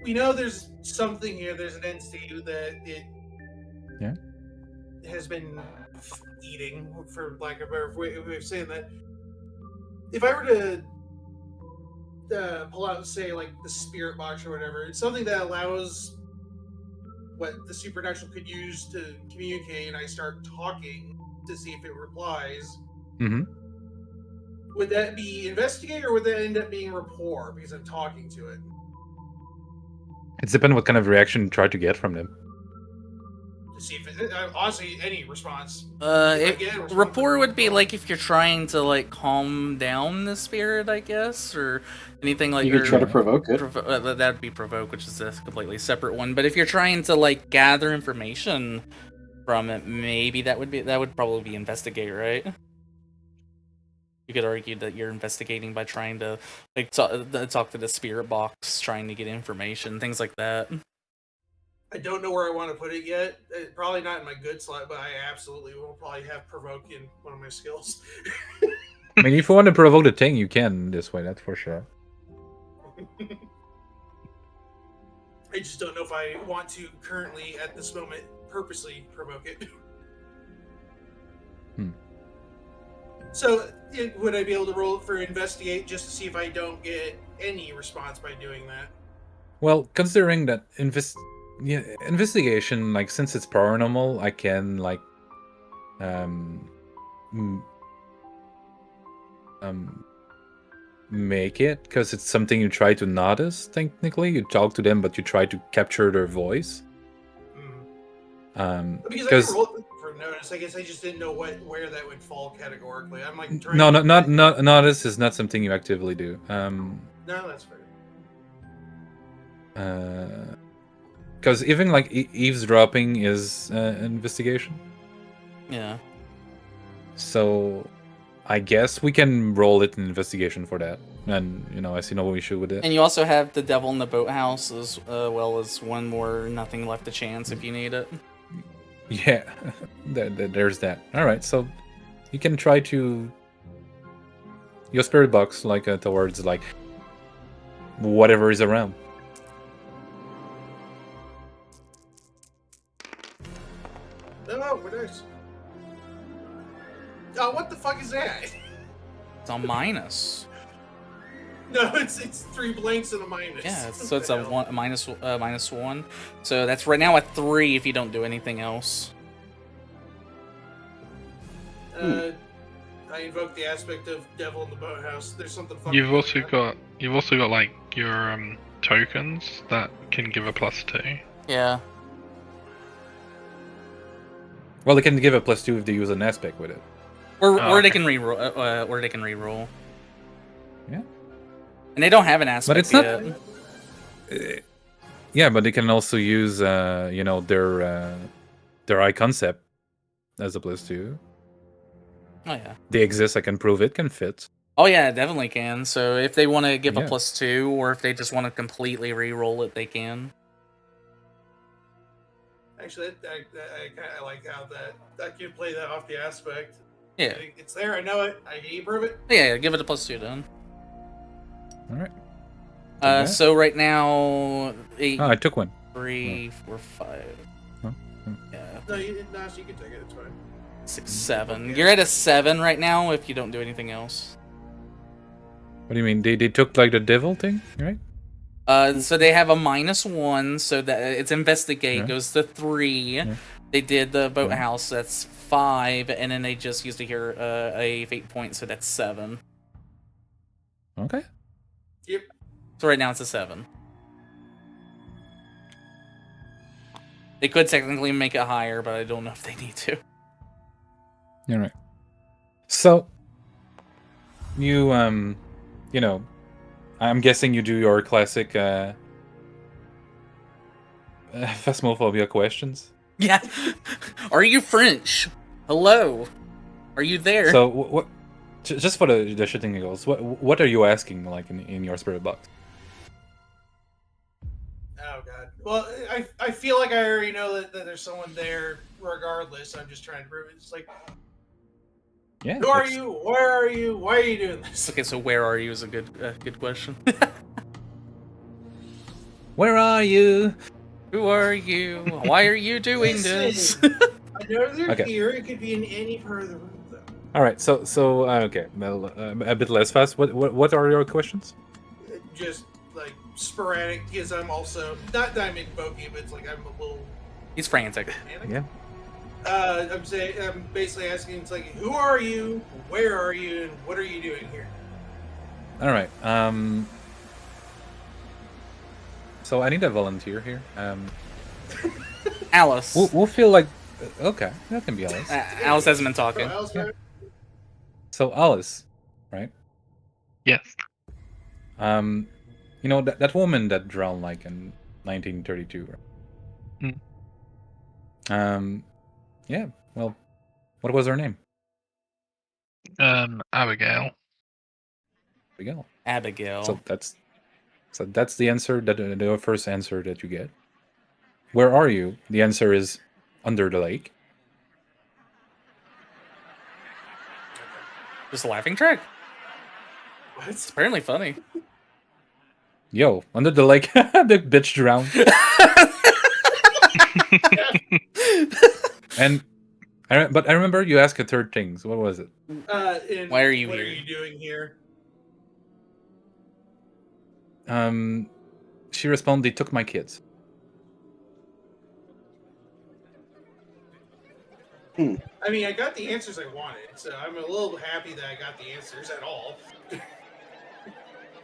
We know there's something here. There's an entity that it has been eating, for lack of a better way of saying that. If I were to pull out, say, like the spirit box or whatever, it's something that allows what the supernatural could use to communicate, and I start talking to see if it replies. Mm-hmm. Would that be investigate, or would that end up being rapport because I'm talking to it? It depends what kind of reaction you try to get from them. To see if it, honestly, any response. If I get a response, Rapport would be like if you're trying to like calm down the spirit, I guess, or anything like. You could try to provoke it. That'd be provoke, which is a completely separate one. But if you're trying to like gather information from it, maybe that would probably be investigate, right? You could argue that you're investigating by trying to like talk to the spirit box, trying to get information, things like that. I don't know where I want to put it yet. Probably not in my good slot, but I absolutely will probably have provoke in one of my skills. I mean, if you want to provoke the thing, you can this way. That's for sure. I just don't know if I want to currently, at this moment, purposely provoke it. So, would I be able to roll for investigate just to see if I don't get any response by doing that? Well, considering that investigation, like, since it's paranormal, I can like make it, because it's something you try to notice. Technically, you talk to them, but you try to capture their voice. Because I can roll for notice. I guess I just didn't know where that would fall categorically. I'm like trying no, to not notice is not something you actively do. No, that's fair. Because even like eavesdropping is investigation. Yeah. So I guess we can roll it in investigation for that, and I see no issue with it. And you also have the devil in the boathouse, as well as one more nothing left to chance if you need it. Yeah, there's that. All right, so you can try to your spirit box like towards like whatever is around. Oh, we're nice. Oh, what the fuck is that? It's a minus. No, it's 3 blanks and a minus. Yeah, so it's a minus one. So that's right now a 3 if you don't do anything else. I invoke the aspect of devil in the boathouse. There's something fucking. You've also got like your tokens that can give a +2. Yeah. Well, they can give a +2 if they use an aspect with it. Or Oh, they okay. can reroll. Or they can reroll. Yeah. And they don't have an aspect it's not- yet. Yeah, but they can also use, their eye concept as a +2. Oh yeah. They exist. I can prove it can fit. Oh yeah, it definitely can. So if they want to give a Yeah. +2, or if they just want to completely re-roll it, they can. Actually, I kind of like how that I can play that off the aspect. Yeah. It's there. I know it. I can you prove it. Yeah, give it a +2 then. All right. So right now, 8, Oh, I took one. 3, 4, 5. Huh? Yeah, No, you can take it. It's fine. 6, 7. You're at a 7 right now if you don't do anything else. What do you mean? They took like the devil thing, right? So they have a -1, so that it's investigate Yeah. goes to 3. Yeah. They did the boathouse, that's 5, and then they just used to hear a fate point, so that's 7. Okay. Yep. So right now it's a 7. They could technically make it higher, but I don't know if they need to. You're right. So, you I'm guessing you do your classic Phasmophobia questions. Yeah. Are you French? Hello. Are you there? So, what? Just for the shitting giggles, what are you asking like in your spirit box? Oh god. Well, I feel like I already know that there's someone there. Regardless, I'm just trying to prove it. It's like, Yeah. who are that's- you? Where are you? Why are you doing this? Okay, so where are you is a good question. Where are you? Who are you? Why are you doing this? I know they're Okay. here. It could be in any part of the room, though. All right. So okay. Well, a bit less fast. What are your questions? Just like sporadic, because I'm also not that I'm invoking, but it's like I'm a little He's frantic. panicked. Yeah. I'm basically asking. It's like, who are you? Where are you? And what are you doing here? All right. So I need a volunteer here. Alice. We'll feel like okay, that can be Alice. Alice hasn't been talking. Else, Yeah. right? So Alice, right? Yes. That woman that drowned like in 1932. Right? Yeah. Well, what was her name? Abigail. There we go. Abigail. So that's the answer the first answer that you get. Where are you? The answer is under the lake. Just a laughing track. It's What? apparently funny. Yo, under the lake, the bitch drowned. And but I remember you asked a third thing. So what was it? And Why are you what here? are you doing here? She responded, "They took my kids." I mean, I got the answers I wanted, so I'm a little happy that I got the answers at all.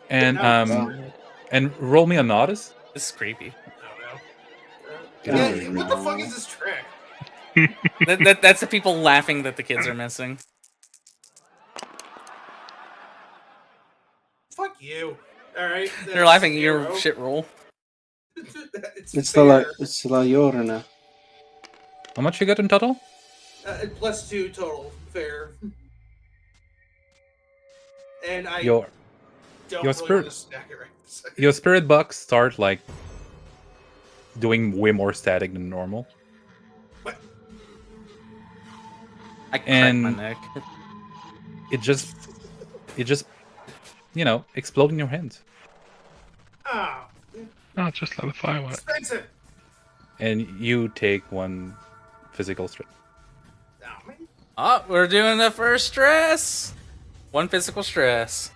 And No, and roll me a notice. This is creepy. I don't know. Yeah. Yeah, what the fuck is this trick? That's the people laughing that the kids are missing. Fuck you. All right. They're laughing at your shit roll. It's la fair. Llorona. How much you got in total? +2 total. Fair. And I Your don't your really spirit- want to stack it right this second. your spirit box start like doing way more static than normal. I cracked And- my neck. It just explode in your hands. Ah, Oh, just like the fireworks. expensive. And you take one physical stress. Oh, man. Oh, we're doing the first stress. One physical stress.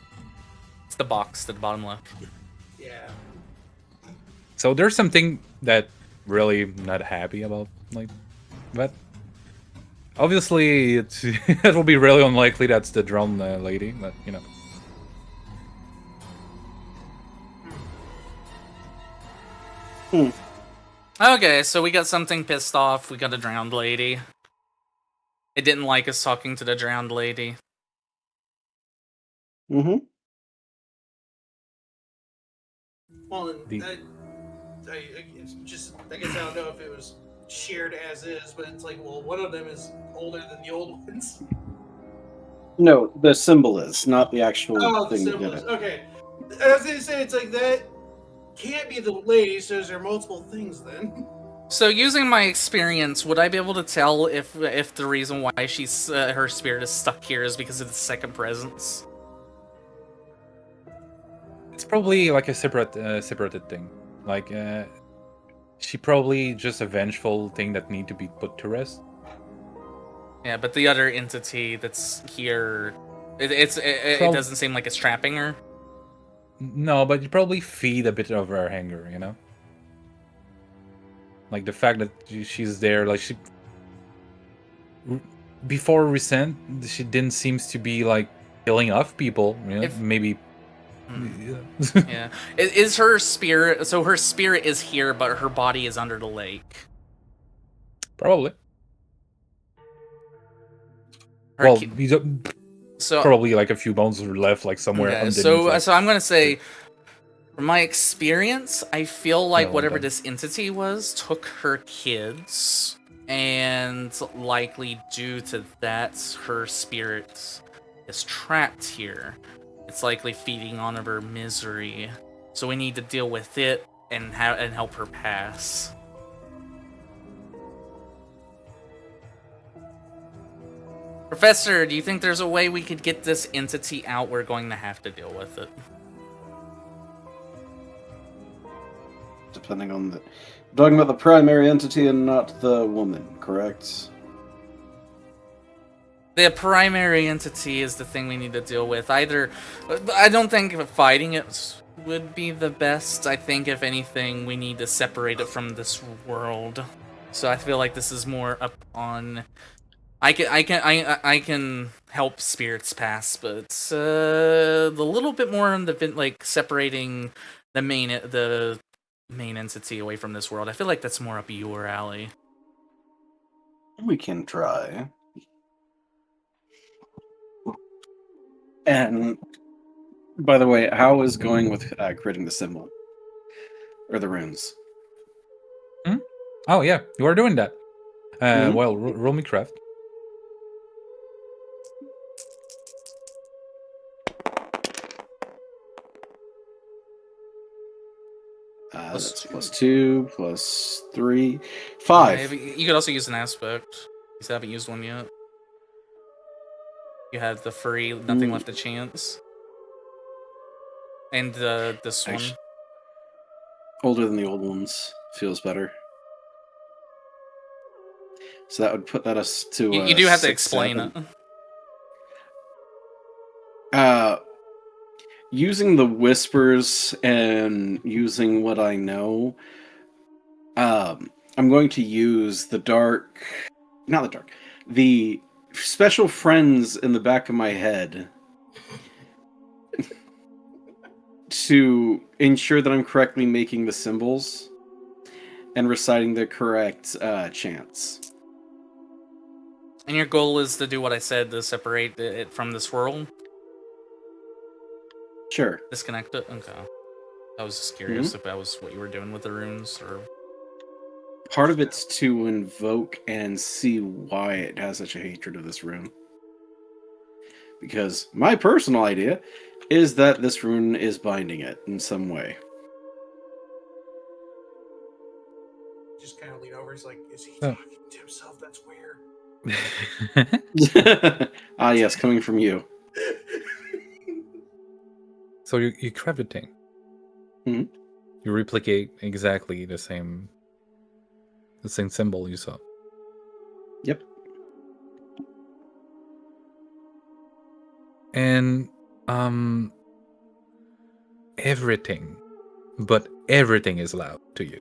It's the box at the bottom left. Yeah. So there's something that really not happy about, like, but obviously it's it will be really unlikely that's the drone lady, but Okay, so we got something pissed off. We got a drowned lady. It didn't like us talking to the drowned lady. Mm-hmm. Well, and The- it's just, I guess I don't know if it was shared as is, but it's like, well, one of them is older than the old ones. No, the symbol is, not the actual Oh, the thing that symbol did is. it. Okay. As they say, it's like that can't be the lady, so there are multiple things then. So, using my experience, would I be able to tell if the reason why she's her spirit is stuck here is because of the second presence? It's probably like a separated thing. Like, she probably just a vengeful thing that need to be put to rest. Yeah, but the other entity that's here, it Prob- doesn't seem like it's trapping her. No, but you probably feed a bit of her anger, you know? Like the fact that she's there, like before Resent, she didn't seems to be like killing off people, you know? Maybe. Yeah, is her spirit? So her spirit is here, but her body is under the lake. Probably. Her Well, ki- you don't, so probably like a few bones are left, like somewhere okay, underneath. so like, so I'm gonna say, from my experience, I feel like No, whatever okay. this entity was took her kids, and likely due to that, her spirit is trapped here. It's likely feeding on her misery, so we need to deal with it and help her pass. Professor, do you think there's a way we could get this entity out? We're going to have to deal with it. Depending on the... Talking about the primary entity and not the woman, correct? The primary entity is the thing we need to deal with. Either, I don't think fighting it would be the best. I think if anything, we need to separate it from this world. So I feel like this is more up on. I can help spirits pass, but it's a little bit more on the like separating the main entity away from this world. I feel like that's more up your alley. We can try. And, by the way, how is going with creating the symbol? Or the runes? Oh yeah, you are doing that. Mhm. Well, roll me craft. That's +2, +3, 5. You could also use an aspect. You still haven't used one yet. You have the free, nothing left to chance. And this one. Actually, older than the old ones. Feels better. So that would put us to. You do have to 6, explain 7. it. Using the whispers and using what I know, I'm going to use the special friends in the back of my head to ensure that I'm correctly making the symbols and reciting the correct chants. And your goal is to do what I said, to separate it from this world? Sure. Disconnect it? Okay. I was just curious if that was what you were doing with the runes, or... Part of it's to invoke and see why it has such a hatred of this rune. Because my personal idea is that this rune is binding it in some way. Just kind of lean over. He's like, is he talking to himself? That's weird. Ah, yes, coming from you. So you craft a thing. Hmm? You replicate exactly the same symbol you saw. Yep. And everything, but everything is loud to you.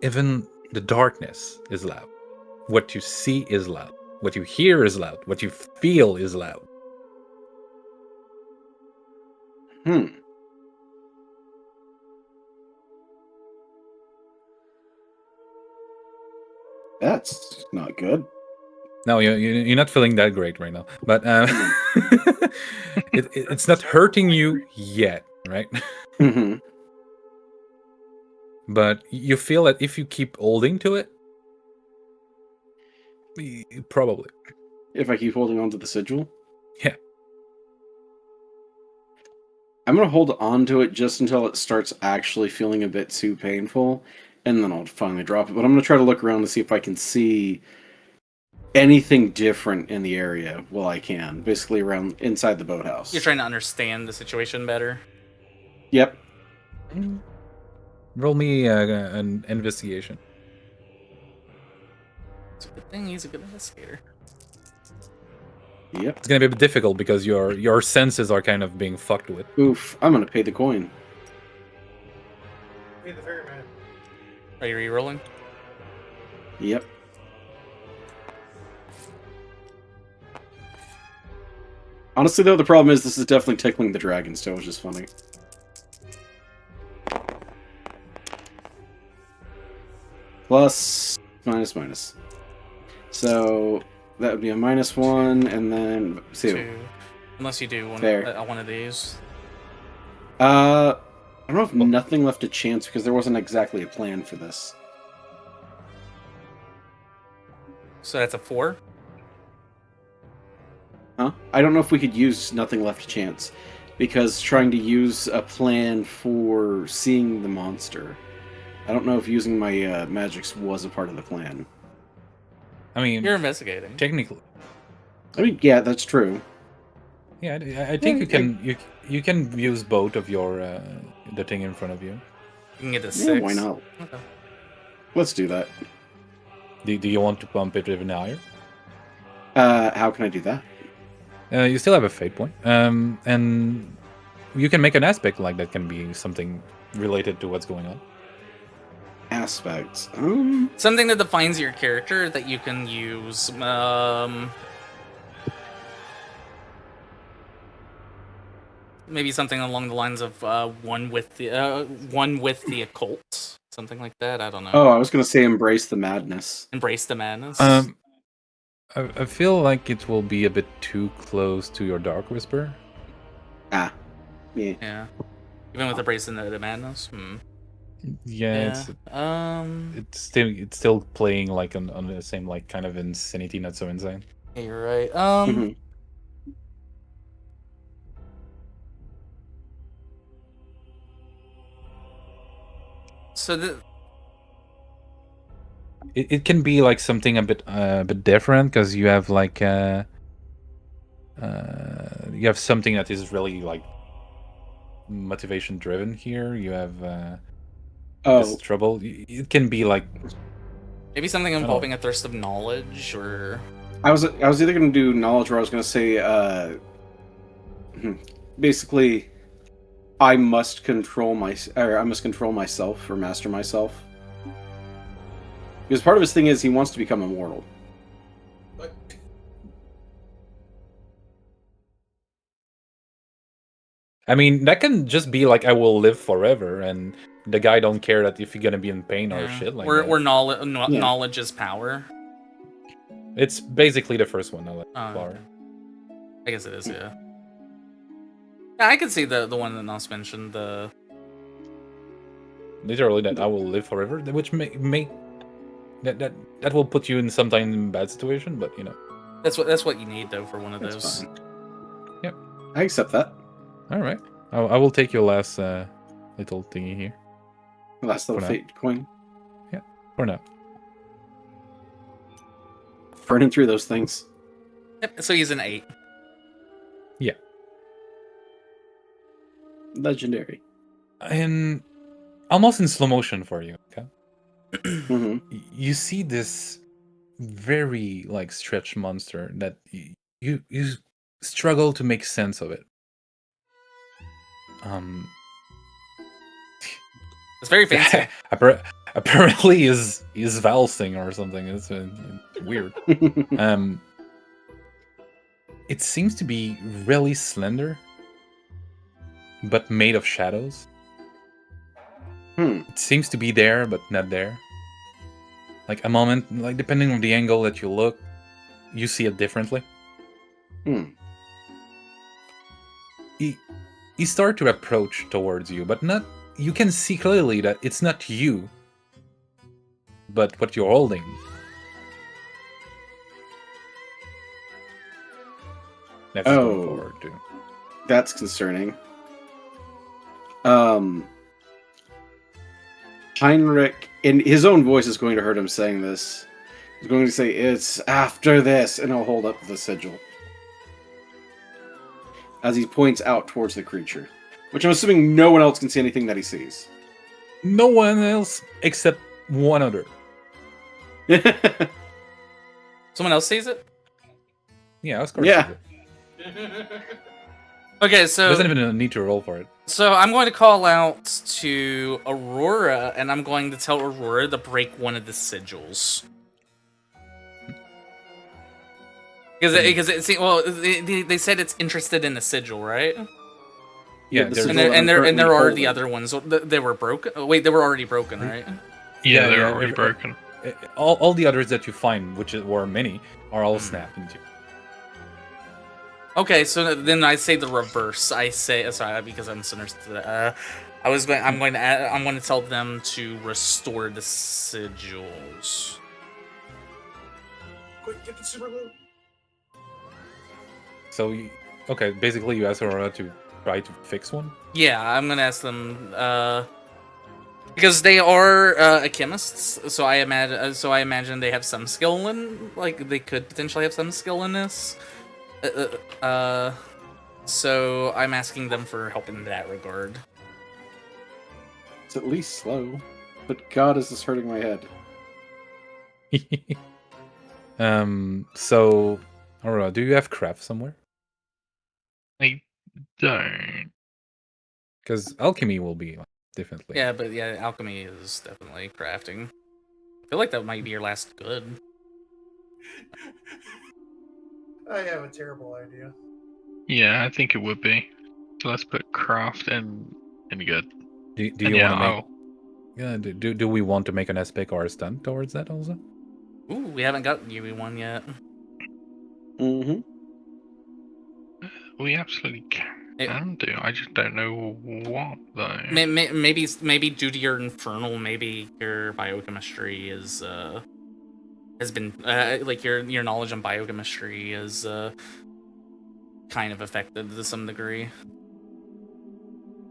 Even the darkness is loud. What you see is loud. What you hear is loud. What you feel is loud. That's not good. No, you're not feeling that great right now, but it's not hurting you yet, right? Mm-hmm. But you feel that if you keep holding to it, probably. If I keep holding on to the sigil? Yeah. I'm going to hold on to it just until it starts actually feeling a bit too painful, and then I'll finally drop it. But I'm going to try to look around to see if I can see anything different in the area while I can. Basically around inside the boathouse. You're trying to understand the situation better. Yep. Roll me an investigation. It's a good thing he's a good investigator. Yep. It's gonna be a bit difficult because your senses are kind of being fucked with. Oof. I'm going to pay the coin. Hey, the ferryman. Are you re-rolling? Yep. Honestly, though, the problem is this is definitely tickling the dragon still, which is funny. Plus, minus. So, that would be a -1, and then 2. Unless you do one of these. I don't know if nothing left to chance, because there wasn't exactly a plan for this. So that's a 4? Huh? I don't know if we could use nothing left to chance, because trying to use a plan for seeing the monster, I don't know if using my magics was a part of the plan. I mean, You're investigating. technically, I mean, yeah, that's true. yeah. I think you can use both of your the thing in front of you. You can get a 6. Yeah, why not? Okay. Let's do that. Do you want to bump it even higher? How can I do that? You still have a fate point, and you can make an aspect like that can be something related to what's going on. Aspects. Something that defines your character that you can use. Maybe something along the lines of one with the occult, something like that. I don't know. Oh, I was gonna say embrace the madness. Embrace the madness. I feel like it will be a bit too close to your Dark Whisper. Yeah. Yeah. Even with embracing the madness. Yeah. It's still playing like on the same like kind of insanity, not so insane. Yeah, you're right. Mhm. So it can be like something a bit different because you have like you have something that is really like motivation driven here. You have this trouble. It can be like maybe something involving a thirst of knowledge, or I was either gonna do knowledge, or I was gonna say basically I must control myself or master myself. Because part of his thing is he wants to become immortal. But I mean, that can just be like I will live forever, and the guy don't care that if you're gonna be in pain or shit like that. or knowledge is power. It's basically the first one. I guess it is, yeah. Yeah, I could see the one that Nos mentioned. The literally that I will live forever, which may that will put you in sometimes in bad situation, but you know. That's what you need though for one of those. Fine. Yep. I accept that. All right. I will take your last little thingy here. Last little fate coin. Yeah. For now. Burning through those things. Yep. So he's an 8. Yeah. Legendary. And almost in slow motion for you. Okay. Mm-hmm. You see this very like stretched monster that you struggle to make sense of it. It's very fancy. Apparently is valsing or something. It's weird. It seems to be really slender, but made of shadows. It seems to be there, but not there. like a moment, like depending on the angle that you look, you see it differently. He start to approach towards you, but not. You can see clearly that it's not you, but what you're holding. That's going forward too. That's concerning. Heinrich, in his own voice, is going to hurt him saying this. He's going to say, "It's after this," and he'll hold up the sigil as he points out towards the creature, which I'm assuming no one else can see anything that he sees. No one else except one other. Someone else sees it? Yeah, of course. Yeah. Okay, so Doesn't even need to roll for it. So I'm going to call out to Aurora, and I'm going to tell Aurora to break one of the sigils. Because they said it's interested in the sigil, right? Yeah, the there's- sigil And that I'm there are currently the other ones. They were broken. Oh, wait, they were already broken, right? Yeah, they're yeah, already broken. All the others that you find, which were many, are all snapped into. Okay, so then I say the reverse. I say sorry because I'm misunderstood. I'm going to tell them to restore the sigils. Quick, get the super loot. So, okay, basically you ask Aurora to try to fix one. Yeah, I'm gonna ask them because they are alchemists, so I imagine they have some skill in, like, they could potentially have some skill in this. So I'm asking them for help in that regard. It's at least slow, but God, is this hurting my head? So, Aurora, do you have craft somewhere? I don't. Because alchemy will be definitely. Yeah, but yeah, alchemy is definitely crafting. I feel like that might be your last good. I have a terrible idea. Yeah, I think it would be. So let's put craft in good. Do And you yeah, want to make? I'll- Yeah. Do we want to make an epic or a stunt towards that also? Ooh, we haven't got you one yet. Mm-hmm. we absolutely can do. I just don't know what though. Maybe due to your infernal, maybe your biochemistry is has been like your knowledge on biochemistry is kind of affected to some degree.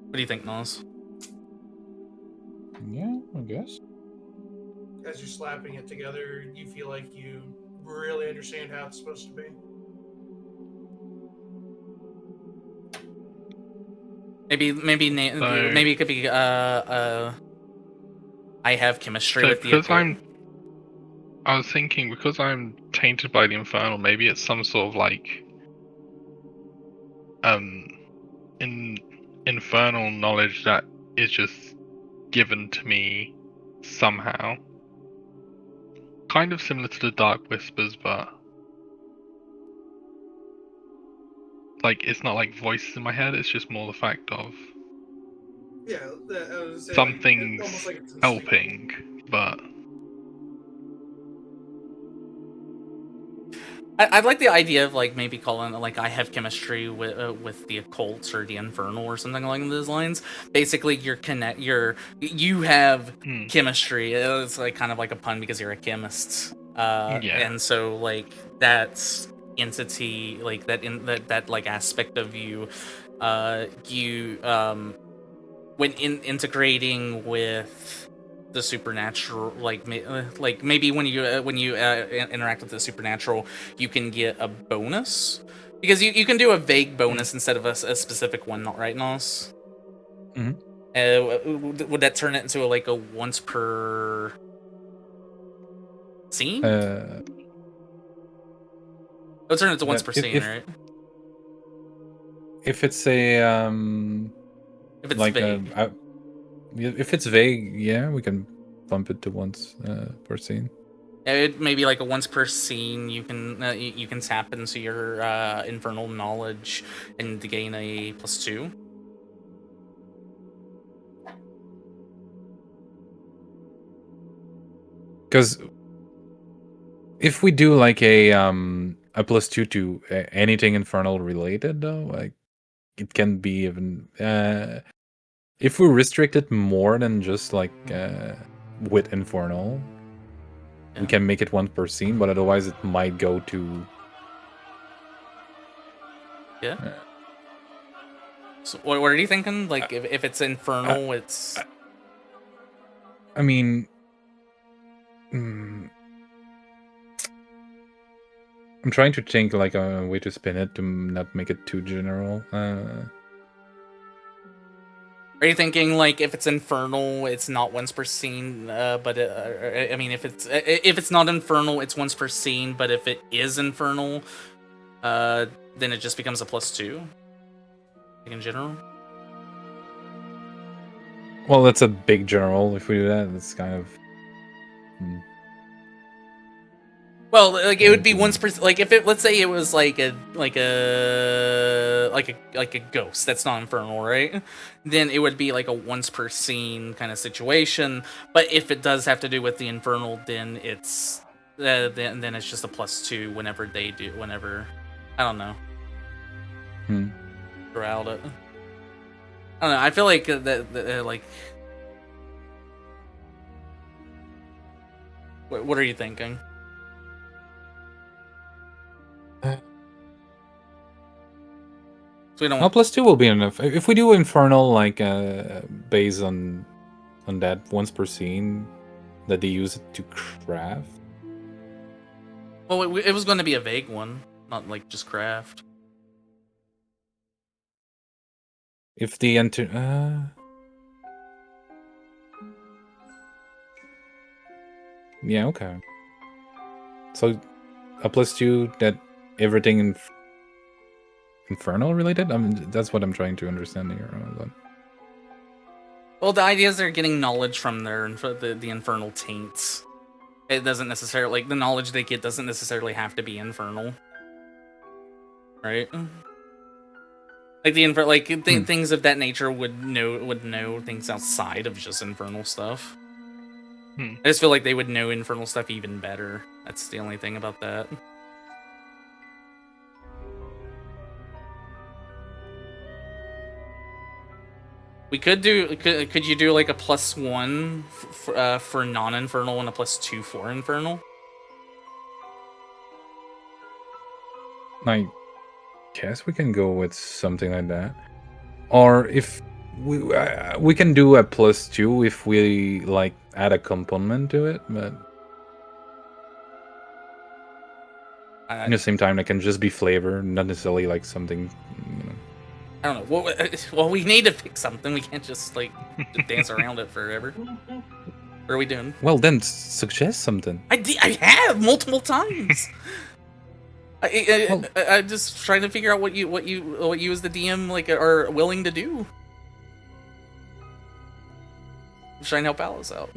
What do you think, Nos? Yeah, I guess. As you're slapping it together, you feel like you really understand how it's supposed to be. Maybe it could be I have chemistry So with the because occult. I was thinking because I'm tainted by the infernal, maybe it's some sort of like infernal knowledge that is just given to me somehow. Kind of similar to the Dark Whispers, but like it's not like voices in my head, it's just more the fact of Yeah, I was saying, something's almost like it's helping, but I'd like the idea of like maybe calling it like I have chemistry with the occult or the infernal or something along those lines. Basically, you have chemistry. It's like kind of like a pun because you're a chemist. And so like that entity, like that like aspect of you, when integrating with the supernatural, like maybe when you interact with the supernatural, you can get a bonus because you can do a vague bonus instead of a specific one, right, Nos? Would that turn it into like a once per scene? It'll turn it to once per scene, right? If it's a If it's like vague. if it's vague, yeah, we can bump it to once per scene. It may be like a once per scene. You can tap into your infernal knowledge and gain a +2. Because If we do like a +2 to anything infernal related, though, like it can be even if we restrict it more than just like with infernal, we can make it one per scene, but otherwise it might go to So what are you thinking? Like if it's infernal, it's. I mean, I'm trying to think like a way to spin it to not make it too general. Are you thinking like if it's infernal, it's not once per scene? But I mean, if it's not infernal, it's once per scene. But if it is infernal, then it just becomes a +2. Like in general. Well, that's a big general. If we do that, it's kind of. Well, like it would be once per. Like if it, let's say it was like a ghost that's not infernal, right? Then it would be like a once per scene kind of situation. But if it does have to do with the infernal, then it's then it's just a +2 whenever they do. Whenever, I don't know. Throughout it, I don't know. I feel like that like. What are you thinking? So we don't. Well, +2 will be enough. If we do infernal, like based on that once per scene, that they use it to craft. Well, it was going to be a vague one, not like just craft. If the enter, yeah, okay. So a +2 that everything infernal related. I mean, that's what I'm trying to understand here. Well, the idea is they're getting knowledge from the infernal taints. It doesn't necessarily, like, the knowledge they get doesn't necessarily have to be infernal, right? Like things of that nature would know things outside of just infernal stuff. I just feel like they would know infernal stuff even better. That's the only thing about that. We could do. Could you do like a +1 for non-infernal and a +2 for infernal? I guess we can go with something like that, or if we can do a +2 if we like add a component to it, but at the same time, it can just be flavor, not necessarily like something. I don't know. Well, we need to pick something. We can't just like dance around it forever. What are we doing? Well, then suggest something. I have multiple times. I'm just trying to figure out what you as the DM like are willing to do. I'm trying to help Alice out.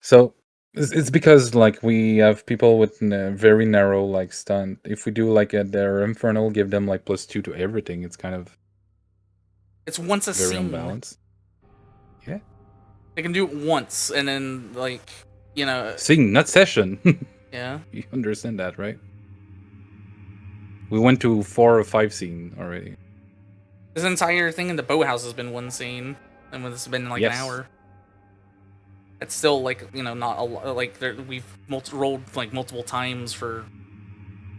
So it's because like we have people with very narrow like stunt. If we do like their infernal, give them like +2 to everything. It's kind of it's once a very scene. unbalanced. Yeah, they can do it once, and then like scene, not session. Yeah, you understand that, right? We went to 4 or 5 scene already. This entire thing in the boathouse has been one scene, and it's been like an hour. It's still like not a lot. Like we've rolled like multiple times for.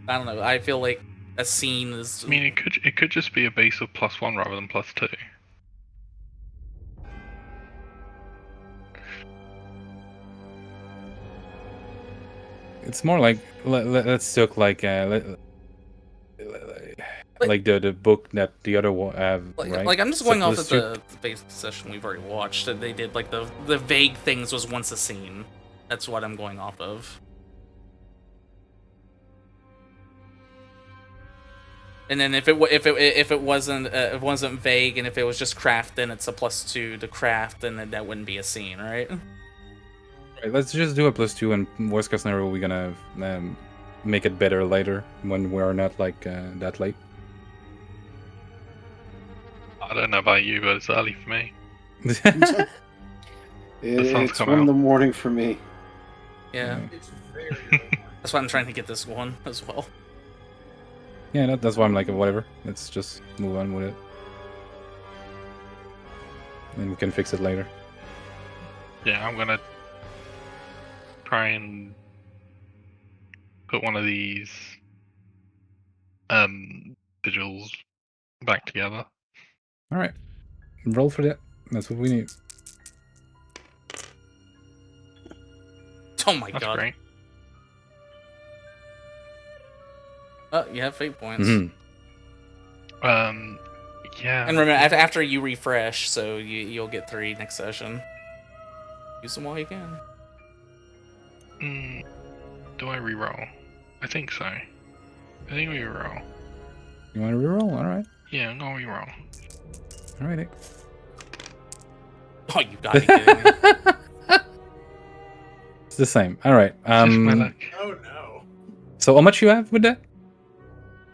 I don't know. I feel like a scene is. I mean, it could just be a base of +1 rather than +2. It's more like let's look like like the book that the other one have, right? Like I'm just going off of the base session we've already watched. That they did like the vague things was once a scene. That's what I'm going off of. And then if it wasn't vague and if it was just craft, then it's a +2 to craft, then that wouldn't be a scene, right? Right. Let's just do a +2, and worst case scenario, we're gonna make it better later when we're not like that late. I don't know about you, but it's early for me. sun's It's come 1 in out. the morning for me. Yeah, It's very early. that's why I'm trying to get this one as well. Yeah, that's why I'm like, whatever. Let's just move on with it. And we can fix it later. Yeah, I'm gonna try and put one of these sigils back together. All right. Roll for that. That's what we need. Oh my That's god. great. Oh, you have fate points. Mhm. Yeah. And remember, after you refresh, so you'll get 3 next session. Use them while you can. Do I reroll? I think so. I think we reroll. You want to reroll? All right. Yeah, I'm gonna reroll. All right. Oh, you gotta be kidding me. It's the same. All right. Just my luck. Oh no. So how much you have with that?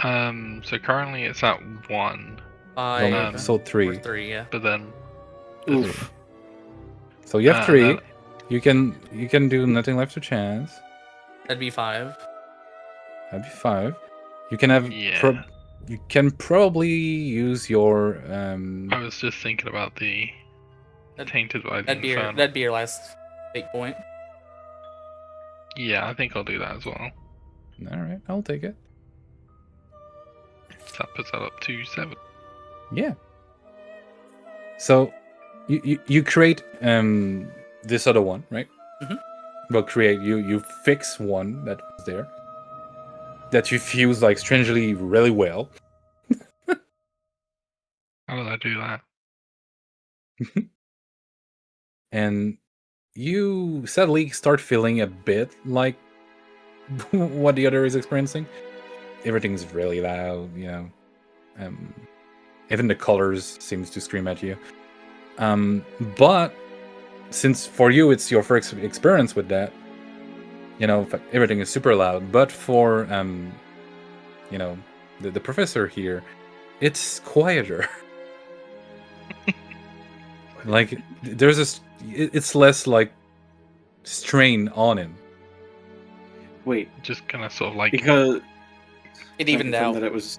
So currently it's at 1, So Or 3. 3, yeah. but then Oof. So you have 3. that- You can do nothing left to chance. That'd be 5. That'd be 5. You can have. Yeah. You can probably use your. I was just thinking about the tainted by the That'd Inferno. be your last fate point. Yeah, I think I'll do that as well. All right, I'll take it. So that puts that up to 7. Yeah. So, you create this other one, right? Mhm. Well, you fix one that was there. That you fuse like strangely really well. How did I do that? And you suddenly start feeling a bit like what the other is experiencing. Everything's really loud, you know. Even the colors seems to scream at you. But since for you it's your first experience with that, you know, everything is super loud. But for you know, the professor here, it's quieter. Like there's this, it's less like strain on him. Wait, Just kind of sort of like because It evened I confirmed out. that it was.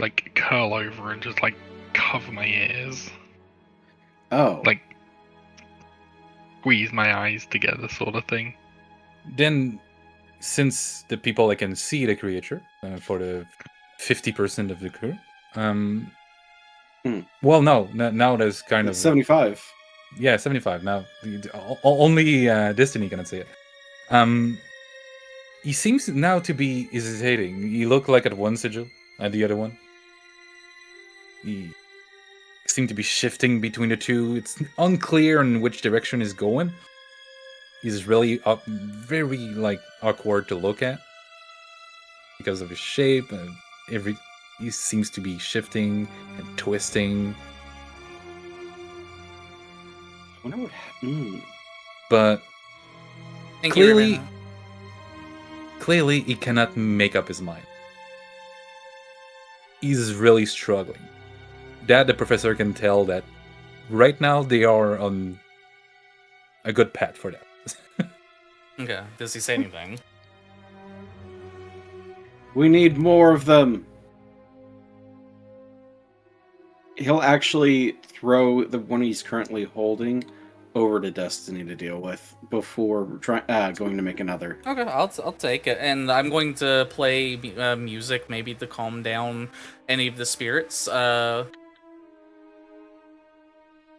like curl over and just like cover my ears, Oh, like squeeze my eyes together, sort of thing. Then, since the people that can see the creature for the 50% of the crew, well, no, now there's kind it's of 75. yeah, 75 now. Only Destiny can see it. He seems now to be hesitating. You look like at one sigil, at the other one. He seemed to be shifting between the two. It's unclear in which direction he's going. He's really very like awkward to look at because of his shape and he seems to be shifting and twisting. I wonder what happened. But Thank you, clearly, Ravenna. clearly he cannot make up his mind. He's really struggling. That the professor can tell that right now they are on a good path for that. Okay. Does he say anything? We need more of them. He'll actually throw the one he's currently holding over to Destiny to deal with before going to make another. Okay, I'll take it, and I'm going to play music maybe to calm down any of the spirits.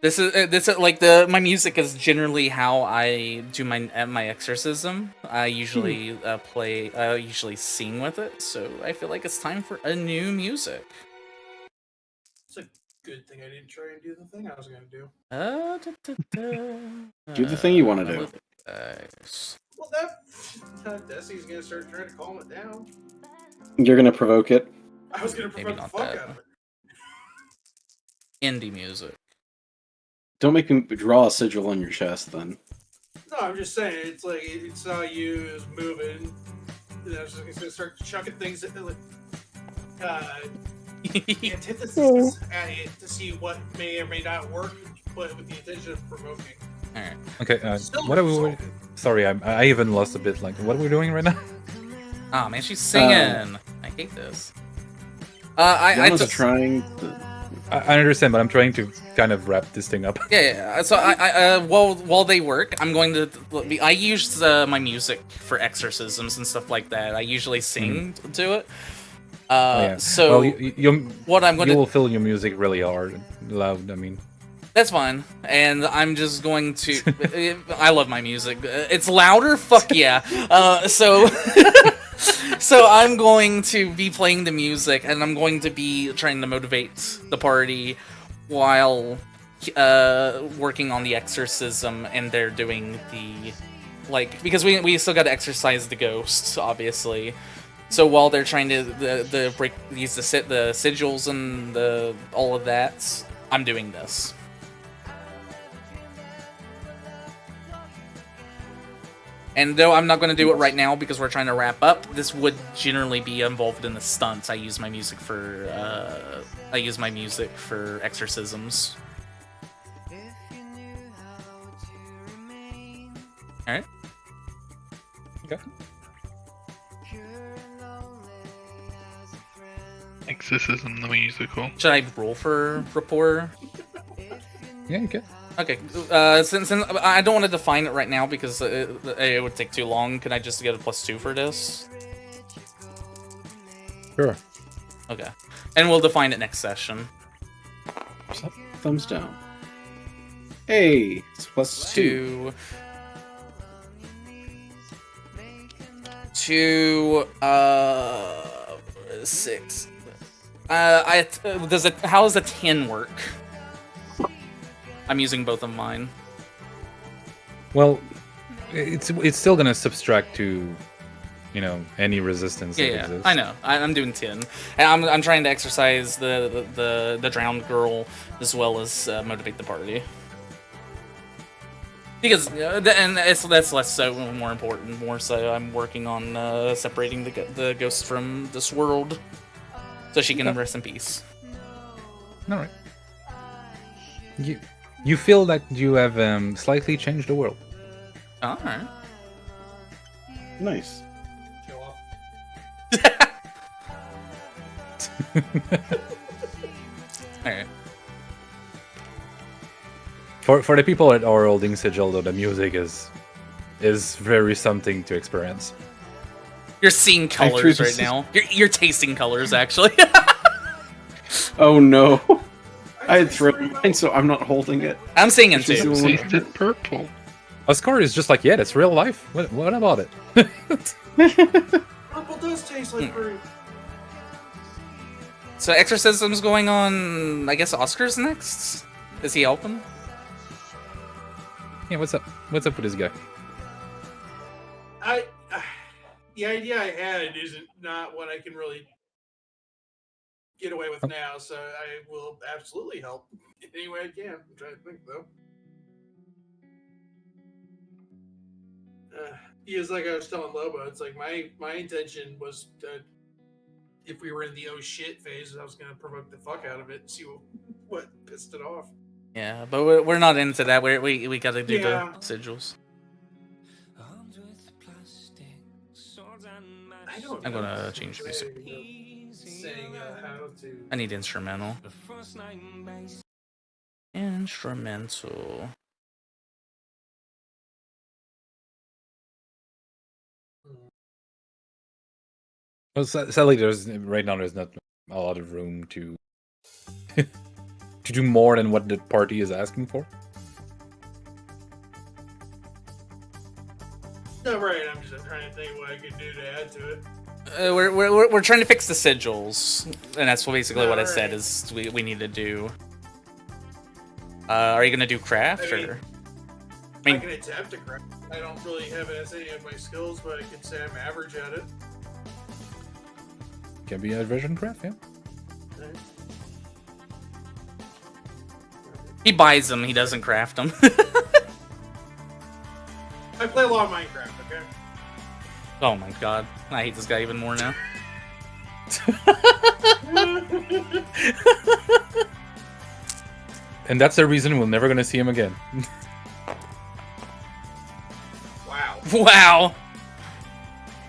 This is like my music is generally how I do my exorcism. I usually usually sing with it, so I feel like it's time for a new music. It's a good thing I didn't try and do the thing I was gonna do. Do the thing you want to do. Well, that Desi's gonna start trying to calm it down. You're gonna provoke it. I was gonna Maybe provoke the not fuck that. out of it. Indie music. Don't make me draw a sigil on your chest, then. No, I'm just saying it's like it saw you as moving. And I was just gonna start chucking things at like antithesis at it to see what may or may not work, but with the intention of provoking. All right. Okay. Silver What are we? Soul. Sorry, I even lost a bit. Like, what are we doing right now? Oh man, she's singing. I hate this. Yana's trying. I understand, but I'm trying to kind of wrap this thing up. Yeah. So while they work, I'm going to. I use my music for exorcisms and stuff like that. I usually sing to it. So well, you what I'm going you to will fill your music really hard and loud. I mean, that's fine, and I'm just going to. I love my music. It's louder. Fuck yeah. So I'm going to be playing the music, and I'm going to be trying to motivate the party while working on the exorcism, and they're doing the because we still got to exorcise the ghosts, obviously. So while they're trying to break the sigils and all of that, I'm doing this. And though I'm not going to do it right now because we're trying to wrap up, this would generally be involved in the stunts. I use my music for exorcisms. All right. okay. Exorcism the musical. Should I roll for rapport? Yeah, you can. Okay. Since I don't want to define it right now because it would take too long, can I just get a +2 for this? Sure. Okay. And we'll define it next session. Thumbs down. Hey, it's +2. To 6. How does a 10 work? I'm using both of mine. Well, it's still gonna subtract to, any resistance. that Yeah, exists. I know. I'm doing 10, and I'm trying to exercise the drowned girl as well as motivate the party. Because that's less so more important. More so, I'm working on separating the ghost from this world, so she can rest in peace. All right. You feel that you have slightly changed the world. All right. Nice. Show off. All right. For the people that are holding sigil, though, the music is very something to experience. You're seeing colors choose right now. You're tasting colors, actually. Oh no. I had thrown mine, so I'm not holding it. I'm singing She's too. the one- Tasted purple. Oscar is just like, yeah, that's real life. What about it? Purple does taste like fruit. So exorcism's going on. I guess Oscar's next. Is he helping? Yeah, what's up? What's up with this guy? The idea I had isn't not what I can really get away with now, so I will absolutely help in any way I can. I'm trying to think though. Because like I was telling Lobo, it's like my intention was that if we were in the oh shit phase, I was gonna provoke the fuck out of it and see what pissed it off. Yeah, but we're not into that. We gotta do Yeah. the sigils. I don't I'm know gonna if change it's music. saying how to. I need instrumental. Instrumental. Well, sadly, there's not a lot of room to to do more than what the party is asking for. No, right. I'm just trying to think what I could do to add to it. We're trying to fix the sigils, and that's basically what I said Alright. is we need to do. Are you gonna do craft I mean- or? I can attempt to craft. I don't really have any of my skills, but I can say I'm average at it. Can be a version craft, yeah. He buys them. He doesn't craft them. I play a lot of Minecraft, okay? Oh my god, I hate this guy even more now. And that's the reason we're never gonna see him again. Wow.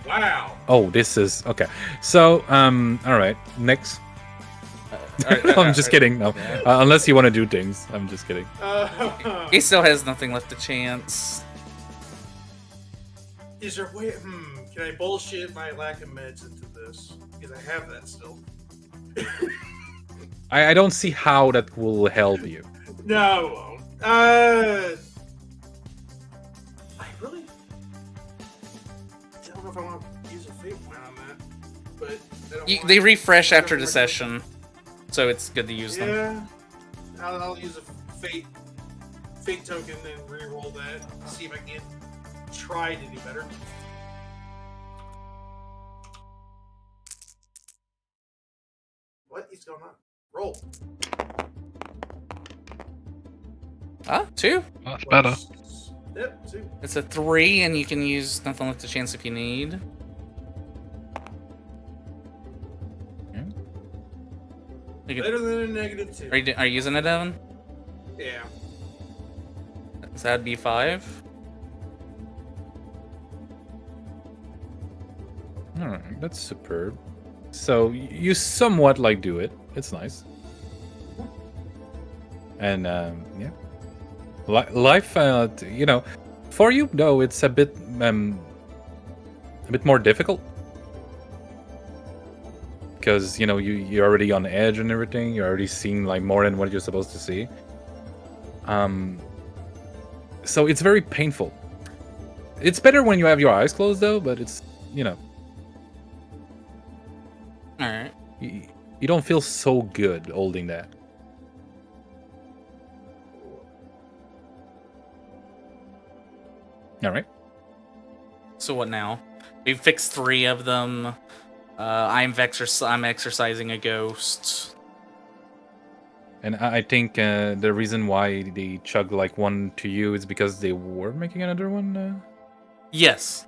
Wow. Oh, this is okay. So, all right, next. I'm just kidding. No, unless you want to do things, I'm just kidding. He still has nothing left to chance. Is there a way? Can I bullshit my lack of meds into this? Because I have that still. I don't see how that will help you. No, it won't. I really don't know if I want to use a fate point on that, but I don't want They refresh I don't after the want- session, so it's good to use them. Yeah, I'll use a fate token and re-roll that. See if I can try to do better. What is going on? Roll. Ah, 2. That's better. Yep, 2. It's a 3, and you can use nothing left to chance if you need. You can- Better than a negative 2. Are you using it, Evan? Yeah. So that'd be 5. All right, that's superb. So you somewhat like do it. It's nice. And yeah, life. You know, for you though, it's a bit more difficult because you know you're already on edge and everything. You're already seeing like more than what you're supposed to see. So it's very painful. It's better when you have your eyes closed though, but it's you know. All right. You don't feel so good holding that. All right. So what now? We've fixed 3 of them. I'm exercising a ghost. And I think the reason why they chugged like one to you is because they were making another one. Yes.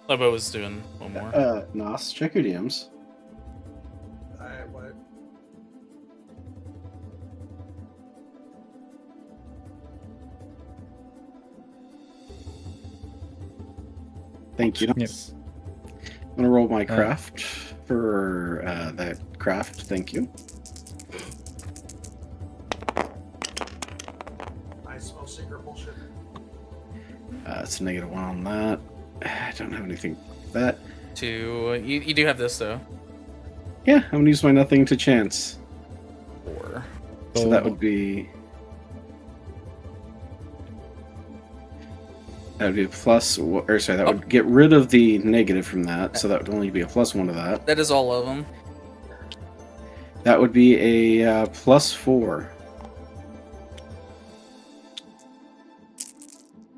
Lobo was doing one more. Nos, check your DMs. What? Thank you. Yes. I'm gonna roll my craft for that craft. Thank you. I smell secret bullshit. It's a -1 on that. I don't have anything for that. 2. You do have this though. Yeah, I'm gonna use my nothing to chance. 4. So that would be. That would be a plus, or sorry, that would get rid of the negative from that, so that would only be a +1 to that. That is all of them. That would be a +4.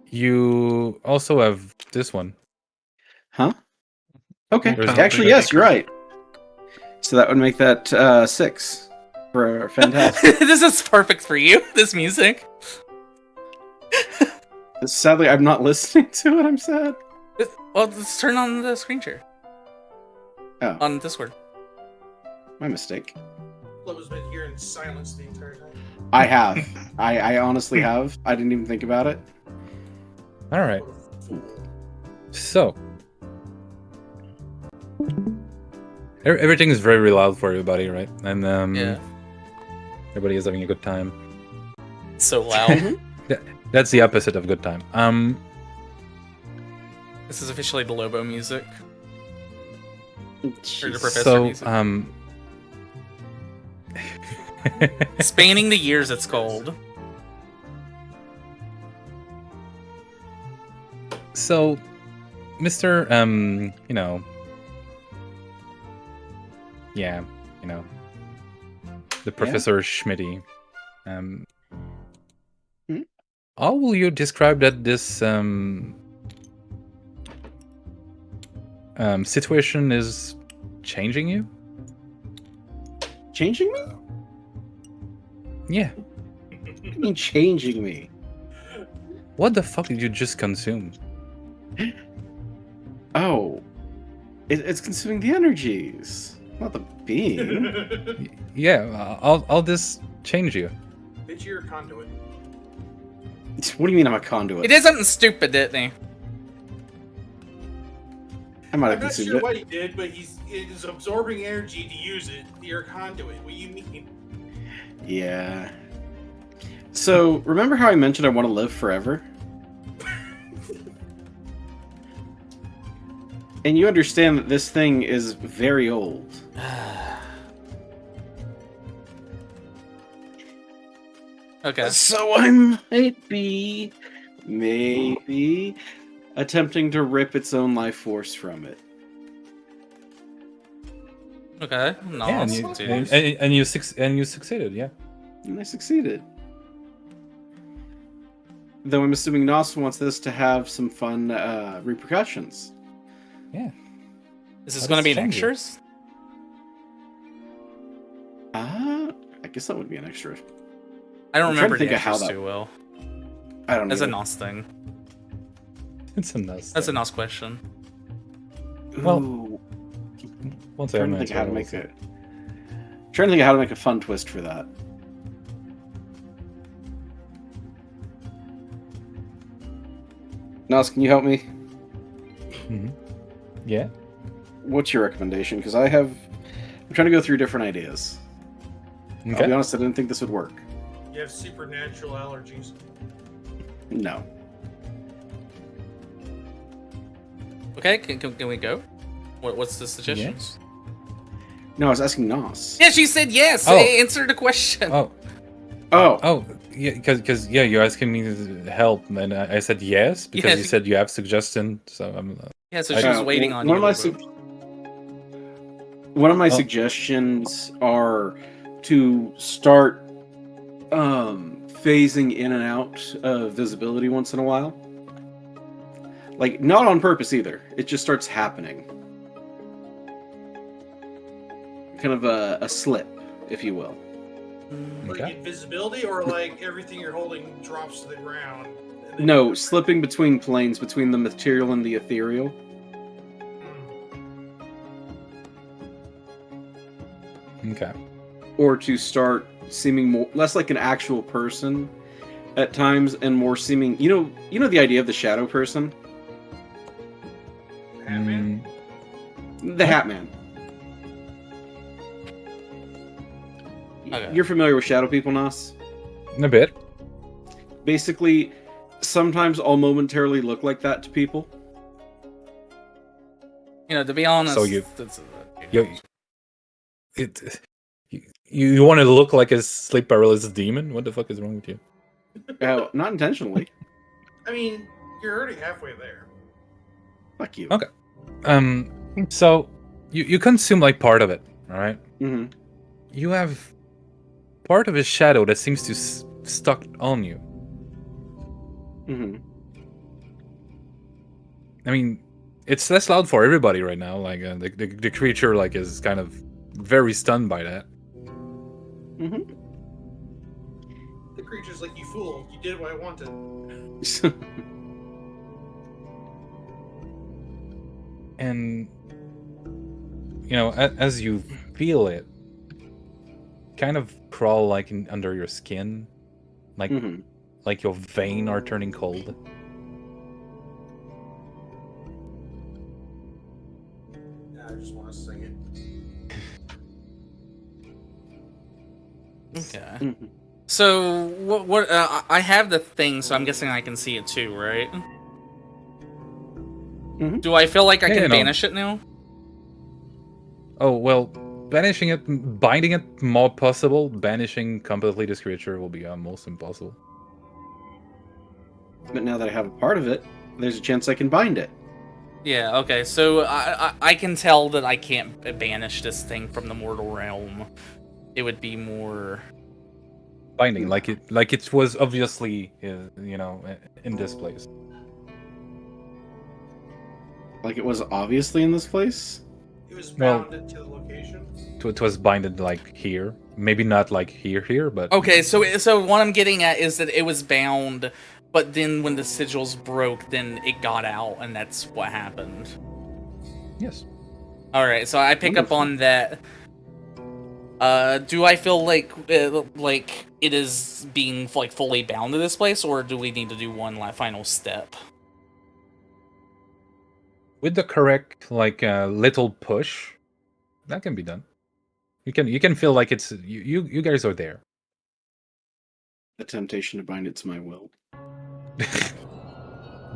You also have this one. Huh? Okay. There's Actually, nothing. yes, you're right. So that would make that 6 for fantastic. This is perfect for you. This music. Sadly, I'm not listening to it. I'm sad. Well, let's turn on the screen share Oh, on Discord. my mistake. Lobo's been here in silence the entire time. I have. I honestly have. I didn't even think about it. All right. So everything is very loud for everybody, right? And Yeah. everybody is having a good time. So loud. That's the opposite of good time. This is officially the Lobo music. Or the Jeez. professor So music. Spanning the years, it's called. So, Mr. You know, yeah, you know, the Professor Schmitty. How will you describe that this situation is changing you? Changing me? Yeah. What do you mean changing me? What the fuck did you just consume? Oh, it's consuming the energies, not the being. Yeah, I'll just change you. Bitch, you're a conduit. What do you mean I'm a He conduit? did something stupid, didn't he? I might have I'm not consumed sure it. what he did, but he's absorbing energy to use it. You're a conduit. What do you mean? Yeah. So, remember how I mentioned I want to live forever? And you understand that this thing is very old. Okay. So I might be, maybe, attempting to rip its own life force from it. Okay. No, Yeah, and you succeeded. Yeah. And I succeeded. Though I'm assuming Nos wants this to have some fun repercussions. Yeah. Is this How going to does be it an change you? extras? I guess that would be an extra. I don't I'm trying to remember the think of how extras that- too well. I don't know. That's a NOS thing. It's a nice. That's a NOS question. well, Ooh, Once I trying to have think an how to answer, make I'll it. Trying to think of how to make a fun twist for that. Nos, can you help me? Mhm. Yeah. What's your recommendation? Because I'm trying to go through different ideas. I'll be Okay. honest, I didn't think this would work. You have supernatural allergies. No. Okay, can we go? What's the suggestions? No, I was asking Nos. Yeah, she said yes. Oh. Answer the question. Oh. Oh, Oh. Yeah. Because you're asking me to help, and I said yes because Yes. you said you have suggestions. So I'm. Yeah, so she was waiting on one you. of my Lobo. one of my Oh. suggestions are to start phasing in and out of visibility once in a while. Like, not on purpose either. It just starts happening. Kind of a slip, if you will. Like Okay. invisibility, or like everything you're holding drops to the ground. and then- No, slipping between planes, between the material and the ethereal. Hmm. Okay. Or to start seeming less like an actual person at times and more seeming, you know the idea of the shadow person? Batman? The Hat Man. Okay. You're familiar with shadow people, Nas? A bit. Basically, sometimes I'll momentarily look like that to people. You know, to be honest. So you- that's- You want to look like a sleep paralysis demon? What the fuck is wrong with you? Not intentionally. I mean, you're already halfway there. Fuck you. Okay. So you consume like part of it, all right? hmm You have part of his shadow that seems to stuck on you. hmm I mean, it's less loud for everybody right now. Like the creature like is kind of very stunned by that. hmm The creature's like, you fool, you did what I wanted. And you know, as you feel it, kind of crawl like under your skin, like hmm like your veins are turning cold. I just want to sing it. Okay. Mhm. So what? I have the thing, so I'm guessing I can see it too, right? Mhm. Do I feel like I Yeah, can you know. banish it now? Oh well, banishing it, binding it more possible. Banishing completely this creature will be almost impossible. But now that I have a part of it, there's a chance I can bind it. Yeah. Okay. So I can tell that I can't banish this thing from the mortal realm. It would be more. Binding like it was obviously you know, in this place. Like it was obviously in this place. It was Well- bounded to the location. It was binded like here, maybe not like here, but Okay. So what I'm getting at is that it was bound, but then when the sigils broke, then it got out, and that's what happened. yes. All right. So I pick up Wonderful. on that. Do I feel like it is being like fully bound to this place, or do we need to do one final step? With the correct little push, that can be done. You can feel like it's you guys are there. The temptation to bind it to my will.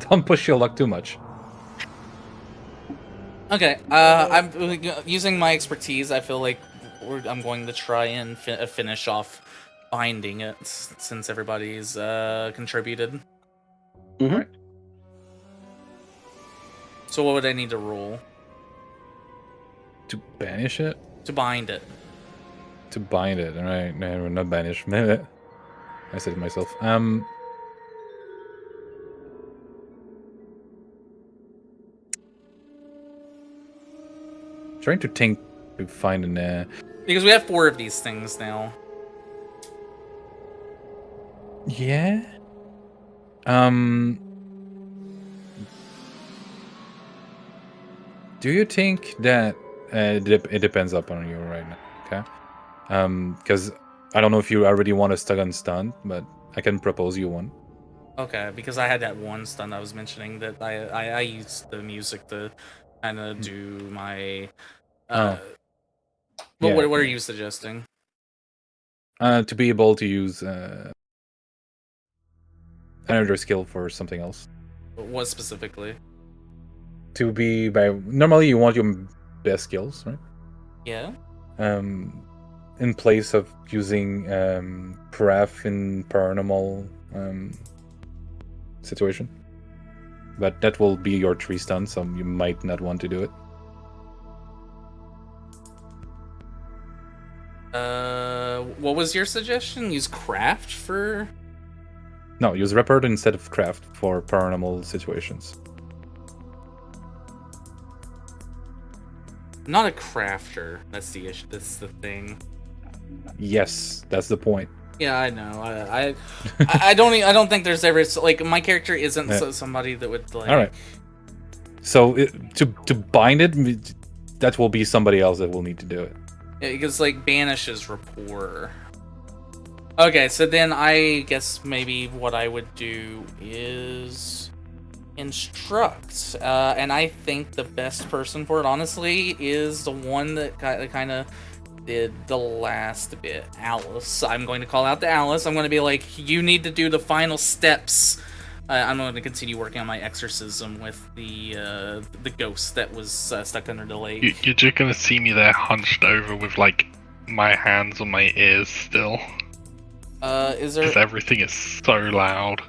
Don't push your luck too much. Okay, I'm using my expertise. I feel like I'm going to try and finish off binding it since everybody's contributed. Mm-hmm. Right. So what would I need to roll To banish it? to bind it? To bind it. Alright, no, not banish. I said to myself. Trying to think to find an Because we have 4 of these things now. yeah. Do you think that it depends upon you right now? Okay. Because I don't know if you already want to stuck on stun, but I can propose you one. Okay, because I had that one stunt I was mentioning that I used the music to kind of do my. Yeah, what are you suggesting? To be able to use another skill for something else. What specifically? To be normally you want your best skills, right? Yeah. In place of using Pref in paranormal situation. But that will be your 3 stun, so you might not want to do it. What was your suggestion? Use craft for? No, use Report instead of Craft for paranormal situations. I'm not a crafter. That's the issue. That's the thing. Yes, that's the point. Yeah, I know. I don't think there's ever like my character isn't somebody that would like. All right. So to bind it, that will be somebody else that will need to do it. Yeah, because like banishes rapport. Okay, so then I guess maybe what I would do is instruct, and I think the best person for it, honestly, is the one that kind of did the last bit, Alice. I'm going to call out to Alice. I'm going to be like, you need to do the final steps. I'm going to continue working on my exorcism with the ghost that was stuck under the lake. You're just gonna see me there hunched over with like my hands on my ears still. Is there? Because everything is so loud.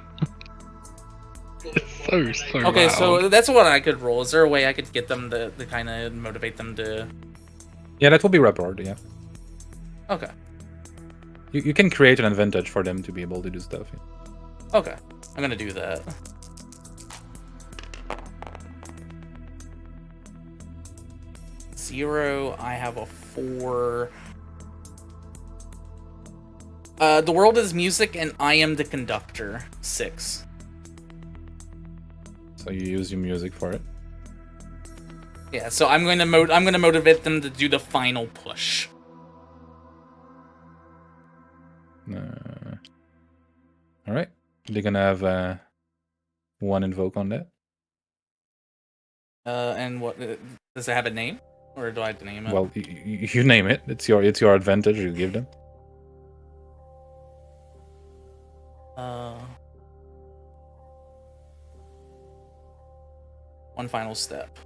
It's so Okay, loud. so that's what I could roll. Is there a way I could get them to kind of motivate them to? Yeah, that will be Report, yeah. Okay. You can create an advantage for them to be able to do stuff. Yeah. Okay. I'm gonna do that. Zero. I have a 4. The world is music, and I am the conductor. 6. So you use your music for it. Yeah. So I'm going to motivate them to do the final push. All right. They're gonna have one invoke on that. And what does it have a name, or do I have to name it? Well, you name it. It's your advantage. You give them. One final step.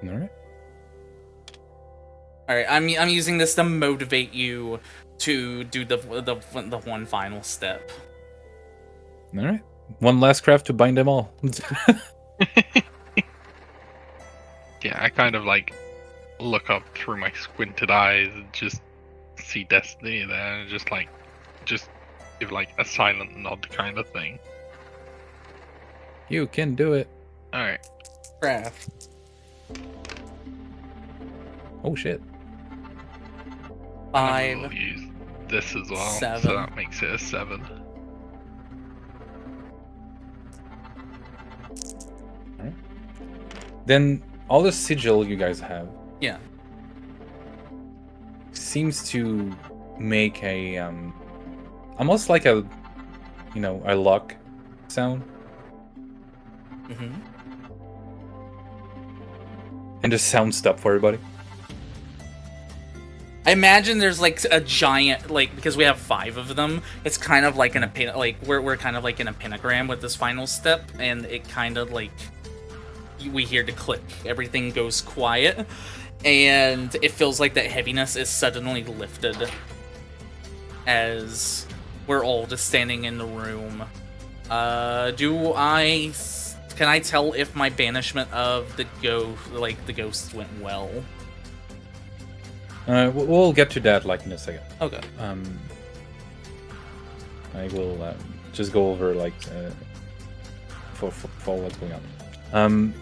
All right. All right. I'm using this to motivate you to do the one final step. All right. One last craft to bind them all. Yeah, I kind of like look up through my squinted eyes and just see Destiny there and just give like a silent nod kind of thing. You can do it. Alright. Craft. Oh shit. 5. We'll use this as well, 7. so that makes it a 7. Then all the sigil you guys have Yeah. seems to make a almost like a a lock sound. Mm-hmm. And just sound stop for everybody. I imagine there's like a giant, like, because we have 5 of them, it's kind of like in a like we're kind of like in a pentagram with this final step, and it kind of like we hear the click, everything goes quiet, and it feels like that heaviness is suddenly lifted as we're all just standing in the room. Can I tell if my banishment of the ghost went well? We'll get to that like in a second. Okay. I will just go over like for what's going on.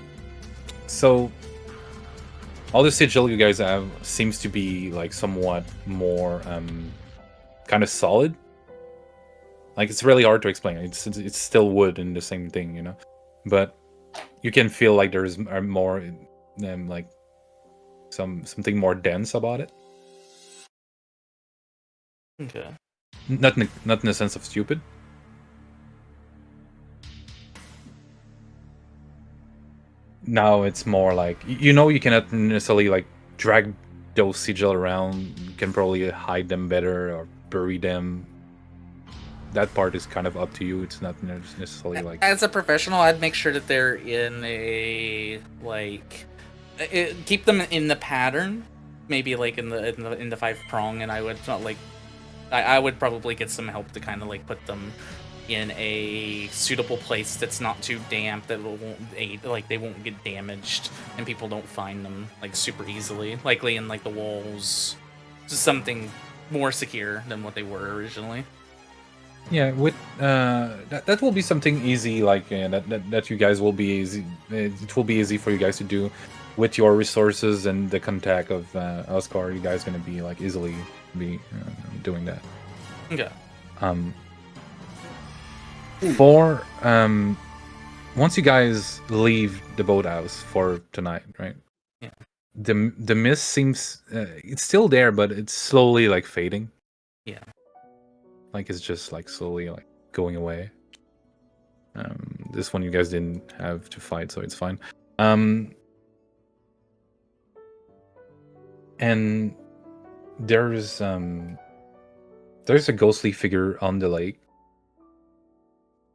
So all the sigil you guys have seems to be like somewhat more kind of solid. Like it's really hard to explain. It's still wood and the same thing, but you can feel like there's more like something more dense about it. Okay. Not in the sense of stupid. Now it's more like you cannot necessarily like drag those sigil around. You can probably hide them better or bury them. That part is kind of up to you. It's not necessarily like. As a professional, I'd make sure that they're in a keep them in the pattern, maybe like in the 5-prong, and I would not like. I would probably get some help to kind of like put them in a suitable place that's not too damp, that they won't get damaged and people don't find them like super easily, likely in like the walls, just something more secure than what they were originally. Yeah, with that will be something easy, like that you guys will be easy. It will be easy for you guys to do with your resources and the contact of Oscar. You guys gonna be like easily be doing that. Okay. For once you guys leave the boathouse for tonight, right? Yeah. The mist seems it's still there, but it's slowly like fading. Yeah. Like it's just like slowly like going away. This one you guys didn't have to fight, so it's fine. And there's a ghostly figure on the lake.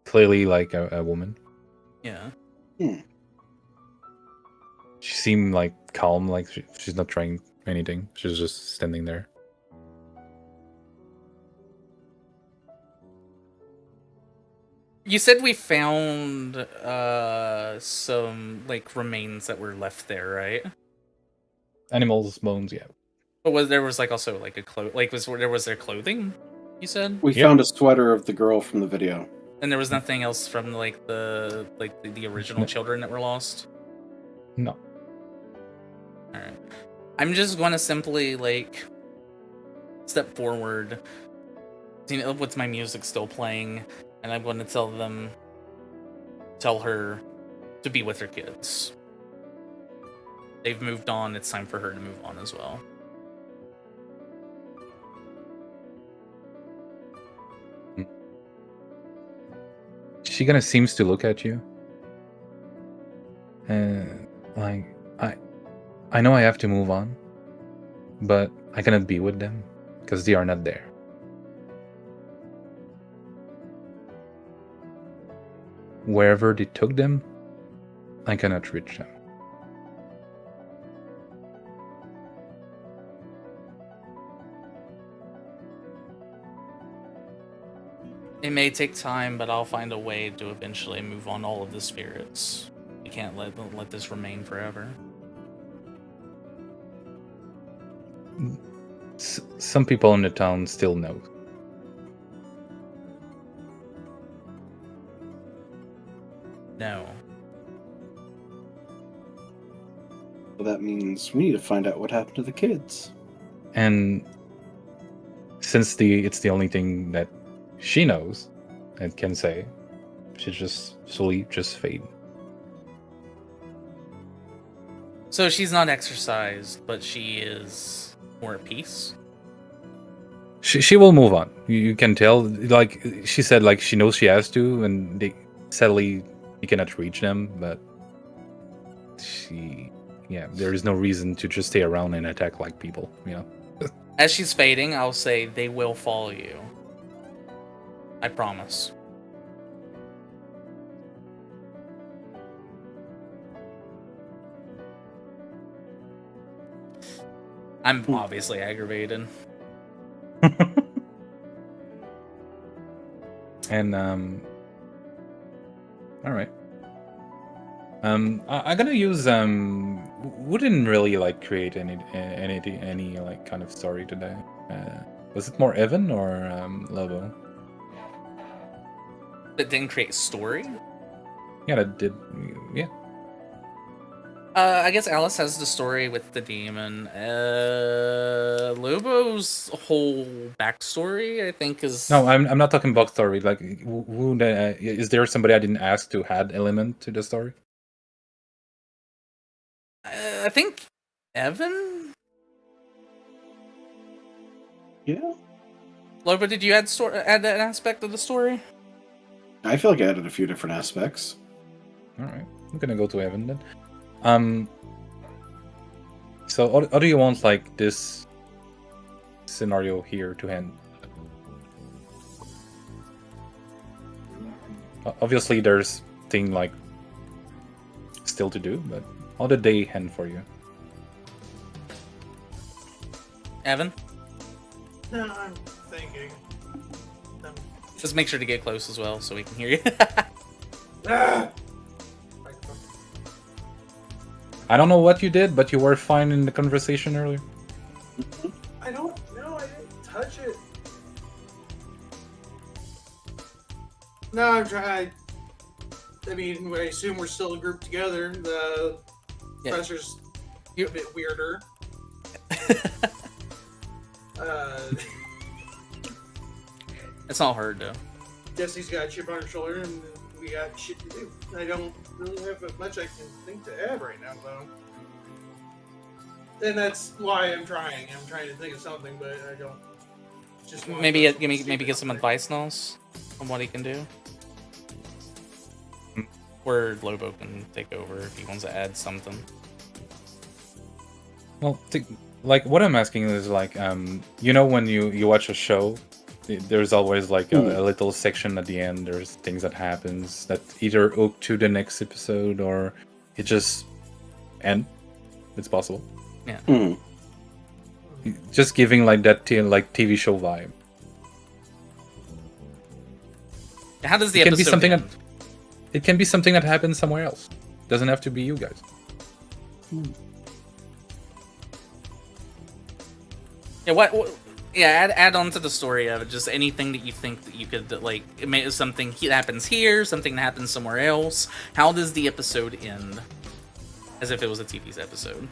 Clearly like a woman. Yeah. She seemed like calm, like she's not trying anything. She's just standing there. You said we found some like remains that were left there, right? Animals' bones, yeah. But there was like also like was there clothing? You said We found a sweater of the girl from the video. and there was nothing else from like the original No. children that were lost. No. All right, I'm just going to simply like step forward. What's my music still playing? And I'm going to tell her to be with her kids. They've moved on. It's time for her to move on as well. She kind of seems to look at you. And like I know I have to move on, but I cannot be with them because they are not there. Wherever they took them, I cannot reach them. It may take time, but I'll find a way to eventually move on all of the spirits. You can't let this remain forever. Some people in the town still know. No. Well, that means we need to find out what happened to the kids. And since it's the only thing that she knows and can say, she just slowly just fade. So she's not exercised, but she is more at peace. She will move on. You can tell. Like she said, like she knows she has to, and sadly you cannot reach them. But there is no reason to just stay around and attack like people. As she's fading, I'll say they will follow you. I promise. I'm obviously aggravated. And all right. I'm gonna use we didn't really like create any like kind of story today. Was it more Evan or Lobo? That didn't create story? Yeah, that did. Yeah. I guess Alice has the story with the demon. Lobo's whole backstory, I think, is... No, I'm not talking backstory. Like, is there somebody I didn't ask to add element to the story? I think Evan? Yeah. Lobo, did you add that aspect of the story? I feel like I added a few different aspects. All right, I'm gonna go to Evan then. So how do you want like this scenario here to end? Obviously, there's thing like still to do, but how did they end for you? Evan? No, I'm thinking. Just make sure to get close as well so we can hear you. Ah! I don't know what you did, but you were fine in the conversation earlier. I don't know. I didn't touch it. No, I'm trying. I mean, I assume we're still grouped together. The professor's a bit weirder. It's not hard though. Jesse's got a chip on her shoulder, and we got shit to do. I don't really have much I can think to add right now, though. And that's why I'm trying. I'm trying to think of something, but I don't. Just maybe get some advice, Nels, on what he can do. Where Lobo can take over if he wants to add something. Well, like what I'm asking is like, when you watch a show, there's always like a little section at the end. There's things that happens that either hook to the next episode or it just end. It's possible. Yeah. Just giving like that TV show vibe. How does the it episode can be something end? It can be something that happens somewhere else. Doesn't have to be you guys. Yeah, add on to the story of it. Just anything that you think that you could like. It may something that happens here, something that happens somewhere else. How does the episode end? As if it was a TV's episode.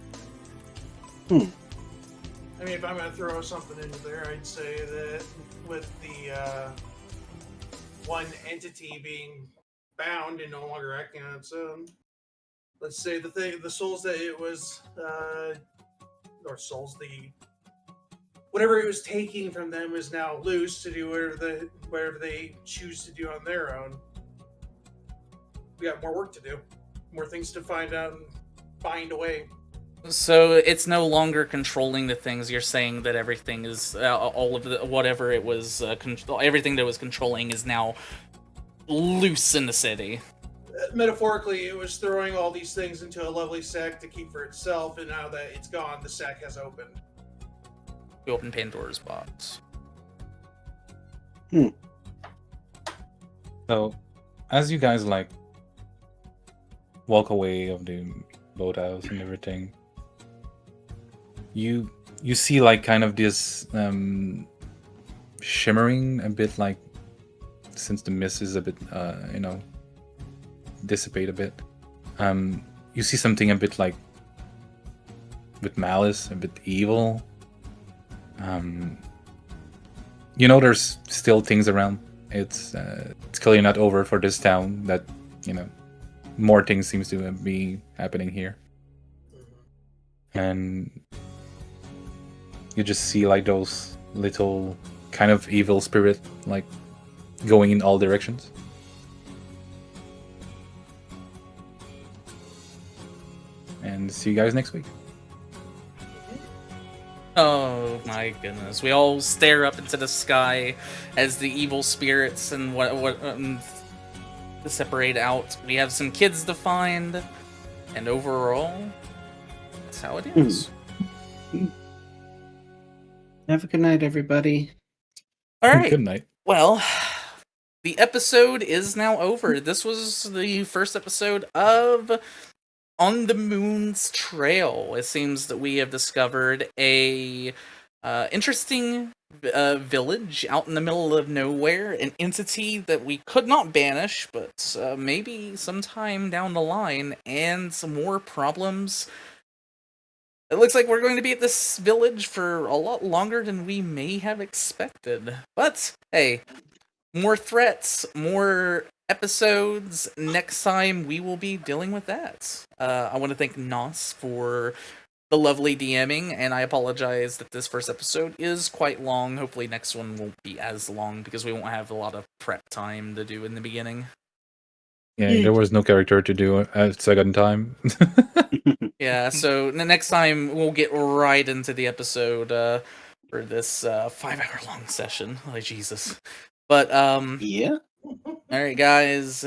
I mean, if I'm gonna throw something into there, I'd say that with the one entity being bound and no longer acting on its own. Let's say the souls that it was, or souls, whatever it was taking from them is now loose to do whatever they choose to do on their own. We got more work to do, more things to find out and find away. So it's no longer controlling the things. You're saying that everything is all of the whatever it was, everything that was controlling is now loose in the city. Metaphorically, it was throwing all these things into a lovely sack to keep for itself, and now that it's gone, the sack has opened. We open Pandora's box. So, as you guys like walk away of the boathouse and everything, you see like kind of this shimmering a bit, like since the mist is a bit dissipate a bit. You see something a bit like with malice, a bit evil. There's still things around. It's clearly not over for this town. That more things seems to be happening here. and you just see like those little kind of evil spirit like going in all directions. And see you guys next week. Oh my goodness! We all stare up into the sky as the evil spirits and what separate out. We have some kids to find, and overall, that's how it is. Have a good night, everybody. All right. Good night. Well, the episode is now over. This was the first episode of On the Moon's Trail. It seems that we have discovered a interesting village out in the middle of nowhere, an entity that we could not banish, but maybe sometime down the line, and some more problems. It looks like we're going to be at this village for a lot longer than we may have expected. But, hey, more threats, more episodes. Next time, we will be dealing with that. I want to thank Nos for the lovely DMing, and I apologize that this first episode is quite long. Hopefully next one won't be as long, because we won't have a lot of prep time to do in the beginning. Yeah, there was no character to do at second time. Yeah, so the next time we'll get right into the episode for this 5-hour long session. Oh, Jesus. But, Yeah. alright, guys.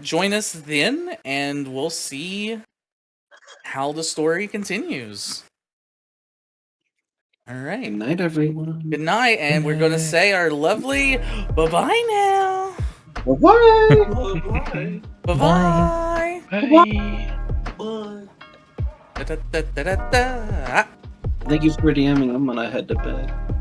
Join us then, and we'll see how the story continues. Alright. Good night, everyone. Good night, and we're going to say our lovely bye-bye now. Bye-bye. Bye. Bye-bye. Bye. Bye. Da-da-da-da-da-da. Thank you for DMing. I'm gonna head to bed.